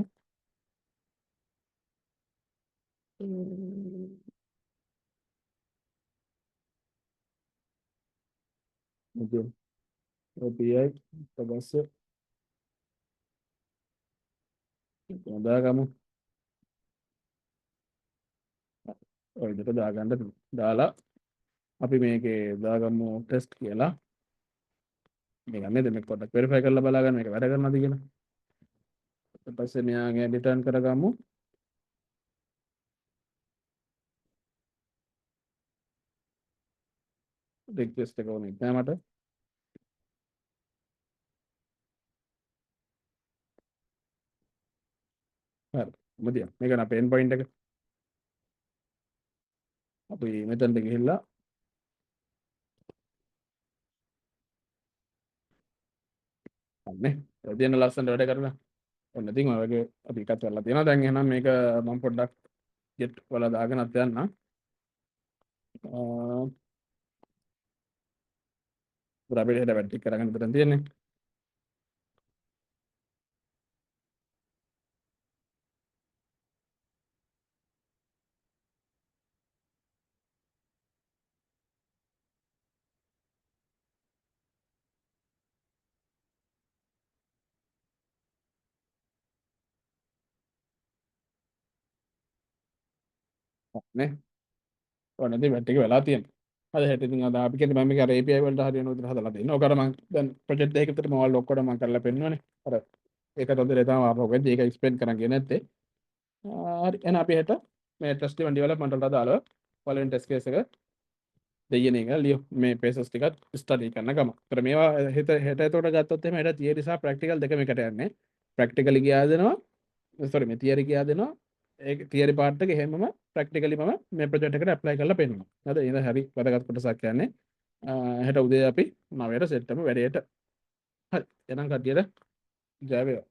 Okay. API ඊට පස්සේ දාගමු. ඔය විදිහට දාගන්න දාලා අපි මේකේ දාගමු ටෙස්ට් කියලා. මේක නේද මේක පොඩ්ඩක් වෙරිෆයි කරලා බලාගන්න මේක වැඩ කරනවද කියලා. ඊට පස්සේ මෙයාගේ රිටර්න් කරගමු. රික්වෙස්ට් එක ඕනේ නැහැ මට. හරි. මුදියා. මේක නා පේන් පොයින්ට් එක. අපි මෙතනට ගිහිල්ලා අන්නේ තියෙන ලස්සනට වැඩ කරලා ඔන්න ඉතින් ඔය වගේ අපි එකත් කරලා තියෙනවා. දැන් එහෙනම් මේක මම පොඩ්ඩක් get වල දාගෙනත් යන්න. අපිට හෙට වැටික් කරගන්න විතරක් තියෙන්නේ. නේ ඔන්න ඉතින් වැටික් වෙලා තියෙනවා. අද හෙට ඉතින් අද අපි කියන්නේ මම මේක අර API වලට හරියන විදිහට හදලා තියෙනවා. ඔකට මම දැන් ප්‍රොජෙක්ට් එකක විතර මොවල් ඔක්කොම මම කරලා පෙන්නනවානේ. අර ඒක තොන්දරේ තමයි ආපහු වෙද්දී ඒක එක්ස්ප්ලেইন කරන් ගියේ නැත්තේ. හරි එහෙනම් අපි හෙට මේ ටෙස්ට් ඩිවන් ඩෙවලොප්මන්ට් වලට දාලා පළවෙනි ටෙස්ට් කේස් එක දෙයියන එක ලියෝ මේ පේසස් ටිකත් ස්ටඩි කරන ගම. ඒතර මේවා හෙට එතකොට ගත්තොත් එහෙම හෙට තියරි සහ ප්‍රැක්ටිකල් දෙකම එකට යන්නේ. ප්‍රැක්ටිකලි ගියා දෙනවා. සෝරි මේ තියරි ගියා දෙනවා. ඒ තියරි පාර්ට් එක එහෙමම ප්‍රැක්ටිකලි මම මේ ප්‍රොජෙක්ට් එකට ඇප්ලයි කරලා පෙන්නනවා. හරිද? ඒක හරි වැදගත් කොටසක් කියන්නේ. හෙට උදේ අපි 9ට සෙට් වෙමු වැඩේට. හරි. එහෙනම් කට්ටියට ජය වේවා.